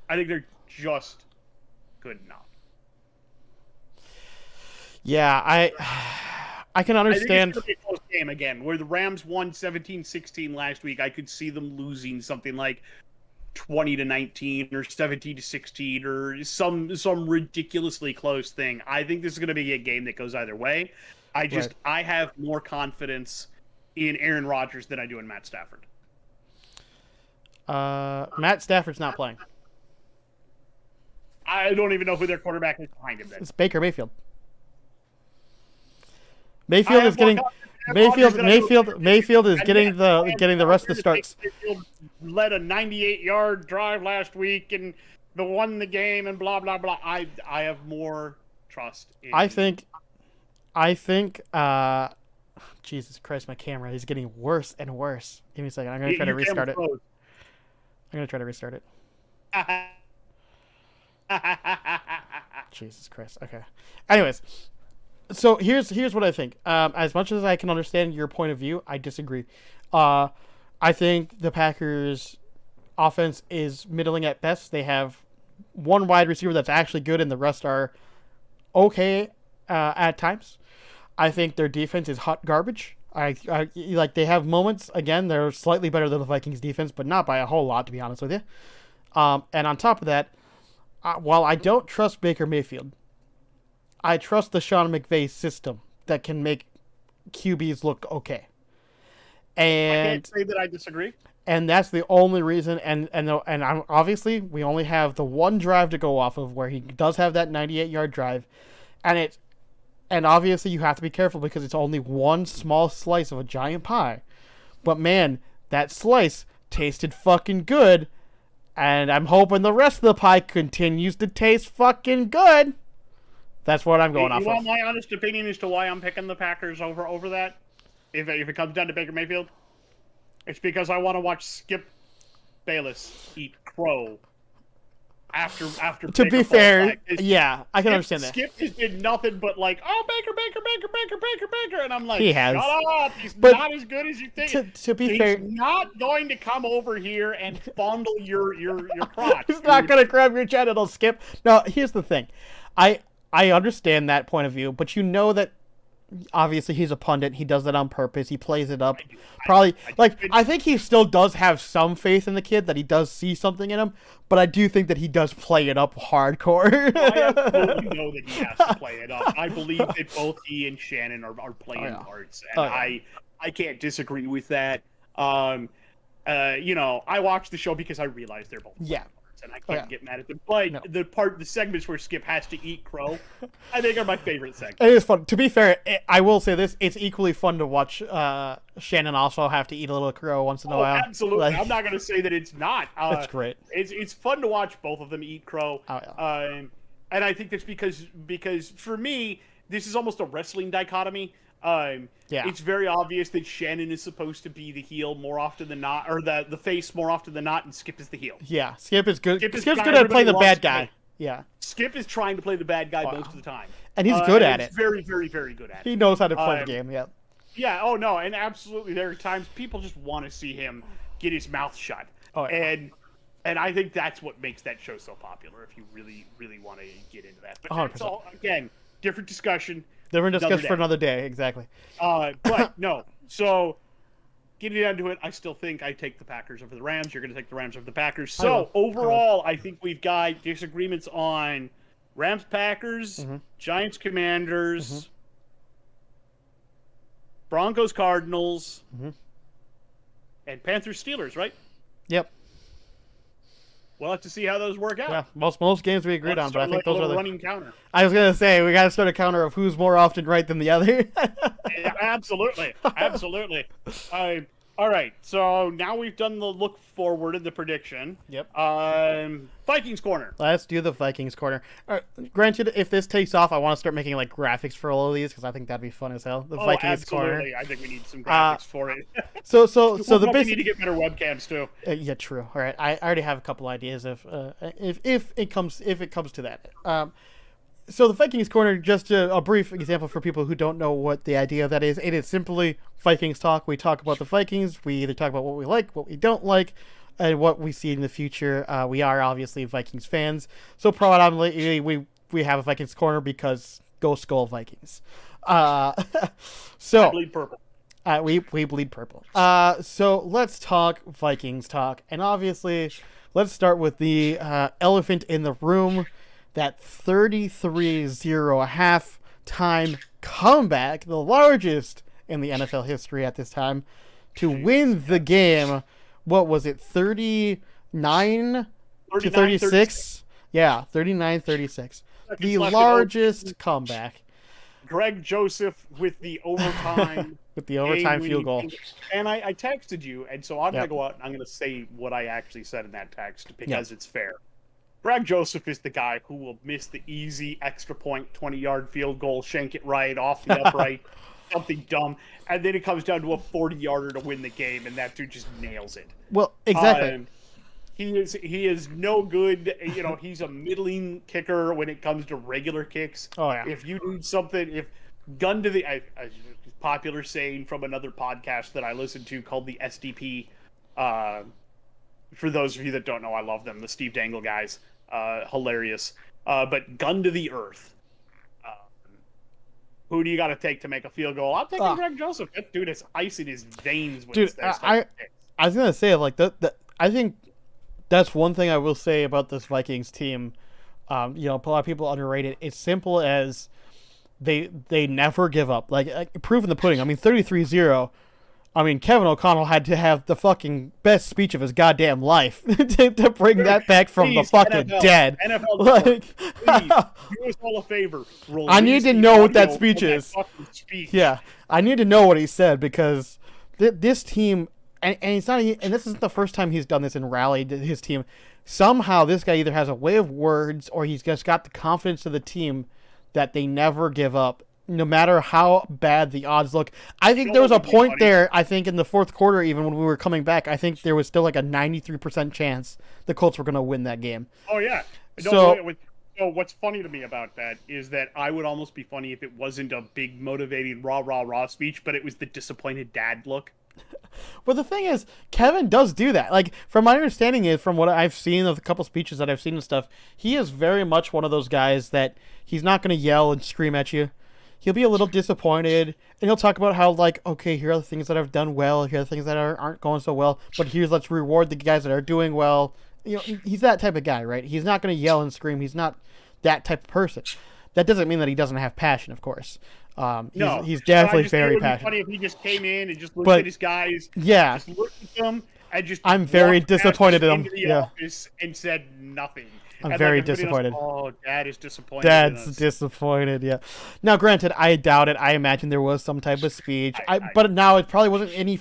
I think they're just good enough. Yeah, I can understand. I think it's going to be a close game again. Where the Rams won 17-16 last week, I could see them losing something like 20-19 or 17-16 or some ridiculously close thing. I think this is going to be a game that goes either way. I have more confidence in Aaron Rodgers than I do in Matt Stafford. Matt Stafford's not playing. I don't even know who their quarterback is behind him. Then. It's Baker Mayfield. Mayfield is getting Mayfield is getting the rest of the starts. Mayfield led a 98-yard drive last week and won the game and blah blah blah. I have more trust in I think Jesus Christ, my camera is getting worse and worse. Give me a second. I'm going to try to restart it. I'm going to try to restart it. Jesus Christ. Okay. Anyways, so here's what I think. As much as I can understand your point of view, I disagree. I think the Packers' offense is middling at best. They have one wide receiver that's actually good, and the rest are okay at times. I think their defense is hot garbage. I like they have moments. Again, they're slightly better than the Vikings defense, but not by a whole lot, to be honest with you. And on top of that, while I don't trust Baker Mayfield, I trust the Sean McVay system that can make QBs look okay. And I can't say that I disagree. And that's the only reason. And obviously, we only have the one drive to go off of where he does have that 98-yard drive, and obviously you have to be careful because it's only one small slice of a giant pie. But man, that slice tasted fucking good, and I'm hoping the rest of the pie continues to taste fucking good. That's what I'm going off of. You want my honest opinion as to why I'm picking the Packers over that? If it comes down to Baker Mayfield? It's because I want to watch Skip Bayless eat crow after to Baker be fair, back. yeah, I can understand that. Skip just did nothing but like, oh, Baker, and I'm like, he has. shut up, he's not as good as you think. To be fair, he's not going to come over here and fondle your crotch. He's not going to grab your genitals, Skip. No, here's the thing. I understand that point of view, but you know that obviously he's a pundit. He does that on purpose. He plays it up. I think he still does have some faith in the kid, that he does see something in him, but I do think that he does play it up hardcore. I absolutely know that he has to play it up. I believe that both he and Shannon are playing parts, and I can't disagree with that. I watch the show because I realize they're both playing parts, and I can't get mad at them. But the segments where Skip has to eat crow, I think are my favorite segments. It is fun. To be fair, I will say this: it's equally fun to watch Shannon also have to eat a little crow once in a while. Absolutely, I'm not going to say that it's not. That's great. It's fun to watch both of them eat crow. And I think that's because for me, this is almost a wrestling dichotomy. It's very obvious that Shannon is supposed to be the heel more often than not, or the face more often than not, and Skip is the heel. Yeah, Skip is good. Skip's good at playing the bad guy. Yeah. Skip is trying to play the bad guy most of the time. And he's good at it. He's very, very, very good at it. He knows how to play the game, yeah. Yeah, oh no, and absolutely there are times people just want to see him get his mouth shut. And I think that's what makes that show so popular, if you really, really want to get into that. But that's all, again, different discussion. Different discussion for another day, exactly. But no, so getting down to it, I still think I take the Packers over the Rams. You're going to take the Rams over the Packers. So overall, I think we've got disagreements on Rams, Packers, Giants, Commanders, Broncos, Cardinals, and Panthers, Steelers, right? Yep. We'll have to see how those work out. Yeah, most games we agreed on, but I think those are the running counter. I was gonna say we got to start a counter of who's more often right than the other. Yeah, absolutely. All right, so now we've done the look forward and the prediction. Yep. Vikings Corner. Let's do the Vikings corner. Granted, if this takes off, I want to start making like graphics for all of these because I think that'd be fun as hell. The Vikings absolutely. corner. I think we need some graphics for it. So We'll the probably basic. need to get better webcams too. Yeah, true. All right, I already have a couple ideas if it comes to that. So the Vikings corner, just a brief example for people who don't know what the idea of that is. It is simply Vikings talk. We talk about the Vikings. We either talk about what we like, what we don't like, and what we see in the future. We are obviously Vikings fans, so predominantly we have a Vikings corner because go Skol Vikings. So I bleed purple. we bleed purple. So let's talk Vikings talk, and obviously let's start with the elephant in the room. That 33-0 half-time comeback, the largest in the NFL history at this time, to win the game. What was it, 39 to 36? Yeah, 39-36. The largest comeback. Greg Joseph with the overtime. With the overtime field goal. And I texted you, and so I'm going Yep. to go out and I'm going to say what I actually said in that text because Yep. it's fair. Greg Joseph is the guy who will miss the easy extra point 20-yard field goal, shank it right off the upright, something dumb, and then it comes down to a 40-yarder to win the game, and that dude just nails it. Well, exactly. He is no good. You know, he's a middling kicker when it comes to regular kicks. Oh, yeah. If you need something, if gun to the a popular saying from another podcast that I listen to called the SDP. For those of you that don't know, I love them. The Steve Dangle guys, hilarious. But gun to the earth. Who do you got to take to make a field goal? I'm taking Greg Joseph. That dude is ice in his veins. When Dude, I was gonna say like I think that's one thing I will say about this Vikings team. You know, a lot of people underrate it. It's simple as they never give up. Like proof in the pudding. I mean, 33-0. I mean, Kevin O'Connell had to have the fucking best speech of his goddamn life to bring that back from the fucking dead. NFL, like, please, do us all a favor. I need to know what that speech is. Speech. Yeah, I need to know what he said because this team, and it's not, and this isn't the first time he's done this and rallied his team. Somehow, this guy either has a way of words or he's just got the confidence of the team that they never give up. No matter how bad the odds look. I think there was a point there, I think in the fourth quarter, even when we were coming back, I think there was still like a 93% chance the Colts were going to win that game. Oh, yeah. So what's funny to me about that is that I would almost be funny if it wasn't a big motivating rah speech, but it was the disappointed dad look. Well, the thing is, Kevin does do that. Like, from my understanding is, from what I've seen of a couple speeches that I've seen and stuff, he is very much one of those guys that he's not going to yell and scream at you. He'll be a little disappointed, and he'll talk about how, like, okay, here are the things that I've done well, here are the things that aren't going so well, but let's reward the guys that are doing well. You know, he's that type of guy, right? He's not going to yell and scream. He's not that type of person. That doesn't mean that he doesn't have passion, of course. No, he's definitely very passionate. It would be funny if he just came in and just looked at his guys, just looked at them, and just I'm very disappointed in him. Into the office and said nothing. I'm very disappointed. Dad is disappointed. Dad's disappointed, yeah. Now, granted, I doubt it. I imagine there was some type of speech. But now it probably wasn't any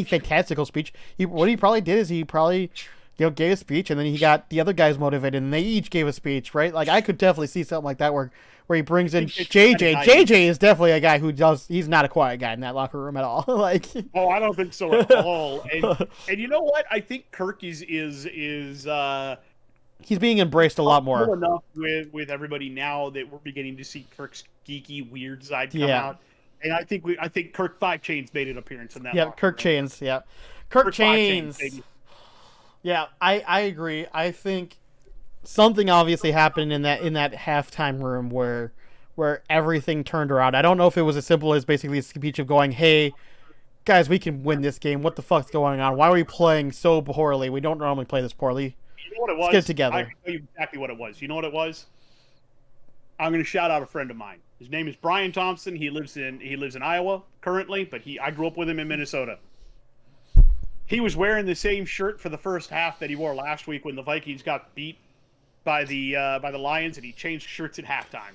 fantastical speech. What he probably did is he probably gave a speech, and then he got the other guys motivated, and they each gave a speech, right? Like, I could definitely see something like that where he brings in JJ. JJ is definitely a guy he's not a quiet guy in that locker room at all. Like, oh, I don't think so at all. And you know what? I think Kirk is he's being embraced a lot more. Enough with everybody now that we're beginning to see Kirk's geeky, weird side come out. And I think Kirk 5 Chains made an appearance in that. Yeah, Kirk Chains. Yeah, Kirk Chains. Yeah, I agree. I think something obviously happened in that halftime room where everything turned around. I don't know if it was as simple as basically a speech of going, "Hey, guys, we can win this game. What the fuck's going on? Why are we playing so poorly? We don't normally play this poorly." You know what it was? Let's get it together. I can tell you exactly what it was. You know what it was? I'm going to shout out a friend of mine. His name is Brian Thompson. He lives in Iowa currently, but I grew up with him in Minnesota. He was wearing the same shirt for the first half that he wore last week when the Vikings got beat by the Lions, and he changed shirts at halftime.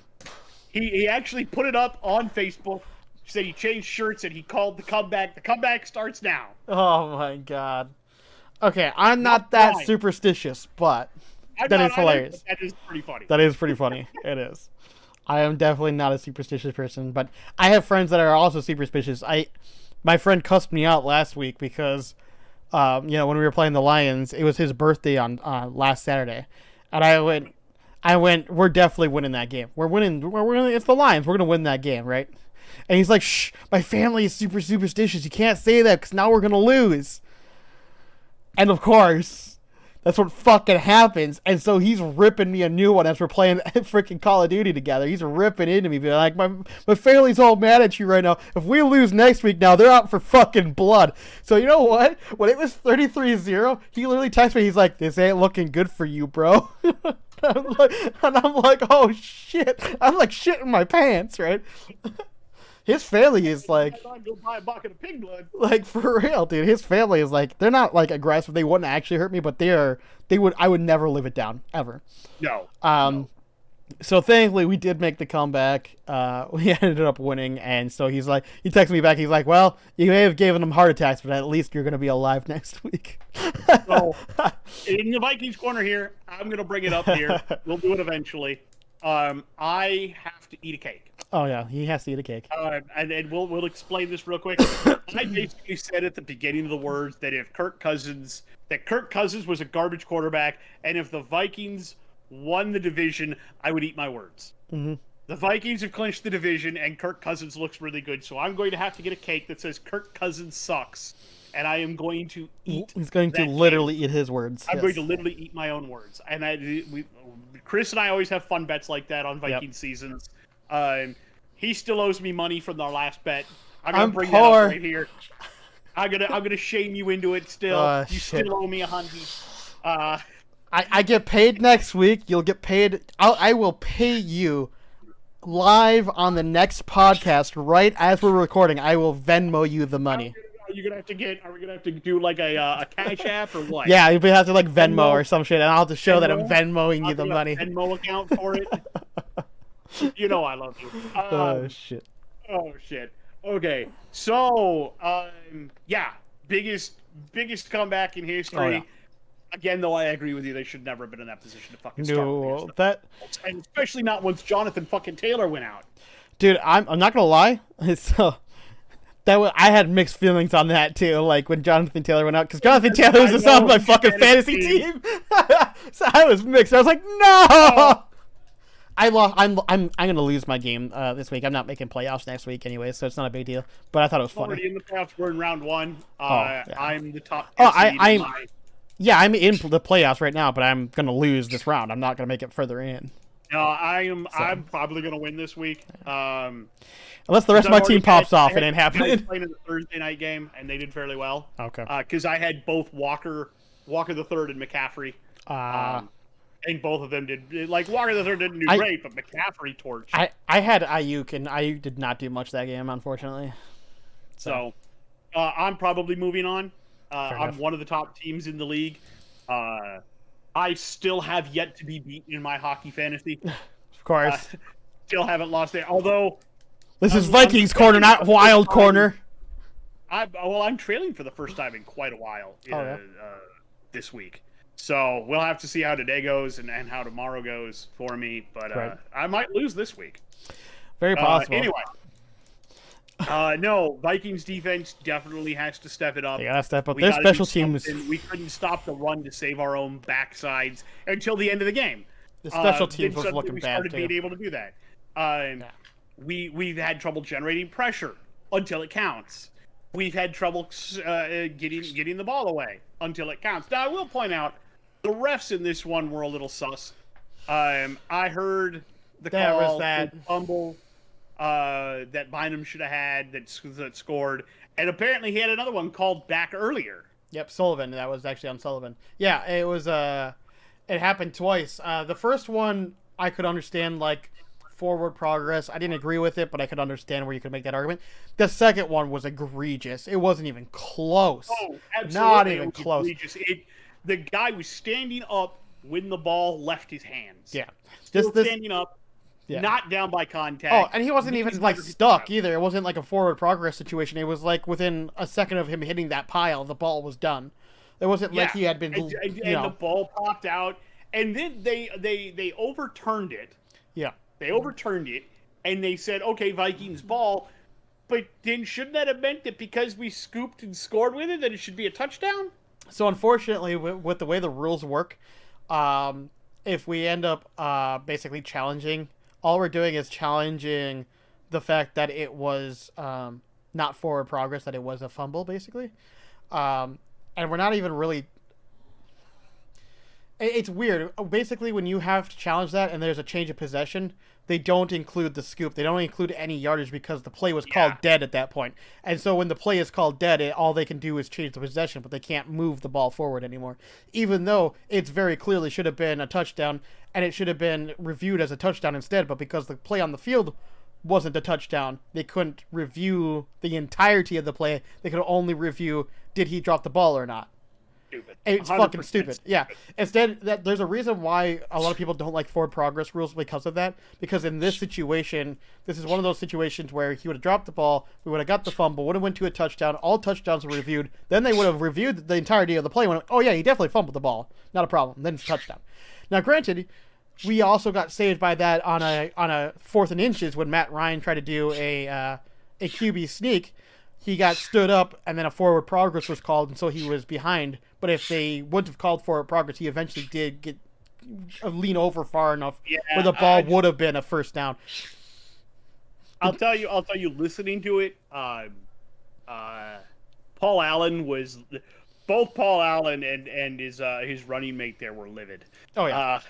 He actually put it up on Facebook, said he changed shirts and he called the comeback. The comeback starts now. Oh my god. Okay, I'm not that superstitious, but that is hilarious. That is pretty funny. That is pretty funny. It is. I am definitely not a superstitious person, but I have friends that are also superstitious. My friend cussed me out last week because, when we were playing the Lions, it was his birthday on last Saturday, and I went, we're definitely winning that game. We're winning. It's the Lions. We're gonna win that game, right? And he's like, shh, my family is super superstitious. You can't say that because now we're gonna lose. And of course, that's what fucking happens. And so he's ripping me a new one as we're playing freaking Call of Duty together. He's ripping into me, being like, my family's all mad at you right now. If we lose next week now, they're out for fucking blood. So you know what? When it was 33-0, he literally texted me. He's like, this ain't looking good for you, bro. I'm like, oh shit. I'm like shitting my pants, right? His family is like, go buy a bucket of pig blood. Like for real, dude. His family is like, they're not like aggressive. They wouldn't actually hurt me, but I would never live it down ever. No. No. So thankfully we did make the comeback. We ended up winning, and so he texted me back. He's like, well, you may have given them heart attacks, but at least you're gonna be alive next week. So in the Vikings Corner here, I'm gonna bring it up here. We'll do it eventually. I have to eat a cake. Oh yeah, he has to eat a cake. And we'll explain this real quick. I basically said at the beginning of the words that if Kirk Cousins was a garbage quarterback, and if the Vikings won the division, I would eat my words. Mm-hmm. The Vikings have clinched the division, and Kirk Cousins looks really good. So I'm going to have to get a cake that says Kirk Cousins sucks, and I am going to eat. He's going to literally eat his words. I'm going to literally eat my own words. And Chris and I always have fun bets like that on Viking seasons. He still owes me money from the last bet. I'm gonna bring that up right here. I'm gonna shame you into it still. You still owe me $100. I get paid next week. You'll get paid. I will pay you live on the next podcast right as we're recording. I will Venmo you the money. Are we gonna have to do like a Cash App or what? Yeah, you have to like Venmo or some shit, and I'll have to show that I'm Venmoing you the money. Venmo account for it. You know I love you. Oh shit. Oh shit. Okay. So, biggest comeback in history. Oh, yeah. Again, though, I agree with you. They should never have been in that position to fucking start. No, that, and especially not once Jonathan fucking Taylor went out. Dude, I'm not gonna lie. I had mixed feelings on that too. Like when Jonathan Taylor went out, because Jonathan Taylor was on my fucking fantasy team. So I was mixed. I was like, no. I lost. I'm gonna lose my game this week. I'm not making playoffs next week anyway, so it's not a big deal. But I thought it was funny. Already in the playoffs. We're in round 1. Yeah. I'm the top. I'm in the playoffs right now, but I'm gonna lose this round. I'm not gonna make it further in. No, I'm probably gonna win this week. Unless the rest of my team pops off, it ain't happening. I was playing in the Thursday night game, and they did fairly well. Okay. Because I had both Walker the third, and McCaffrey. And both of them did. Like Walker the third didn't do great, but McCaffrey torched. I had Ayuk, and Ayuk did not do much that game, unfortunately. So I'm probably moving on. I'm one of the top teams in the league. I still have yet to be beaten in my hockey fantasy. Of course. Still haven't lost it. Although this is Vikings Corner, not Wild Corner. I'm trailing for the first time in quite a while this week. So we'll have to see how today goes and how tomorrow goes for me. But I might lose this week. Very possible. Anyway. No, Vikings defense definitely has to step it up. They gotta step up. Their special teams. We couldn't stop the run to save our own backsides until the end of the game. The special teams was looking we bad started too. being able to do that. We've had trouble generating pressure until it counts. We've had trouble getting the ball away until it counts. Now I will point out the refs in this one were a little sus. I heard the call that fumble that Bynum should have had that scored, and apparently he had another one called back earlier. Yep, Sullivan. That was actually on Sullivan. Yeah, it was. It happened twice. The first one I could understand, like forward progress. I didn't agree with it, but I could understand where you could make that argument. The second one was egregious. It wasn't even close. Oh, absolutely. Not even close. The guy was standing up when the ball left his hands. Yeah. Still standing up. Yeah. not down by contact. Oh, and he wasn't He's even like never stuck either. It wasn't like a forward progress situation. It was like within a second of him hitting that pile, the ball was done. It wasn't like he had been, and the ball popped out, and then they overturned it. Yeah. They overturned it, and they said, "Okay, Vikings ball." But then shouldn't that have meant that because we scooped and scored with it, that it should be a touchdown? So unfortunately, with the way the rules work, if we end up basically challenging, all we're doing is challenging the fact that it was not forward progress, that it was a fumble, basically. And we're not even really... It's weird. Basically, when you have to challenge that and there's a change of possession, they don't include the scoop. They don't include any yardage because the play was called dead at that point. And so when the play is called dead, all they can do is change the possession, but they can't move the ball forward anymore. Even though it's very clearly should have been a touchdown, and it should have been reviewed as a touchdown instead, but because the play on the field wasn't a touchdown, they couldn't review the entirety of the play. They could only review, did he drop the ball or not? Stupid. It's fucking stupid. Yeah. Instead, there's a reason why a lot of people don't like forward progress rules because of that. Because in this situation, this is one of those situations where he would have dropped the ball, we would have got the fumble, would have went to a touchdown, all touchdowns were reviewed, then they would have reviewed the entirety of the play and went, oh yeah, he definitely fumbled the ball. Not a problem. Then it's a touchdown. Now, granted, we also got saved by that on a 4th and inches when Matt Ryan tried to do a QB sneak. He got stood up, and then a forward progress was called, and so he was behind. But if they wouldn't have called forward progress, he eventually did get lean over far enough where the ball would have been a first down. I'll tell you. Listening to it, Paul Allen was both Paul Allen and his running mate there were livid. Oh yeah,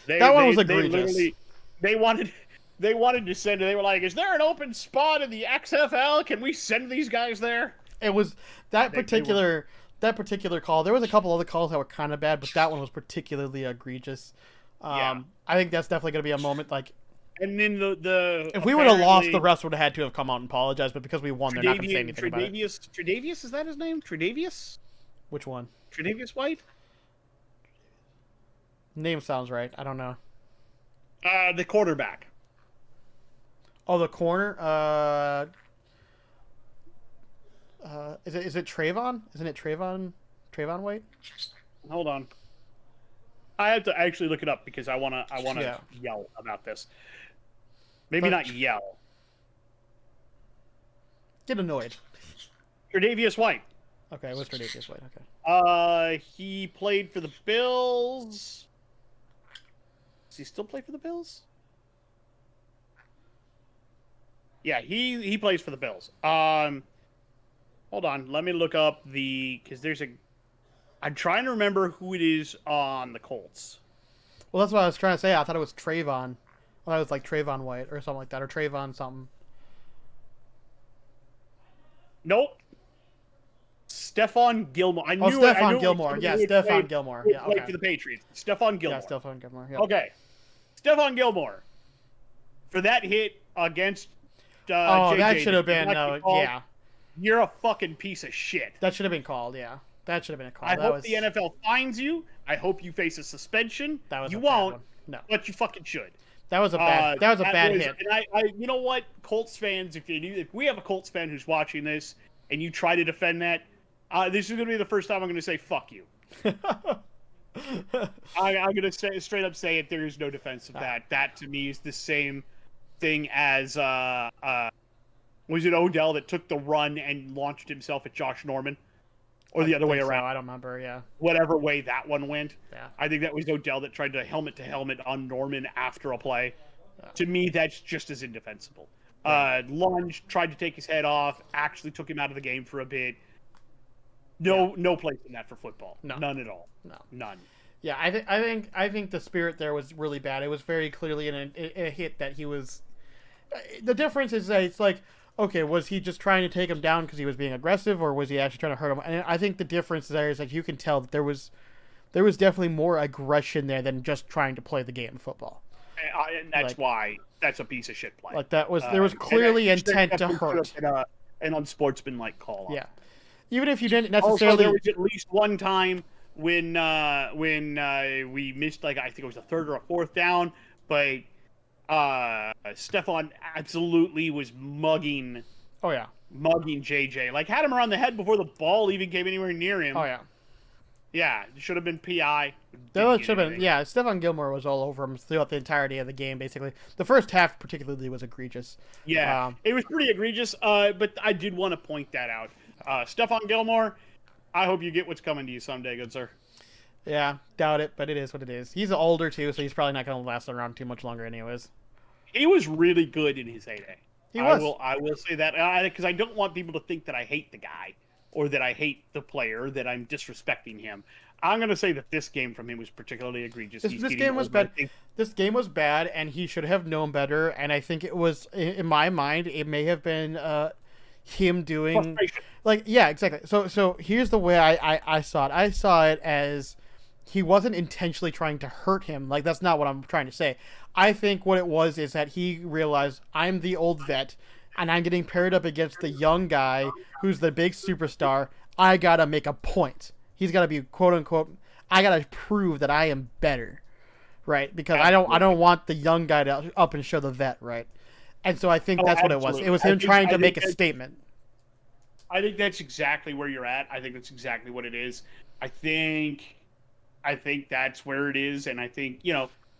that one was egregious. They wanted to send it. They were like, "Is there an open spot in the XFL? Can we send these guys there?" It was that particular call. There was a couple other calls that were kind of bad, but that one was particularly egregious. I think that's definitely going to be a moment like. And then the if we would have lost, the rest would have had to have come out and apologized. But because we won, they're not going to say anything about it. Tre'Davious, is that his name? Tre'Davious? Which one? Tre'Davious White? Name sounds right. I don't know. The quarterback. Oh, the corner. Is it Trayvon? Isn't it Trayvon White? Hold on. I have to actually look it up because I wanna yell about this. Maybe not yell. Get annoyed. Tre'Davious White. Okay, it was Tre'Davious White. Okay. He played for the Bills. Does he still play for the Bills? Yeah, he plays for the Bills. Hold on, let me look up because I'm trying to remember who it is on the Colts. Well, that's what I was trying to say. I thought it was Trayvon. I thought it was like Trayvon White or something like that, or Trayvon something. Nope. Stephon Gilmore. Stephon Gilmore. Yeah, Stephon Gilmore. Yeah, okay. Played for the Patriots. Stephon Gilmore. Yeah, Stephon Gilmore. Yeah. Okay. Stephon Gilmore. For that hit against JJ, that should have been You're a fucking piece of shit. That should have been called, yeah. That should have been a call. I hope the NFL finds you. I hope you face a suspension. You won't. No. But you fucking should. That was a bad hit. And I you know what, Colts fans, if we have a Colts fan who's watching this and you try to defend that, this is going to be the first time I'm going to say fuck you. I'm going to straight up say it. There is no defense of that. That to me is the same thing as was it Odell that took the run and launched himself at Josh Norman? Or the other way around. I don't remember, yeah. Whatever way that one went. Yeah. I think that was Odell that tried to helmet on Norman after a play. Yeah. To me, that's just as indefensible. Yeah. Lunge, tried to take his head off, actually took him out of the game for a bit. No place in that for football. No. None at all. No. None. Yeah, I think the spirit there was really bad. It was very clearly a hit that he was... The difference is that it's like, okay, was he just trying to take him down because he was being aggressive, or was he actually trying to hurt him? And I think the difference there is like you can tell that there was definitely more aggression there than just trying to play the game of football. And that's why that's a piece of shit play. Like there was clearly intent to hurt. An unsportsmanlike call. Yeah, even if you didn't necessarily. Also, there was at least one time when we missed, like I think it was a 3rd or a 4th down, but Stefan absolutely was mugging Oh yeah. JJ. Like, had him around the head before the ball even came anywhere near him. Oh yeah. Yeah, it should have been PI. That should have been, yeah. Stephon Gilmore was all over him throughout the entirety of the game, basically. The first half, particularly, was egregious. Yeah, it was pretty egregious, but I did want to point that out. Stephon Gilmore, I hope you get what's coming to you someday, good sir. Yeah, doubt it, but it is what it is. He's older, too, so he's probably not going to last around too much longer anyways. He was really good in his heyday. He was. I will say that, because I don't want people to think that I hate the guy, or that I hate the player, that I'm disrespecting him. I'm going to say that this game from him was particularly egregious. This game was bad. This game was bad, and he should have known better. And I think it was, in my mind, it may have been him doing, like, yeah, exactly. So here's the way I saw it. I saw it as he wasn't intentionally trying to hurt him. Like, that's not what I'm trying to say. I think what it was is that he realized, I'm the old vet, and I'm getting paired up against the young guy who's the big superstar. I gotta make a point. He's gotta be quote unquote. I gotta prove that I am better, right? Because I don't want the young guy to up and show the vet, right? And so I think that's what it was. It was him trying to make a statement. I think that's exactly where you're at. I think that's exactly what it is. I think that's where it is, and I think,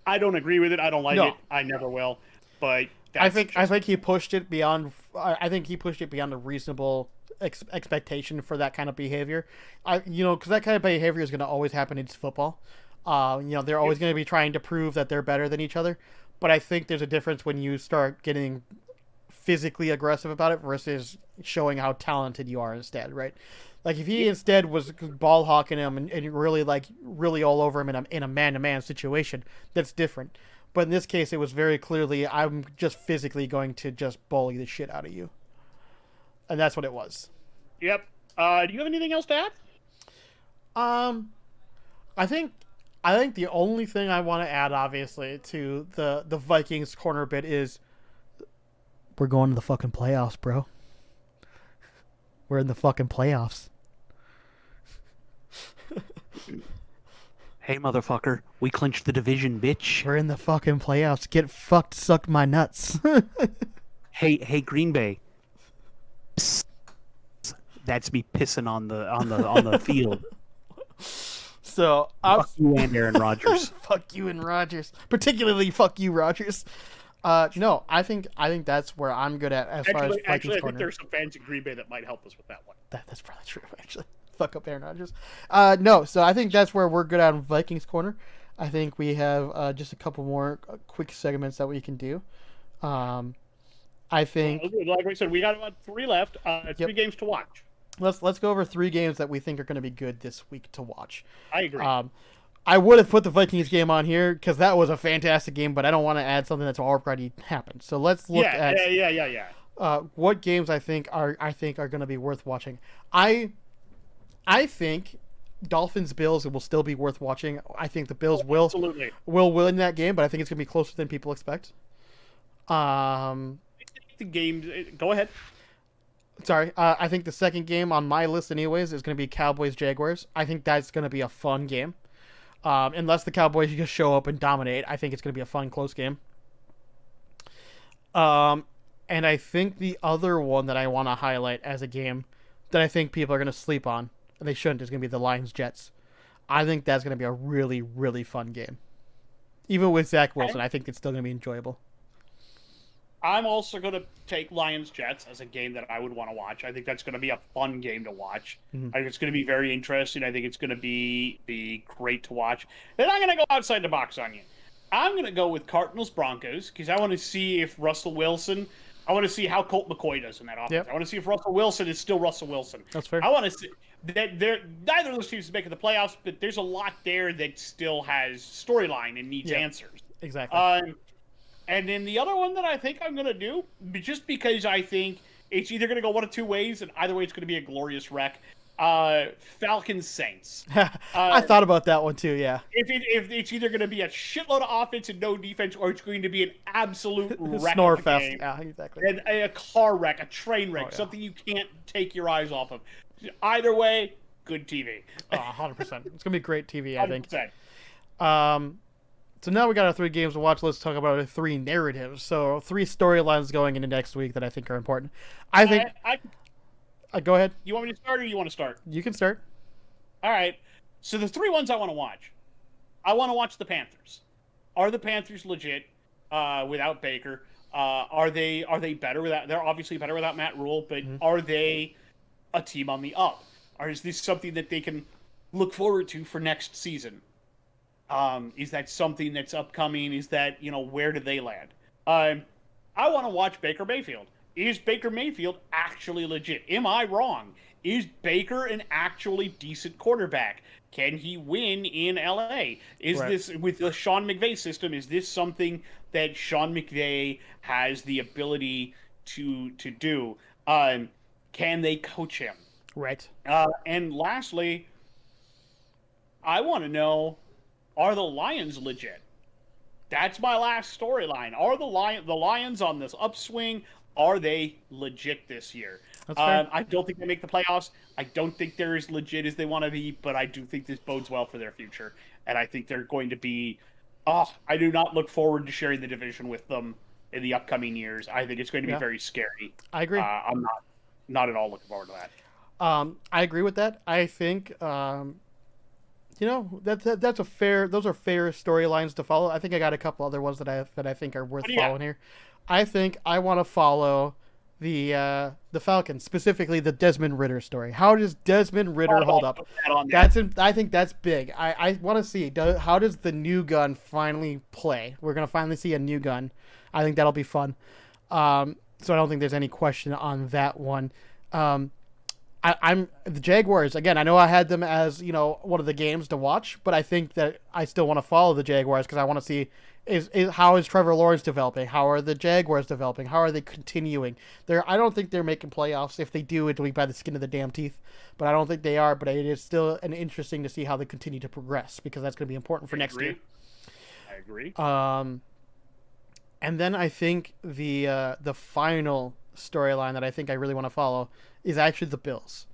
I don't agree with it. I don't like it. I never will. But I think he pushed it beyond. I think he pushed it beyond a reasonable expectation for that kind of behavior. Because that kind of behavior is going to always happen in football. They're always going to be trying to prove that they're better than each other. But I think there's a difference when you start getting physically aggressive about it versus showing how talented you are instead, right? Like, if he instead was ball hawking him and really all over him in a man-to-man situation, that's different. But in this case, it was very clearly, I'm just physically going to just bully the shit out of you. And that's what it was. Yep. Do you have anything else to add? I think the only thing I want to add, obviously, to the Vikings corner bit is we're going to the fucking playoffs, bro. We're in the fucking playoffs. Hey, motherfucker. We clinched the division, bitch. We're in the fucking playoffs. Get fucked, suck my nuts. Hey, Green Bay. Psst. That's me pissing on the field. So fuck you and Aaron Rodgers. Fuck you and Rodgers. Particularly fuck you, Rodgers. No, I think that's where I'm good at as far as Vikings Actually, I corner. think there's some fans in Green Bay that might help us with that one. That's probably true, actually. Fuck up Aaron Rodgers. No, so I think that's where we're good at Vikings corner. I think we have just a couple more quick segments that we can do. I think, like we said, we got about 3 left. 3 games to watch. Let's go over 3 games that we think are going to be good this week to watch. I agree. I would have put the Vikings game on here because that was a fantastic game, but I don't want to add something that's already happened. So let's look at what games I think are going to be worth watching. I think Dolphins Bills will still be worth watching. I think the Bills will win that game, but I think it's going to be closer than people expect. The games. Go ahead. Sorry, I think the second game on my list, anyways, is going to be Cowboys Jaguars. I think that's going to be a fun game. Unless the Cowboys just show up and dominate, I think it's going to be a fun, close game. And I think the other one that I want to highlight as a game that I think people are going to sleep on, and they shouldn't, is going to be the Lions-Jets. I think that's going to be a really, really fun game. Even with Zach Wilson, I think it's still going to be enjoyable. I'm also going to take Lions-Jets as a game that I would want to watch. I think that's going to be a fun game to watch. Mm-hmm. I think it's going to be very interesting. I think it's going to be great to watch. Then I'm going to go outside the box on you. I'm going to go with Cardinals-Broncos because I want to see if Russell Wilson – I want to see how Colt McCoy does in that offense. Yep. I want to see if Russell Wilson is still Russell Wilson. That's fair. I want to see that neither of those teams is making the playoffs, but there's a lot there that still has storyline and needs answers. Exactly. And then the other one that I think I'm going to do, just because I think it's either going to go one of 2 ways, and either way it's going to be a glorious wreck, Falcons Saints. I thought about that one too, yeah. If it's either going to be a shitload of offense and no defense, or it's going to be an absolute wreck Snore of a fest. game. Yeah, exactly. And a car wreck, a train wreck, something you can't take your eyes off of. Either way, good TV. 100%. It's going to be great TV, I think. 100%. So now we got our 3 games to watch. Let's talk about our 3 narratives. So 3 storylines going into next week that I think are important. I think. Go ahead. You want me to start, or you want to start? You can start. All right. So the 3 ones I want to watch. I want to watch the Panthers. Are the Panthers legit without Baker? Are they better without? They're obviously better without Matt Rule, but are they a team on the up? Or is this something that they can look forward to for next season? Is that something that's upcoming? Is that, where do they land? I want to watch Baker Mayfield. Is Baker Mayfield actually legit? Am I wrong? Is Baker an actually decent quarterback? Can he win in LA? Is this, with the Sean McVay system, is this something that Sean McVay has the ability to do? Can they coach him? Right. And lastly, I want to know, are the Lions legit? That's my last storyline. Are the Lions on this upswing? Are they legit this year? That's fair. I don't think they make the playoffs. I don't think they're as legit as they want to be, but I do think this bodes well for their future. And I think they're going to be... I do not look forward to sharing the division with them in the upcoming years. I think it's going to be very scary. I agree. I'm not at all looking forward to that. I agree with that. I think... that's a fair. Those are fair storylines to follow. I think I got a couple other ones that I think are worth following here. I think I want to follow the Falcons, specifically the Desmond Ridder story. How does Desmond Ridder hold up? I think that's big. I want to see how does the new gun finally play. We're gonna finally see a new gun. I think that'll be fun. So I don't think there's any question on that one. I'm the Jaguars again. I know I had them as one of the games to watch, but I think that I still want to follow the Jaguars because I want to see how is Trevor Lawrence developing? How are the Jaguars developing? How are they continuing? I don't think they're making playoffs. If they do, it'll be by the skin of the damn teeth. But I don't think they are. But it is still interesting to see how they continue to progress because that's going to be important for next year. I agree. And then I think the final storyline that I think I really want to follow is actually the Bills.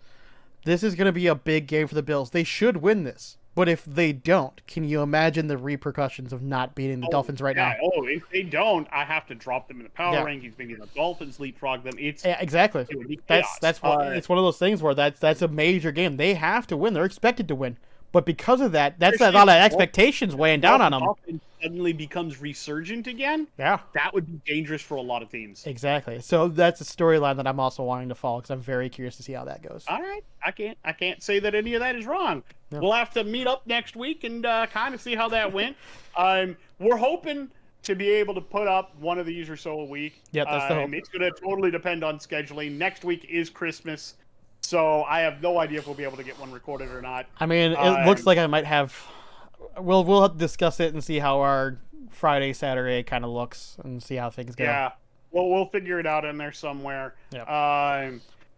This is going to be a big game for the Bills. They should win this. But if they don't, can you imagine the repercussions of not beating the Dolphins right now? Oh, if they don't, I have to drop them in the power rankings. Maybe the Dolphins leapfrog them. Exactly. It's one of those things where that's a major game. They have to win. They're expected to win. But because of that, that's a lot of expectations weighing down on them. Dolphins suddenly becomes resurgent again. Yeah, that would be dangerous for a lot of teams. Exactly. So that's a storyline that I'm also wanting to follow because I'm very curious to see how that goes. All right, I can't say that any of that is wrong. Yeah. We'll have to meet up next week and kind of see how that went. We're hoping to be able to put up one of these or so a week. Yeah, that's the hope. It's going to totally depend on scheduling. Next week is Christmas. So I have no idea if we'll be able to get one recorded or not. I mean, it looks like I might have. We'll have to discuss it and see how our Friday, Saturday kind of looks and see how things go. Yeah, we'll figure it out in there somewhere. Yep.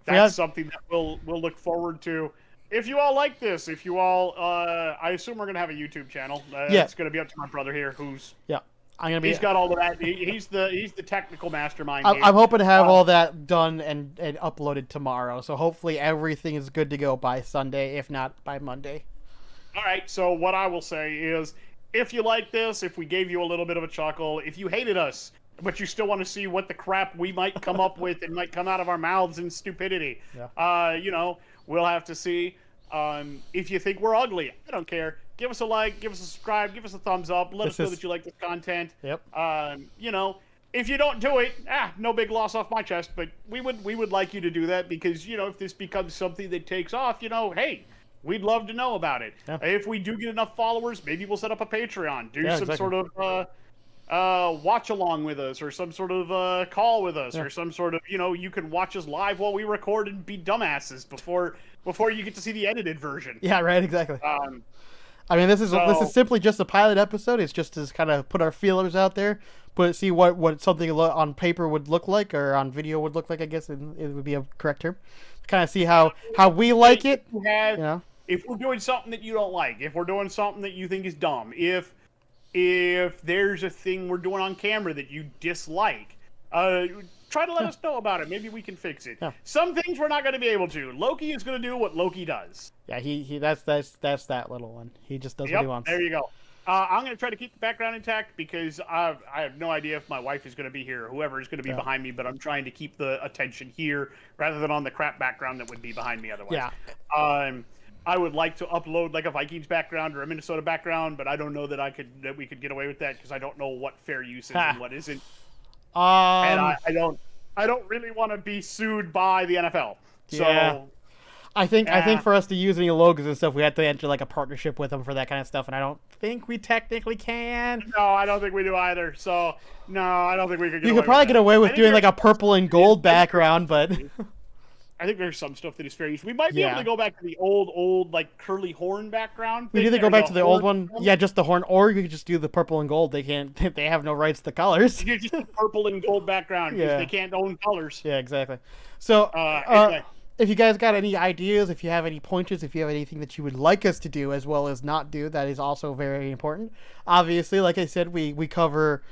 That's something that we'll look forward to. If you all like this, if you all, I assume we're gonna have a YouTube channel. It's gonna be up to my brother here, who's he's got all of that. He's the technical mastermind. I'm hoping to have all that done and uploaded tomorrow. So hopefully everything is good to go by Sunday, if not by Monday. All right. So what I will say is, if you like this, if we gave you a little bit of a chuckle, if you hated us, but you still want to see what the crap we might come up with and might come out of our mouths in stupidity, we'll have to see. If you think we're ugly, I don't care. Give us a like, give us a subscribe, give us a thumbs up. Let us know that you like this content. Yep. If you don't do it, no big loss off my chest. But we would like you to do that because if this becomes something that takes off, hey, we'd love to know about it. Yeah. If we do get enough followers, maybe we'll set up a Patreon, do some exactly. sort of watch along with us, or some sort of call with us, or some sort of you can watch us live while we record and be dumbasses before you get to see the edited version. Yeah, right. Exactly. I mean, this is simply just a pilot episode. It's just to kind of put our feelers out there, see what something on paper would look like, or on video would look like. I guess it would be a correct term. Kind of see how we like it. If we're doing something that you don't like, if we're doing something that you think is dumb, if there's a thing we're doing on camera that you dislike, try to let us know about it. Maybe we can fix it. Yeah. Some things we're not going to be able to. Loki is going to do what Loki does. Yeah, that's that little one. He just does what he wants. There you go. I'm going to try to keep the background intact because I have no idea if my wife is going to be here or whoever is going to be behind me, but I'm trying to keep the attention here rather than on the crap background that would be behind me otherwise. Yeah. I would like to upload like a Vikings background or a Minnesota background, but I don't know that we could get away with that because I don't know what fair use is and what isn't. And I don't really want to be sued by the NFL. So yeah. I think for us to use any logos and stuff, we have to enter like a partnership with them for that kind of stuff, and I don't think we technically can. No, I don't think we do either. So no, I don't think we could. You could probably get away with doing like a purple and gold background, but I think there's some stuff that is fair use. We might be able to go back to the old like curly horn background. We either go back to the old one, just the horn, or you could just do the purple and gold. They can't. They have no rights to colors. You just do purple and gold background because they can't own colors. Yeah, exactly. So. Anyway. If you guys got any ideas, if you have any pointers, if you have anything that you would like us to do as well as not do, that is also very important. Obviously, like I said, we're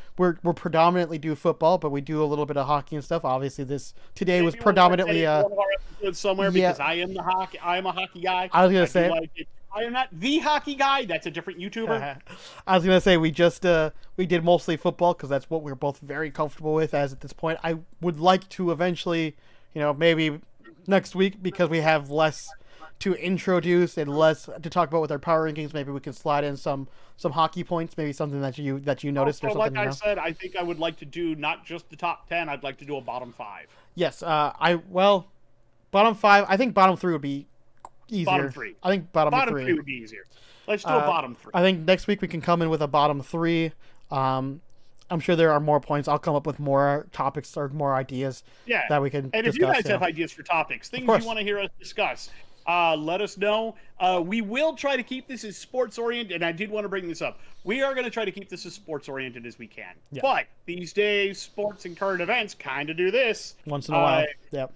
predominantly do football, but we do a little bit of hockey and stuff. Obviously, today was predominantly one of our episodes somewhere because I am a hockey guy. I was gonna say I am not the hockey guy. That's a different YouTuber. I was gonna say we did mostly football because that's what we're both very comfortable with as at this point. I would like to eventually, maybe next week, because we have less to introduce and less to talk about with our power rankings, maybe we can slide in some hockey points, maybe something that you noticed or something. Like I said, I think I would like to do not just the top 10. I'd like to do a bottom 5. Yes, bottom 5. I think bottom 3 would be easier. Bottom 3. I think bottom 3 would be easier. Let's do a bottom 3. I think next week we can come in with a bottom 3. I'm sure there are more points. I'll come up with more topics or more ideas that we can discuss. And if you guys have ideas for topics, things you want to hear us discuss, let us know. We will try to keep this as sports-oriented, and I did want to bring this up. We are going to try to keep this as sports-oriented as we can. Yeah. But these days, sports and current events kind of do this. Once in a while, yep.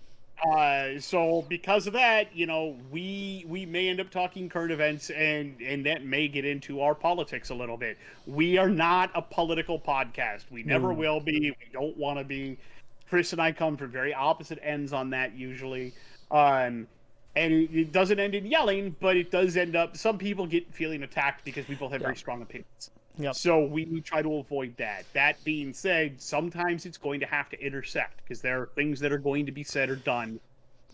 So because of that, we may end up talking current events and that may get into our politics a little bit. We are not a political podcast. We never will be. We don't want to be. Chris and I come from very opposite ends on that usually. And it doesn't end in yelling, but it does end up, some people get feeling attacked because we both have very strong opinions. Yep. So we try to avoid that. That being said, sometimes it's going to have to intersect because there are things that are going to be said or done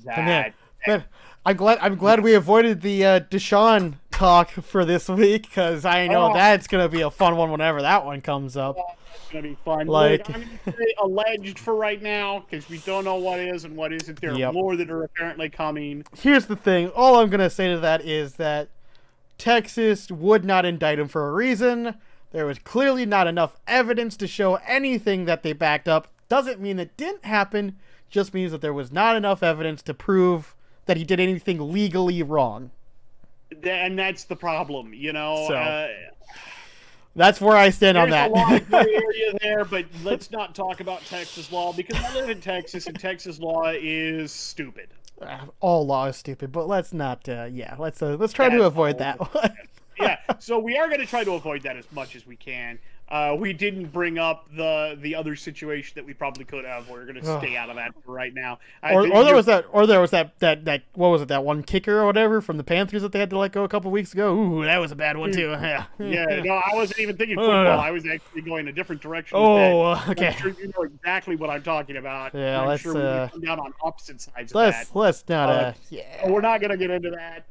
that. Man, I'm glad we avoided the Deshaun talk for this week because I know that's gonna be a fun one whenever that one comes up. It's gonna be fun. I'm gonna say alleged for right now because we don't know what is and what isn't. There are more that are apparently coming. Here's the thing. All I'm gonna say to that is that Texas would not indict him for a reason. There was clearly not enough evidence to show anything that they backed up. Doesn't mean it didn't happen. Just means that there was not enough evidence to prove that he did anything legally wrong. And that's the problem, So, that's where I stand on that. There's a lot of gray area there, but let's not talk about Texas law because I live in Texas, and Texas law is stupid. All law is stupid, but let's not. Let's try to avoid that one. So we are going to try to avoid that as much as we can. We didn't bring up the other situation that we probably could have. We're going to stay out of that for right now. Or there was that what was it, that one kicker or whatever from the Panthers that they had to let go a couple weeks ago? Ooh, that was a bad one too. No, I wasn't even thinking football. I was actually going a different direction. Okay. I'm sure you know exactly what I'm talking about. Yeah, I'm let's sure we come down on opposite sides of that. Let's not. We're not going to get into that.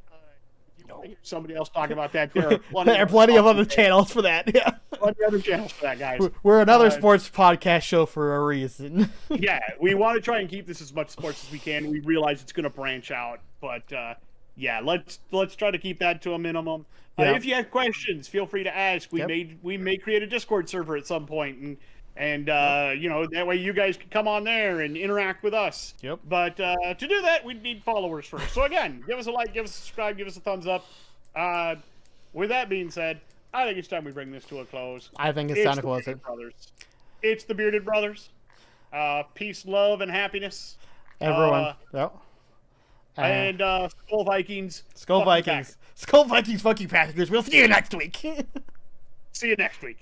Somebody else talk about that. There are plenty of other channels for that. Yeah, plenty of other channels for that, guys. We're another sports podcast show for a reason. We want to try and keep this as much sports as we can. We realize it's going to branch out, but let's try to keep that to a minimum. If you have questions, feel free to ask. We may create a Discord server at some point, and that way you guys can come on there and interact with us. Yep. But to do that, we'd need followers first. So again, give us a like, give us a subscribe, give us a thumbs up. With that being said, I think it's time we bring this to a close. I think it's time to close it. It's the Bearded Brothers. Peace, love, and happiness. Everyone. And Skol Vikings. Skol Vikings. Skol Vikings, fucking Packers. We'll see you next week. See you next week.